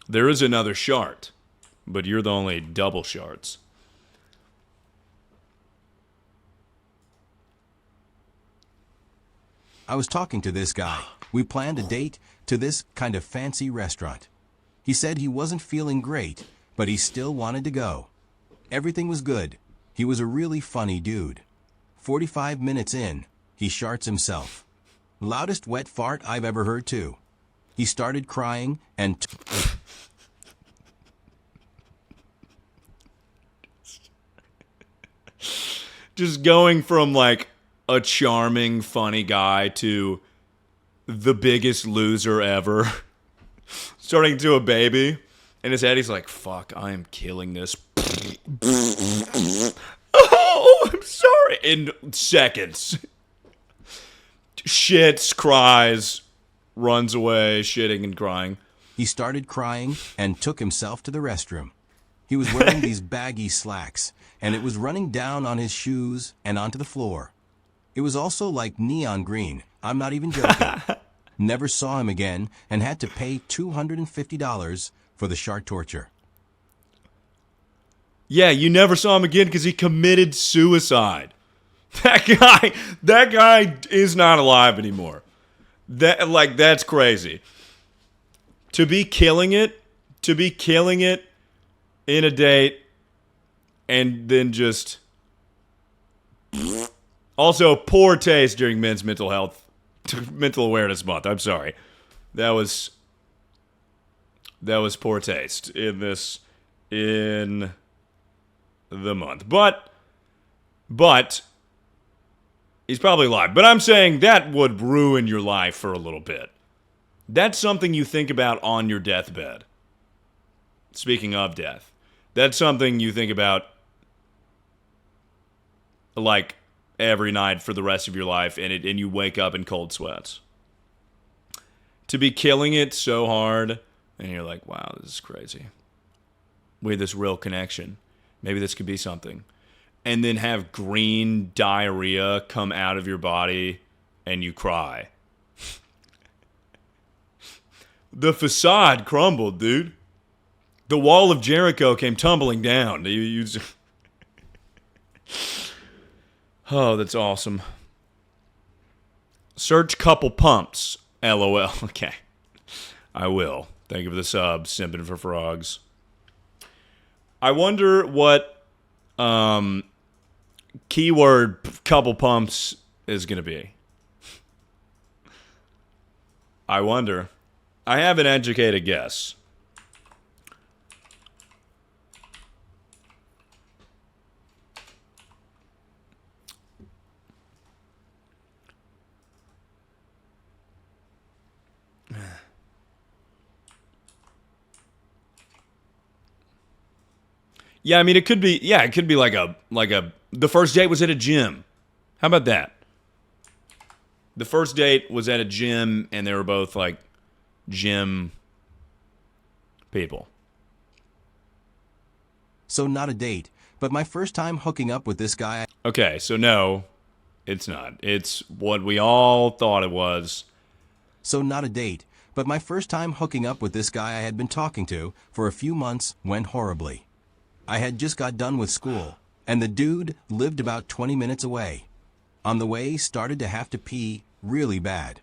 There is another shart, but you're the only double sharts. I was talking to this guy. We planned a date to this kind of fancy restaurant. He said he wasn't feeling great, but he still wanted to go. Everything was good. He was a really funny dude. 45 minutes in, he sharts himself. Loudest wet fart I've ever heard too. He started crying and just going from like a charming, funny guy to the biggest loser ever. Starting to a baby. In his head, he's like, fuck, I am killing this. Oh, I'm sorry. In seconds. Shits, cries, runs away, shitting and crying. he started crying and took himself to the restroom. He was wearing these baggy slacks, and it was running down on his shoes and onto the floor. It was also like neon green. I'm not even joking. Never saw him again and had to pay $250 for the shart torture. Yeah, you never saw him again because he committed suicide. That guy is not alive anymore. That's crazy. To be killing it in a date, and then just also poor taste during Men's Mental Awareness Month. I'm sorry, that was poor taste in the month, but he's probably alive. But I'm saying that would ruin your life for a little bit. That's something you think about on your deathbed. Speaking of death, that's something you think about like every night for the rest of your life, and you wake up in cold sweats. To be killing it so hard, and you're like, wow, this is crazy. We had this real connection. Maybe this could be something. And then have green diarrhea come out of your body and you cry. The facade crumbled, dude. The wall of Jericho came tumbling down. Oh, that's awesome. Search couple pumps. LOL. Okay. I will. Thank you for the sub. Simping for frogs. I wonder what keyword couple pumps is going to be. I wonder. I have an educated guess. Yeah, I mean, it could be. Yeah, it could be like a. The first date was at a gym. How about that? The first date was at a gym, and they were both like gym people. So not a date, but my first time hooking up with this guy. Okay, so no, it's not. It's what we all thought it was. So not a date, but my first time hooking up with this guy I had been talking to for a few months went horribly. I had just got done with school, and the dude lived about 20 minutes away. On the way, started to have to pee really bad.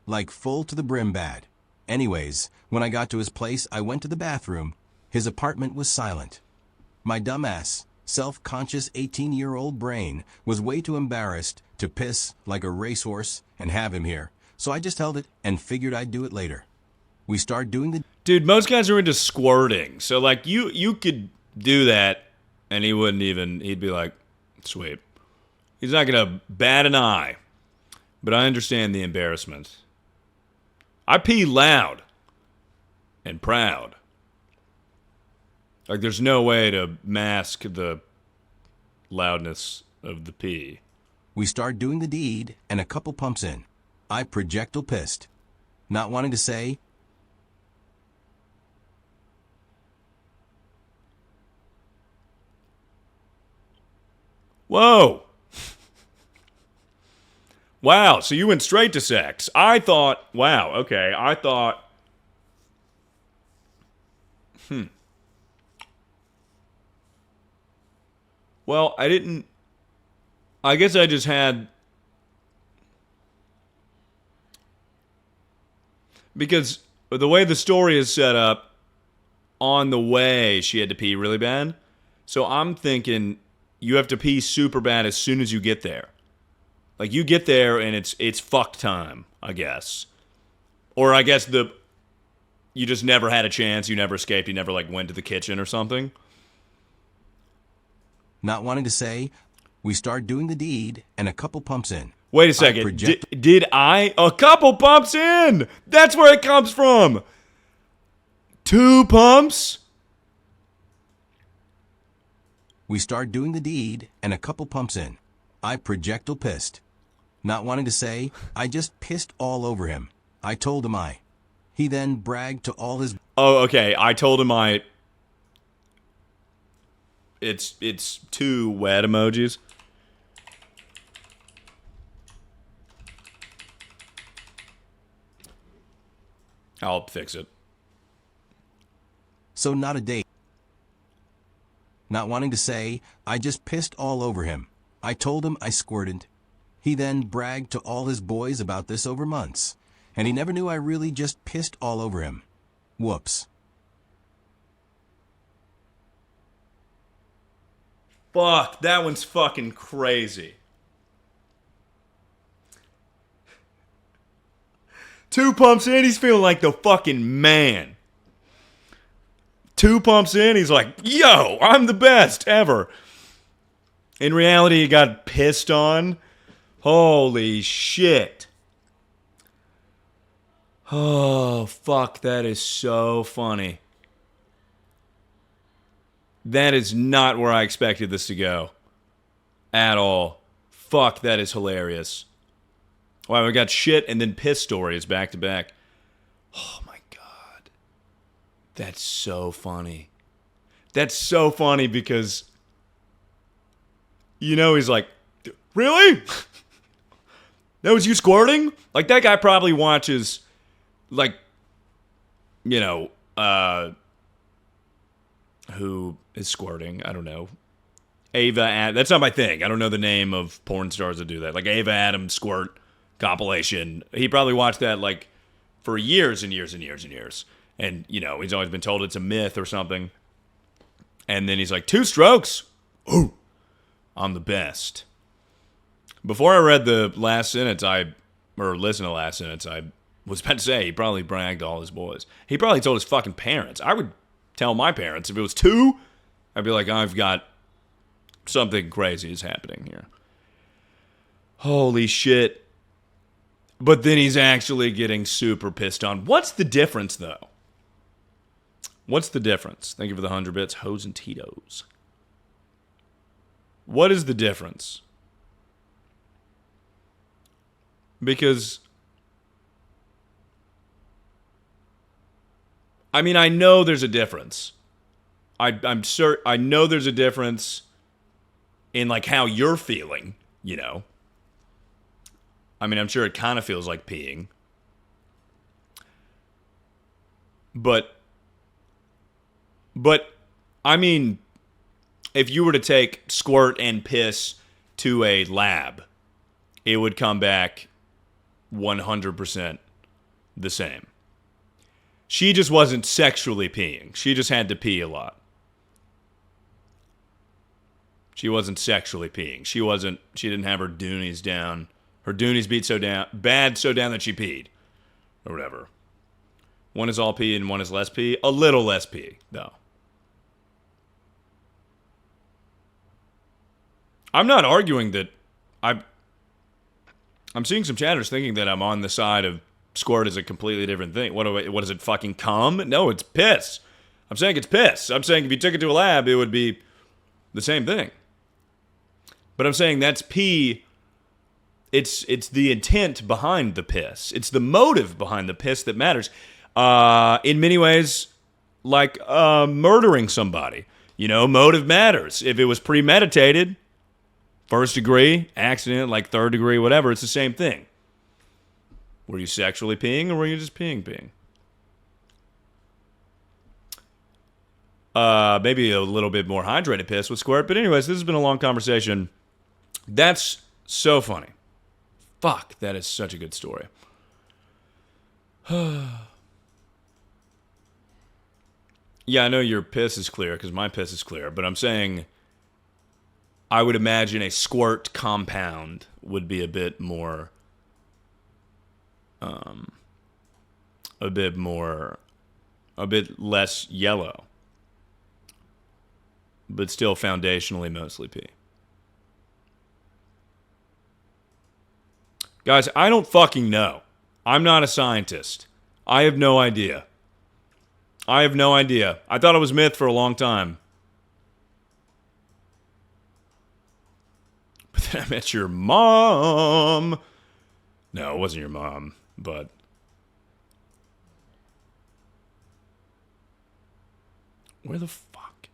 Like full to the brim bad. Anyways, when I got to his place, I went to the bathroom. His apartment was silent. My dumbass, self-conscious 18-year-old brain was way too embarrassed to piss like a racehorse and have him here. So I just held it and figured I'd do it later. We started doing the... Dude, most guys are into squirting. So, like, you could do that, and he wouldn't even... He'd be like, sweet. He's not going to bat an eye. But I understand the embarrassment. I pee loud and proud. Like, there's no way to mask the loudness of the pee. We start doing the deed, and a couple pumps in. I projectile pissed. Not wanting to say... Whoa! Wow, so you went straight to sex. I thought, wow, okay, I thought... Well, I didn't... I guess I just had... Because the way the story is set up, on the way, she had to pee really bad. So I'm thinking you have to pee super bad as soon as you get there. Like, you get there and it's fuck time, I guess. Or I guess you just never had a chance, you never escaped, you never, like, went to the kitchen or something. Not wanting to say, we start doing the deed, and a couple pumps in. Wait a second. Did I? A couple pumps in! That's where it comes from! 2 pumps? We start doing the deed, and a couple pumps in. I projectile pissed. Not wanting to say, I just pissed all over him. I told him I. He then bragged to all his... Oh, okay. I told him I... It's 2 wet emojis. I'll fix it. So not a date. Not wanting to say, I just pissed all over him. I told him I squirted. He then bragged to all his boys about this over months. And he never knew I really just pissed all over him. Whoops. Fuck, that one's fucking crazy. 2 pumps in, he's feeling like the fucking man. 2 pumps in, he's like, yo, I'm the best ever. In reality, he got pissed on. Holy shit. Oh, fuck, that is so funny. That is not where I expected this to go. At all. Fuck, that is hilarious. Wow, we got shit and then piss stories back to back. Oh my god. That's so funny. That's so funny because... You know, he's like, really? That was you squirting? Like, that guy probably watches, like, you know, who is squirting? I don't know. That's not my thing. I don't know the name of porn stars that do that. Like, Ava Adams squirt compilation. He probably watched that, like, for years and years and years and years. And, you know, he's always been told it's a myth or something. And then he's like, 2 strokes? Ooh, I'm the best. Before I read the last sentence, or listened to the last sentence, I was about to say he probably bragged to all his boys. He probably told his fucking parents. I would tell my parents if it was 2, I'd be like, I've got something crazy is happening here. Holy shit. But then he's actually getting super pissed on. What's the difference, though? What's the difference? Thank you for the 100 bits. Hoes and Tito's. What is the difference? Because, I mean, I know there's a difference. I'm certain, I know there's a difference in like how you're feeling, you know. I mean, I'm sure it kind of feels like peeing. But I mean, if you were to take squirt and piss to a lab, it would come back 100% the same. She just wasn't sexually peeing. She just had to pee a lot. She wasn't sexually peeing. She didn't have her doonies down. Her doonies beat so down that she peed. Or whatever. One is all pee and one is less pee. A little less pee, though. I'm not arguing that I'm seeing some chatters thinking that I'm on the side of squirt is a completely different thing. What is it, fucking cum? No, it's piss. I'm saying it's piss. I'm saying if you took it to a lab, it would be the same thing. But I'm saying that's pee. It's the intent behind the piss. It's the motive behind the piss that matters. In many ways, like murdering somebody. You know, motive matters. If it was premeditated, first degree, accident, like third degree, whatever, it's the same thing. Were you sexually peeing or were you just peeing? Maybe a little bit more hydrated piss with squirt. But anyways, this has been a long conversation. That's so funny. Fuck, that is such a good story. Yeah, I know your piss is clear because my piss is clear, but I'm saying I would imagine a squirt compound would be a bit less yellow, but still foundationally mostly pee. Guys, I don't fucking know. I'm not a scientist. I have no idea. I thought it was myth for a long time. But then I met your mom. No, it wasn't your mom, but... Where the fuck?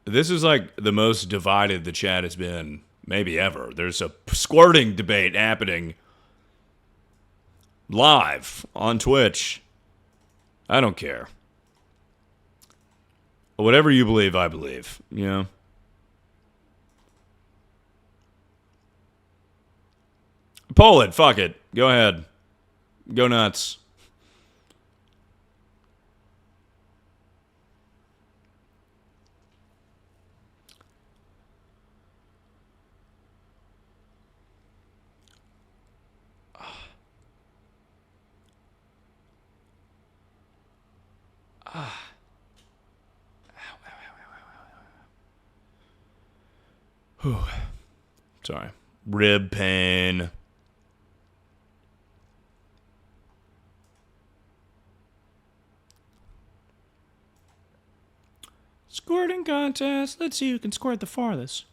This is like the most divided the chat has been maybe ever. There's a squirting debate happening live on Twitch. I don't care. Whatever you believe, I believe. You know? Poll it. Fuck it. Go ahead. Go nuts. Sorry. Rib pain. Squirting contest. Let's see who can squirt the farthest.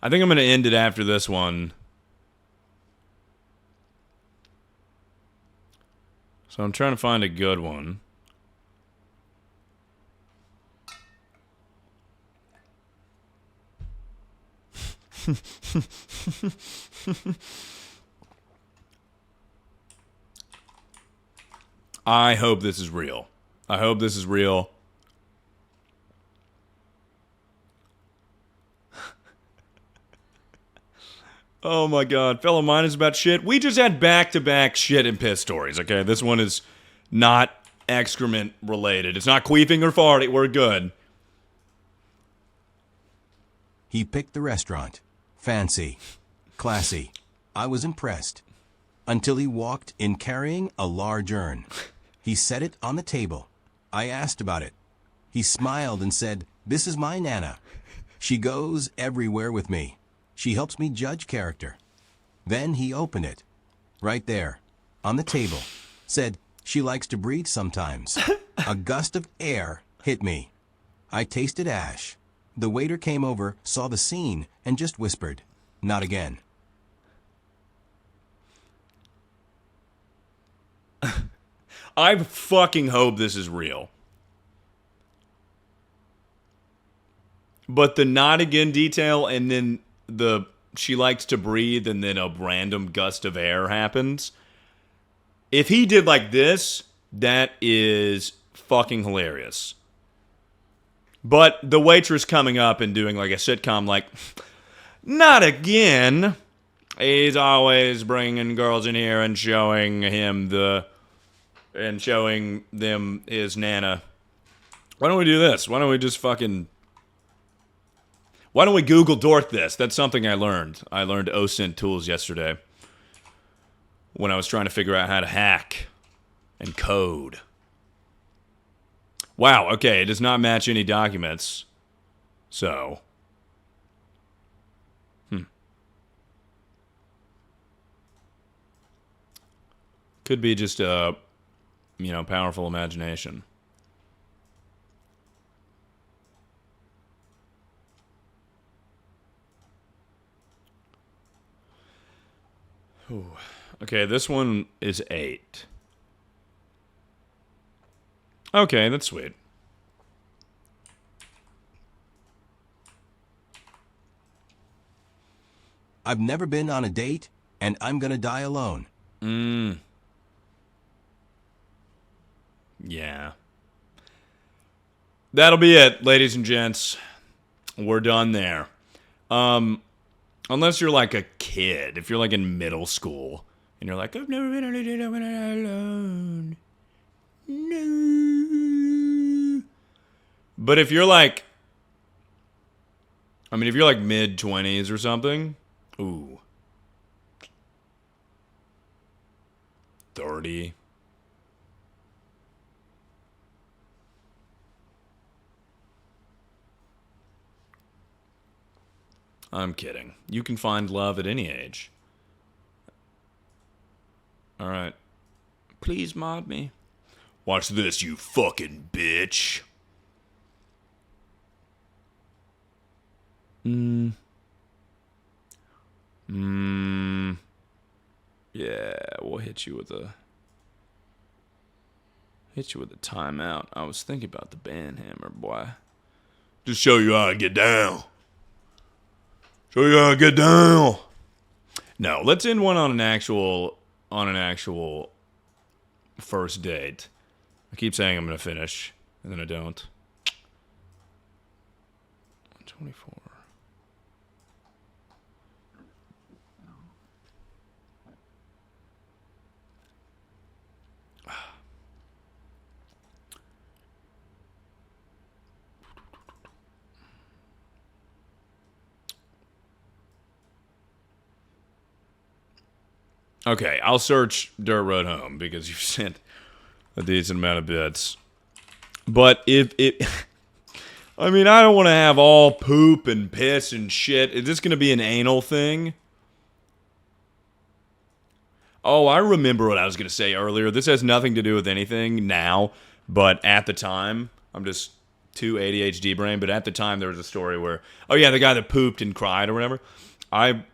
I think I'm going to end it after this one. So I'm trying to find a good one. I hope this is real. I hope this is real. Oh my god, fellow mine is about shit. We just had back-to-back shit and piss stories, okay? This one is not excrement related. It's not queefing or farting. We're good. He picked the restaurant. Fancy. Classy. I was impressed. until he walked in carrying a large urn. He set it on the table. I asked about it. He smiled and said, "This is my Nana. She goes everywhere with me. She helps me judge character." Then he opened it. Right there, on the table. Said, "She likes to breathe sometimes." A gust of air hit me. I tasted ash. The waiter came over, saw the scene, and just whispered, "Not again." I fucking hope this is real. But the not again detail and then the she likes to breathe and then a random gust of air happens. If he did like this, that is fucking hilarious. But the waitress coming up and doing like a sitcom like, "Not again." He's always bringing girls in here and showing them his Nana. Why don't we do this? Why don't we just fucking... Why don't we Google Dork this? That's something I learned. I learned OSINT tools yesterday when I was trying to figure out how to hack and code. Wow, okay, it does not match any documents. So... Could be just a, powerful imagination. Ooh. Okay, this one is 8. Okay, that's sweet. I've never been on a date, and I'm gonna die alone. Yeah. That'll be it, ladies and gents. We're done there. Unless you're like a kid. If you're like in middle school and you're like, "I've never been on a date, I'm gonna die alone." No. But if you're like, if you're like mid-20s or something, ooh. 30. I'm kidding. You can find love at any age. Alright. Please mod me. Watch this, you fucking bitch. Yeah, we'll hit you with a timeout. I was thinking about the band hammer, boy. Just show you how I get down. Show you how I get down. No, let's end one on an actual first date. I keep saying I'm gonna finish, and then I don't. 24. Okay, I'll search Dirt Road Home because you've sent a decent amount of bits. But if it... I don't want to have all poop and piss and shit. Is this going to be an anal thing? Oh, I remember what I was going to say earlier. This has nothing to do with anything now, but at the time, I'm just too ADHD brain, but at the time there was a story where, oh yeah, the guy that pooped and cried or whatever. I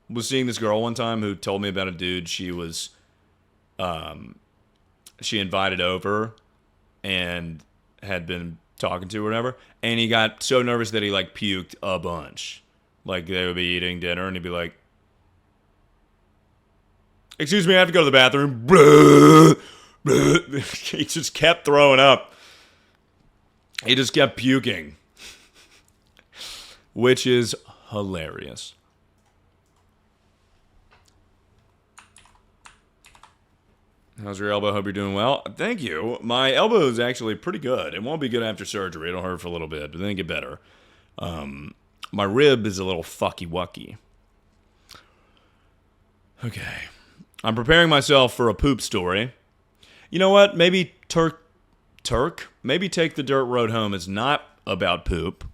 was seeing this girl one time who told me about a dude she invited over and had been talking to or whatever, and he got so nervous that he like puked a bunch. Like they would be eating dinner and he'd be like, "Excuse me, I have to go to the bathroom." He just kept throwing up. He just kept puking. Which is hilarious. How's your elbow? Hope you're doing well. Thank you. My elbow is actually pretty good. It won't be good after surgery. It'll hurt for a little bit, but then get better. My rib is a little fucky-wucky. Okay. I'm preparing myself for a poop story. You know what? Maybe Maybe Take the Dirt Road Home is not about poop.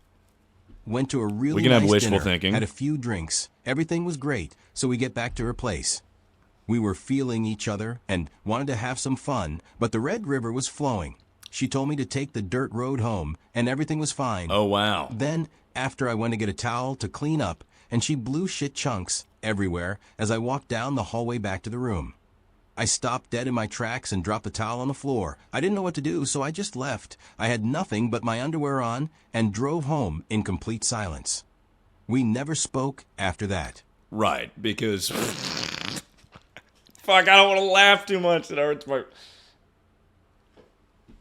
Went to a really We can have nice wishful dinner, thinking. had a few drinks. Everything was great, so we get back to her place. We were feeling each other and wanted to have some fun, but the Red River was flowing. She told me to take the dirt road home, and everything was fine. Oh, wow. Then, after I went to get a towel to clean up, and she blew shit chunks everywhere as I walked down the hallway back to the room. I stopped dead in my tracks and dropped the towel on the floor. I didn't know what to do, so I just left. I had nothing but my underwear on and drove home in complete silence. We never spoke after that. Right, because... Fuck, I don't want to laugh too much. It hurts my...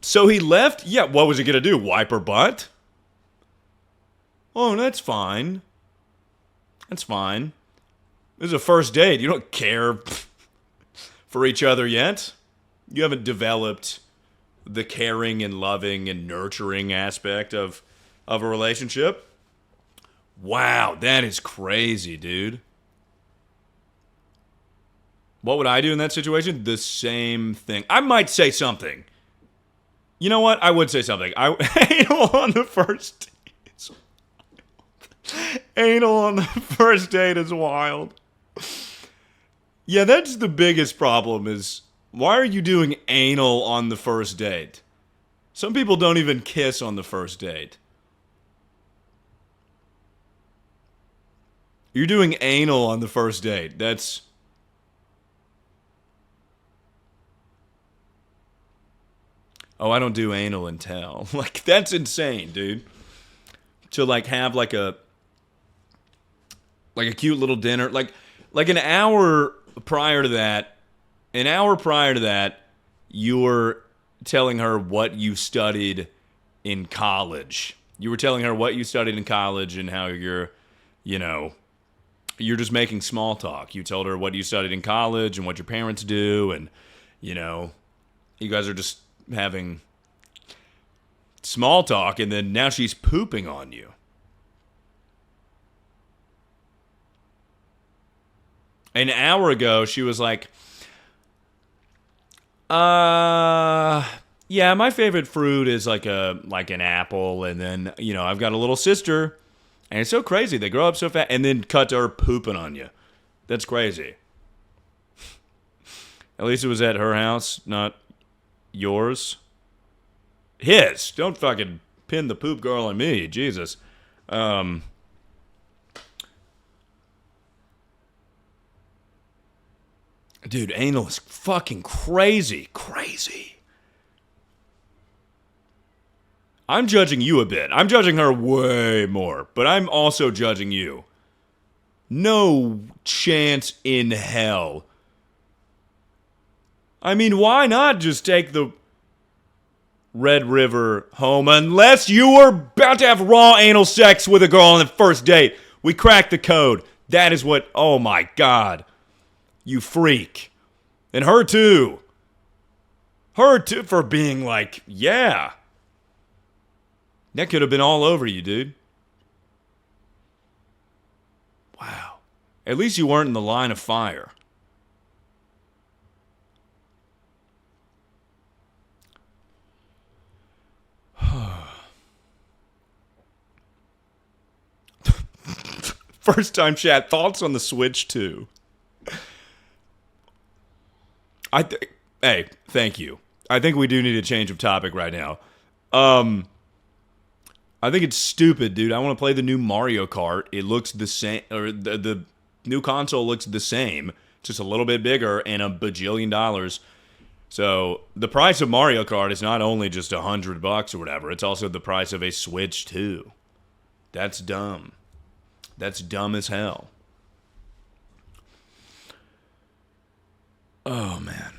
So he left? Yeah, what was he going to do? Wipe her butt? Oh, that's fine. That's fine. This is a first date. You don't care for each other yet. You haven't developed the caring and loving and nurturing aspect of a relationship. Wow, that is crazy, dude. What would I do in that situation? The same thing. I might say something. You know what? I would say something. Anal on the first date. Anal on the first date is wild. Yeah, that's the biggest problem is, why are you doing anal on the first date? Some people don't even kiss on the first date. You're doing anal on the first date. That's... Oh, I don't do anal and tell. Like, that's insane, dude. To, like, have, like a cute little dinner. Like an hour prior to that, you were telling her what you studied in college. You were telling her what you studied in college and how you're just making small talk. You told her what you studied in college and what your parents do, and, you guys are just having small talk, and then now she's pooping on you. An hour ago, she was like, yeah, my favorite fruit is like an apple, and then, I've got a little sister, and it's so crazy. They grow up so fast, and then cut to her pooping on you. That's crazy. At least it was at her house, not yours. His. Don't fucking pin the poop girl on me. Jesus. Dude, anal is fucking crazy. Crazy. I'm judging you a bit. I'm judging her way more, but I'm also judging you. No chance in hell. I mean, why not just take the Red River home unless you were about to have raw anal sex with a girl on the first date? We cracked the code. That is what... Oh my God. You freak. And her too. Her too, for being like, yeah. That could have been all over you, dude. Wow. At least you weren't in the line of fire. First time chat. Thoughts on the Switch 2? Hey, thank you. I think we do need a change of topic right now. I think it's stupid, dude. I want to play the new Mario Kart. It looks the same, or the new console looks the same, just a little bit bigger and a bajillion dollars. So the price of Mario Kart is not only just $100 or whatever, it's also the price of a Switch 2. That's dumb. That's dumb as hell. Oh, man.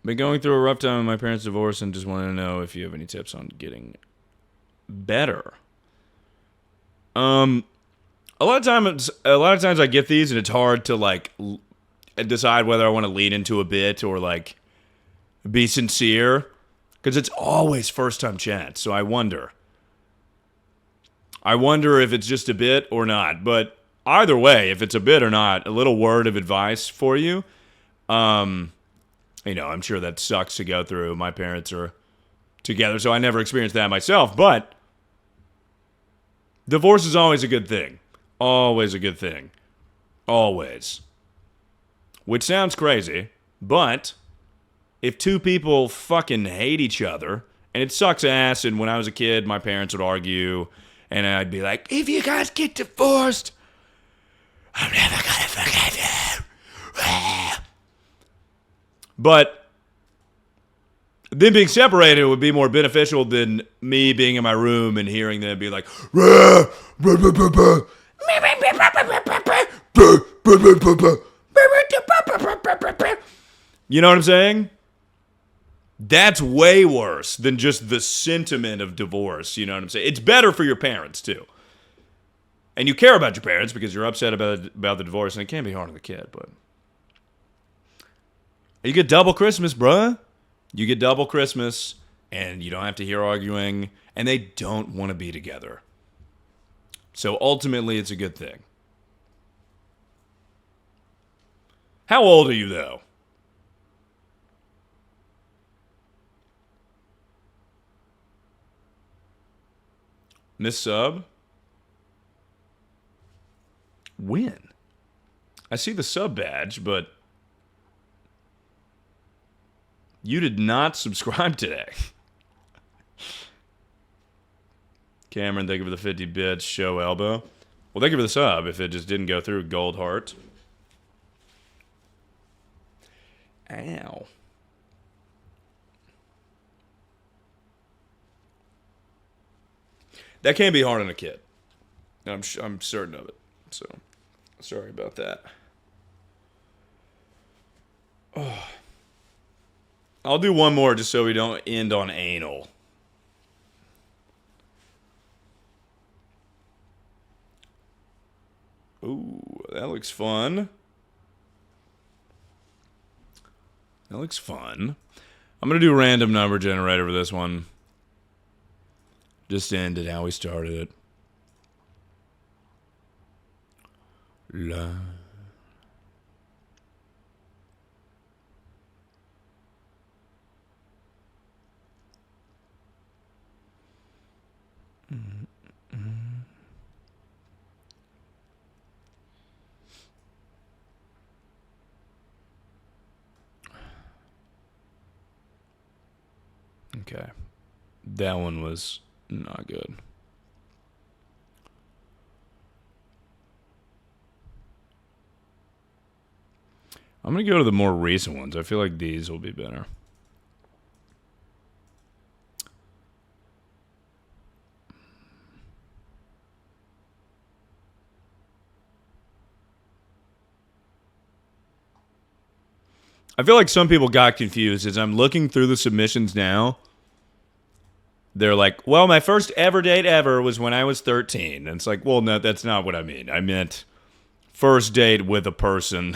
Been going through a rough time with my parents' divorce and just wanted to know if you have any tips on getting better. A lot of times I get these and it's hard to like decide whether I want to lead into a bit or like be sincere, because it's always first time chat. So I wonder, I wonder if it's just a bit or not. But either way, if it's a bit or not, a little word of advice for you. I'm sure that sucks to go through. My parents are together, so I never experienced that myself. But divorce is always a good thing. Always a good thing. Always. Which sounds crazy, but if two people fucking hate each other, and it sucks ass, and when I was a kid, my parents would argue, and I'd be like, if you guys get divorced, I'm never gonna forgive you. But them being separated would be more beneficial than me being in my room and hearing them be like, you know what I'm saying? That's way worse than just the sentiment of divorce. You know what I'm saying? It's better for your parents, too. And you care about your parents because you're upset about the divorce, and it can be hard on the kid, but you get double Christmas, bruh. You get double Christmas, and you don't have to hear arguing, and they don't want to be together. So ultimately, it's a good thing. How old are you, though? Miss Sub? When? I see the sub badge, but you did not subscribe today. Cameron, thank you for the 50 bits. Show elbow. Well, thank you for the sub if it just didn't go through. Gold heart. Ow. That can be hard on a kid. I'm certain of it. So, sorry about that. Oh. I'll do one more just so we don't end on anal. Ooh, that looks fun. That looks fun. I'm going to do random number generator for this one. Just ended how we started it. La. Okay. That one was not good. I'm going to go to the more recent ones. I feel like these will be better. I feel like some people got confused as I'm looking through the submissions now. They're like, well, my first ever date ever was when I was 13. And it's like, well, no, that's not what I mean. I meant first date with a person.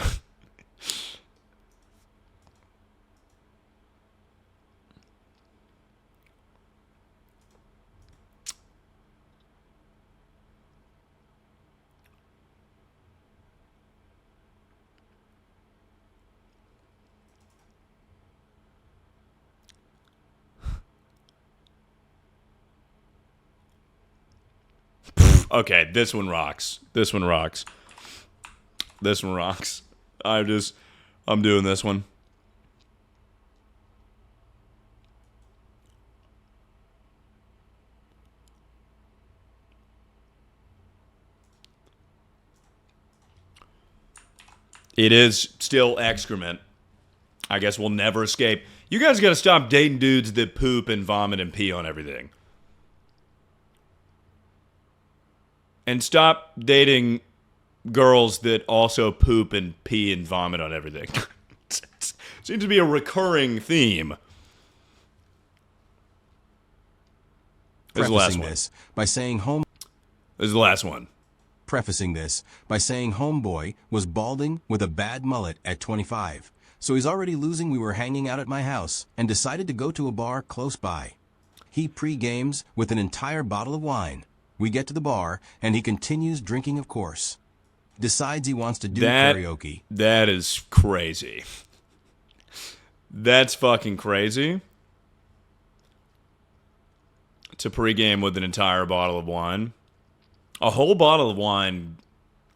Okay, this one rocks. This one rocks. This one rocks. I'm doing this one. It is still excrement. I guess we'll never escape. You guys gotta stop dating dudes that poop and vomit and pee on everything. And stop dating girls that also poop and pee and vomit on everything. Seems to be a recurring theme. This is the last one. This by saying home. This is the last one. Prefacing this by saying homeboy was balding with a bad mullet at 25. So he's already losing. We were hanging out at my house and decided to go to a bar close by. He pre-games with an entire bottle of wine. We get to the bar, and he continues drinking, of course. Decides he wants to do That- karaoke. That is crazy. That's fucking crazy. To pregame with an entire bottle of wine. A whole bottle of wine,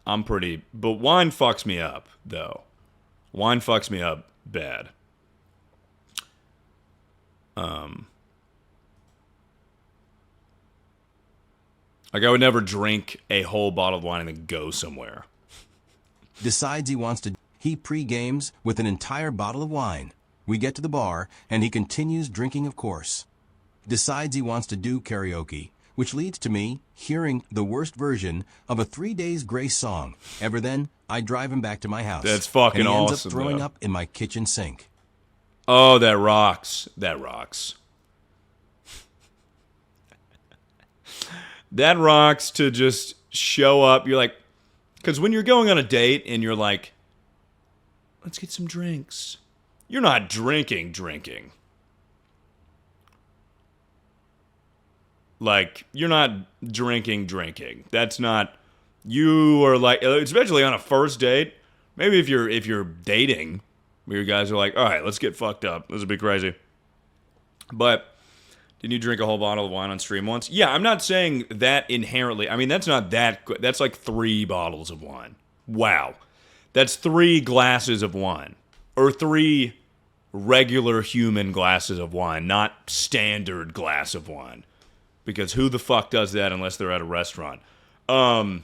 I'm pretty... But wine fucks me up, though. Wine fucks me up bad. Like, I would never drink a whole bottle of wine and then go somewhere. Decides he wants to... He pre-games with an entire bottle of wine. We get to the bar, and he continues drinking, of course. Decides he wants to do karaoke, which leads to me hearing the worst version of a 3 Days Grace song. Ever then, I drive him back to my house. That's fucking and he ends awesome, up throwing though. up in my kitchen sink. Oh, that rocks. That rocks. That rocks to just show up. You're like, because when you're going on a date and you're like, let's get some drinks. You're not drinking. Like, you're not drinking. That's not, you are like, especially on a first date. Maybe if you're dating, where you guys are like, all right, let's get fucked up. This would be crazy. But didn't you drink a whole bottle of wine on stream once? Yeah, I'm not saying that inherently. I mean, that's not that good. That's like 3 bottles of wine. Wow. That's 3 glasses of wine. Or 3 regular human glasses of wine, not standard glass of wine. Because who the fuck does that unless they're at a restaurant? But I'm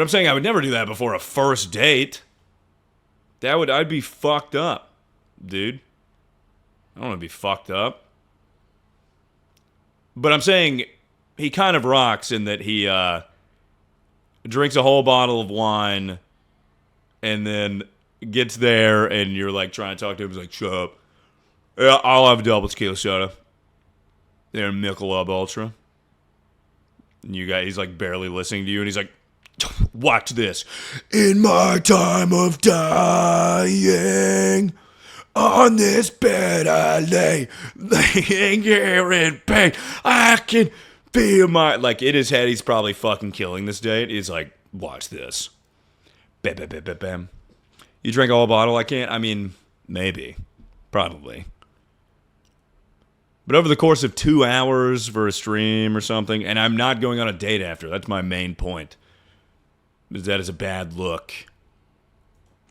saying I would never do that before a first date. I'd be fucked up, dude. I don't want to be fucked up. But I'm saying he kind of rocks in that he drinks a whole bottle of wine and then gets there and you're like trying to talk to him. He's like, shut up. Yeah, I'll have a double tequila soda. And Michelob Ultra. And he's like barely listening to you and he's like, watch this. In my time of dying, on this bed I lay, laying here in pain. I can feel my... Like, in his head, he's probably fucking killing this date. He's like, watch this. Bam, bam, bam, bam, bam. You drink a whole bottle? I can't... I mean, maybe. Probably. But over the course of 2 hours for a stream or something, and I'm not going on a date after. That's my main point. That is a bad look.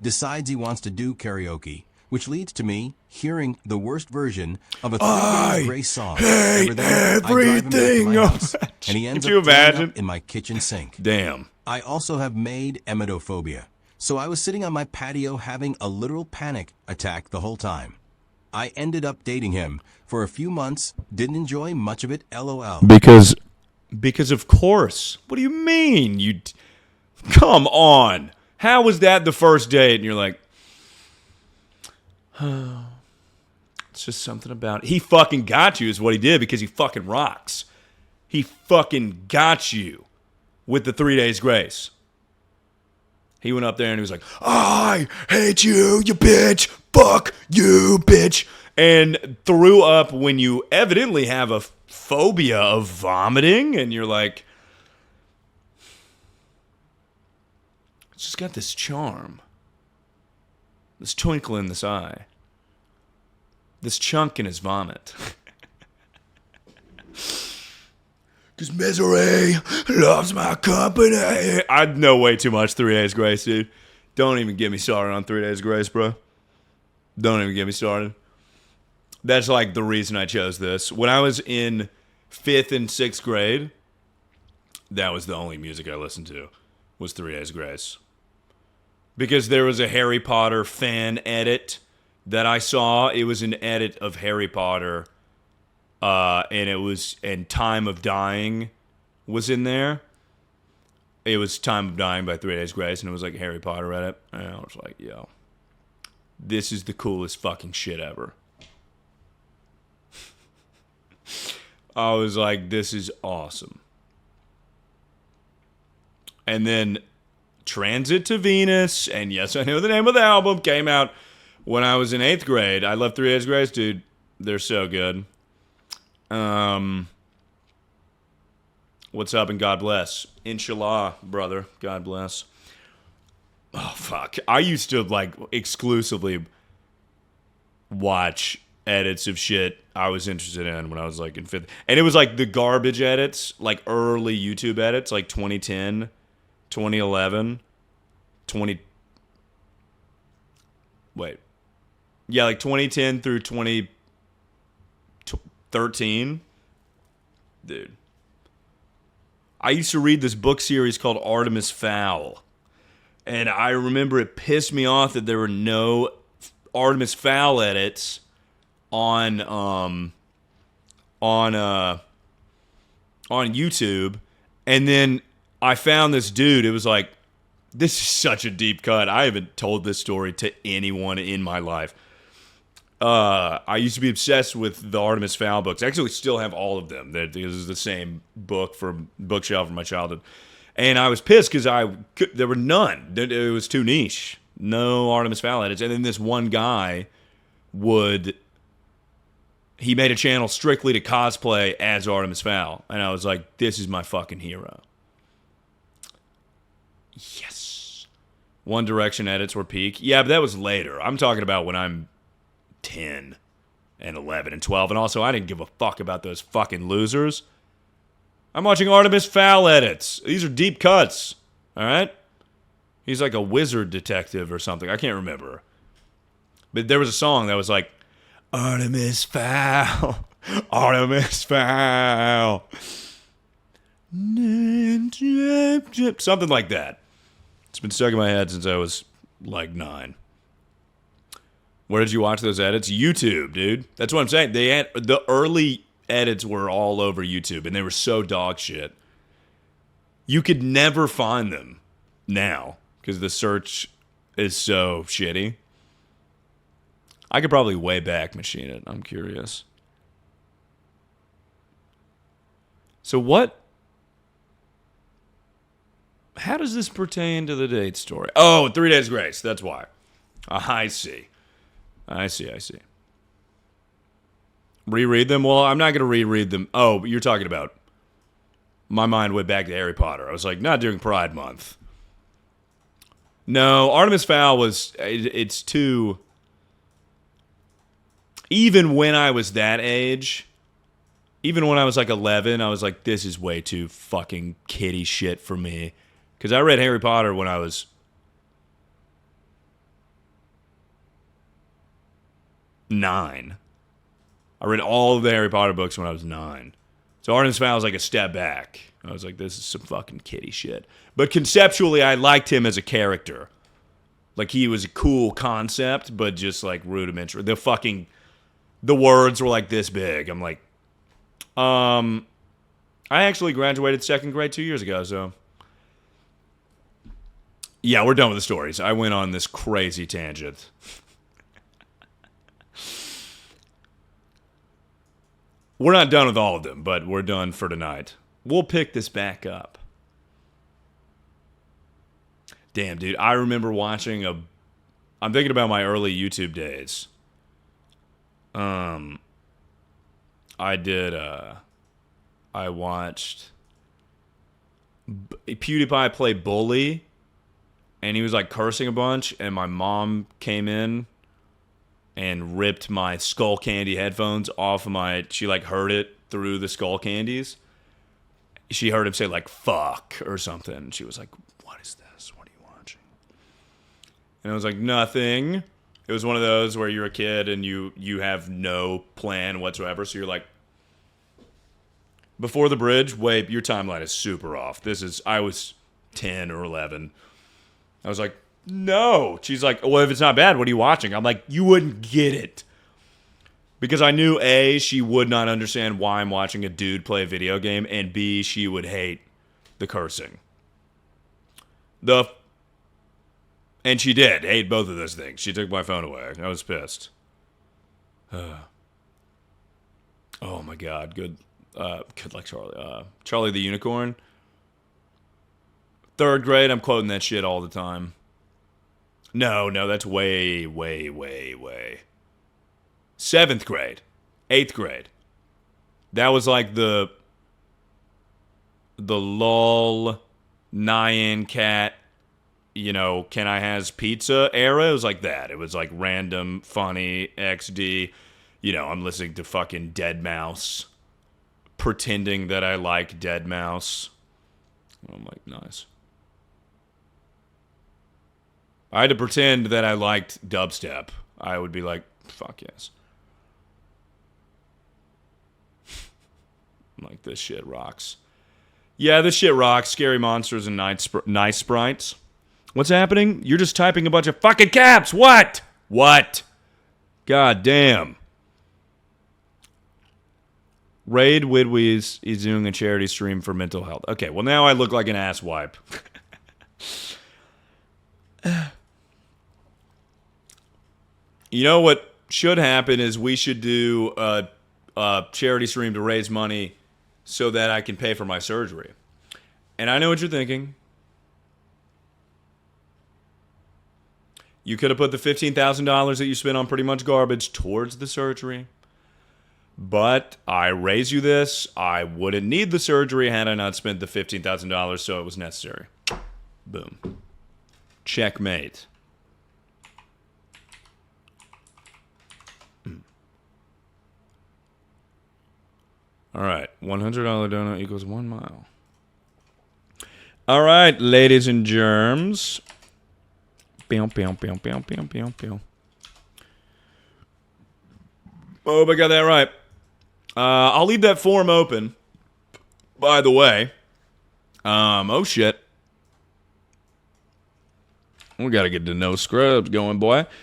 Decides he wants to do karaoke, which leads to me hearing the worst version of a 3 Days Grace song. Ever then, I drive him back to my house, and he ends Could you up throwing imagine? up in my kitchen sink. Damn. I also have made emetophobia, so I was sitting on my patio having a literal panic attack the whole time. I ended up dating him for a few months, didn't enjoy much of it, LOL. Because of course. What do you mean? Come on. How was that the first date? And you're like, oh, it's just something about it. He fucking got you is what he did because he fucking rocks. He fucking got you with the 3 Days Grace. He went up there and he was like, I hate you, you bitch. Fuck you, bitch. And threw up when you evidently have a phobia of vomiting. And you're like, it's just got this charm. This twinkle in this eye. This chunk in his vomit. Because misery loves my company. I know way too much 3 Days Grace, dude. Don't even get me started on 3 Days Grace, bro. Don't even get me started. That's like the reason I chose this. When I was in 5th and 6th grade, that was the only music I listened to, was 3 Days Grace. Because there was a Harry Potter fan edit that I saw. It was an edit of Harry Potter, and Time of Dying was in there. It was Time of Dying by 3 Days Grace, and it was like Harry Potter edit. And I was like, yo, this is the coolest fucking shit ever. I was like, this is awesome. And then Transit to Venus, and yes, I know the name of the album, came out when I was in 8th grade. I love 3 Days Grace, dude. They're so good. What's up and God bless. Inshallah, brother. God bless. Oh, fuck. I used to, like, exclusively watch edits of shit I was interested in when I was, like, in 5th. And it was, like, the garbage edits, like, early YouTube edits, like 2010, 2011, 20... Wait. Yeah, like 2010 through 2013. Dude. I used to read this book series called Artemis Fowl. And I remember it pissed me off that there were no Artemis Fowl edits on YouTube. And then I found this dude. It was like, this is such a deep cut. I haven't told this story to anyone in my life. I used to be obsessed with the Artemis Fowl books. I actually still have all of them. This is the same book from bookshelf from my childhood. And I was pissed because there were none. It was too niche. No Artemis Fowl edits. And then this one guy he made a channel strictly to cosplay as Artemis Fowl. And I was like, this is my fucking hero. Yes. One Direction edits were peak. Yeah, but that was later. I'm talking about when I'm 10 and 11 and 12. And also, I didn't give a fuck about those fucking losers. I'm watching Artemis Fowl edits. These are deep cuts. All right? He's like a wizard detective or something. I can't remember. But there was a song that was like, Artemis Fowl. Artemis Fowl. Something like that. It's been stuck in my head since I was like 9. Where did you watch those edits? YouTube, dude. That's what I'm saying. The early edits were all over YouTube, and they were so dog shit. You could never find them now because the search is so shitty. I could probably way back machine it. I'm curious. So what? How does this pertain to the date story? Oh, 3 Days Grace. That's why. I see. Reread them? Well, I'm not going to reread them. Oh, you're talking about... My mind went back to Harry Potter. I was like, not during Pride Month. No, Artemis Fowl was... It's too... Even when I was that age... Even when I was like 11, I was like, this is way too fucking kiddie shit for me. Because I read Harry Potter when I was... 9. I read all of the Harry Potter books when I was 9. So Artemis Fowl was like a step back. I was like, this is some fucking kiddie shit. But conceptually, I liked him as a character. Like, he was a cool concept, but just like rudimentary. The words were like this big. I'm like, I actually graduated 2nd grade 2 years ago, so. Yeah, we're done with the stories. I went on this crazy tangent. We're not done with all of them, but we're done for tonight. We'll pick this back up. Damn, dude. I remember watching I'm thinking about my early YouTube days. I watched PewDiePie play Bully, and he was like cursing a bunch, and my mom came in and ripped my Skull Candy headphones off of she like heard it through the Skull Candies. She heard him say like fuck or something. She was like, what is this? What are you watching? And I was like, nothing. It was one of those where you're a kid and you have no plan whatsoever. So you're like, before the bridge, wait, your timeline is super off. I was 10 or 11. I was like, no. She's like, well, if it's not bad, what are you watching? I'm like, you wouldn't get it. Because I knew, A, she would not understand why I'm watching a dude play a video game, and B, she would hate the cursing. And she did hate both of those things. She took my phone away. I was pissed. Oh my God. Good like Charlie. Charlie the Unicorn. 3rd grade, I'm quoting that shit all the time. No, that's way. 7th grade. 8th grade. That was like the the lol Nyan Cat, you know, can I has pizza era. It was like that. It was like random, funny, XD. You know, I'm listening to fucking Dead Mouse, pretending that I like Dead Mouse. I'm like, nice. I had to pretend that I liked dubstep. I would be like, fuck yes. I'm like, this shit rocks. Yeah, this shit rocks. Scary monsters and nice sprites. What's happening? You're just typing a bunch of fucking caps. What? What? God damn. Raid Widwees is doing a charity stream for mental health. Okay, well now I look like an asswipe. You know what should happen is we should do a charity stream to raise money so that I can pay for my surgery. And I know what you're thinking. You could have put the $15,000 that you spent on pretty much garbage towards the surgery. But I raise you this. I wouldn't need the surgery had I not spent the $15,000, so it was necessary. Boom. Checkmate. All right. $100 donut equals 1 mile. All right, ladies and germs. Pew, pew, pew, pew, pew, pew, pew. Oh, I got that right. I'll leave that form open. By the way. Oh, shit. We got to get the no scrubs going, boy.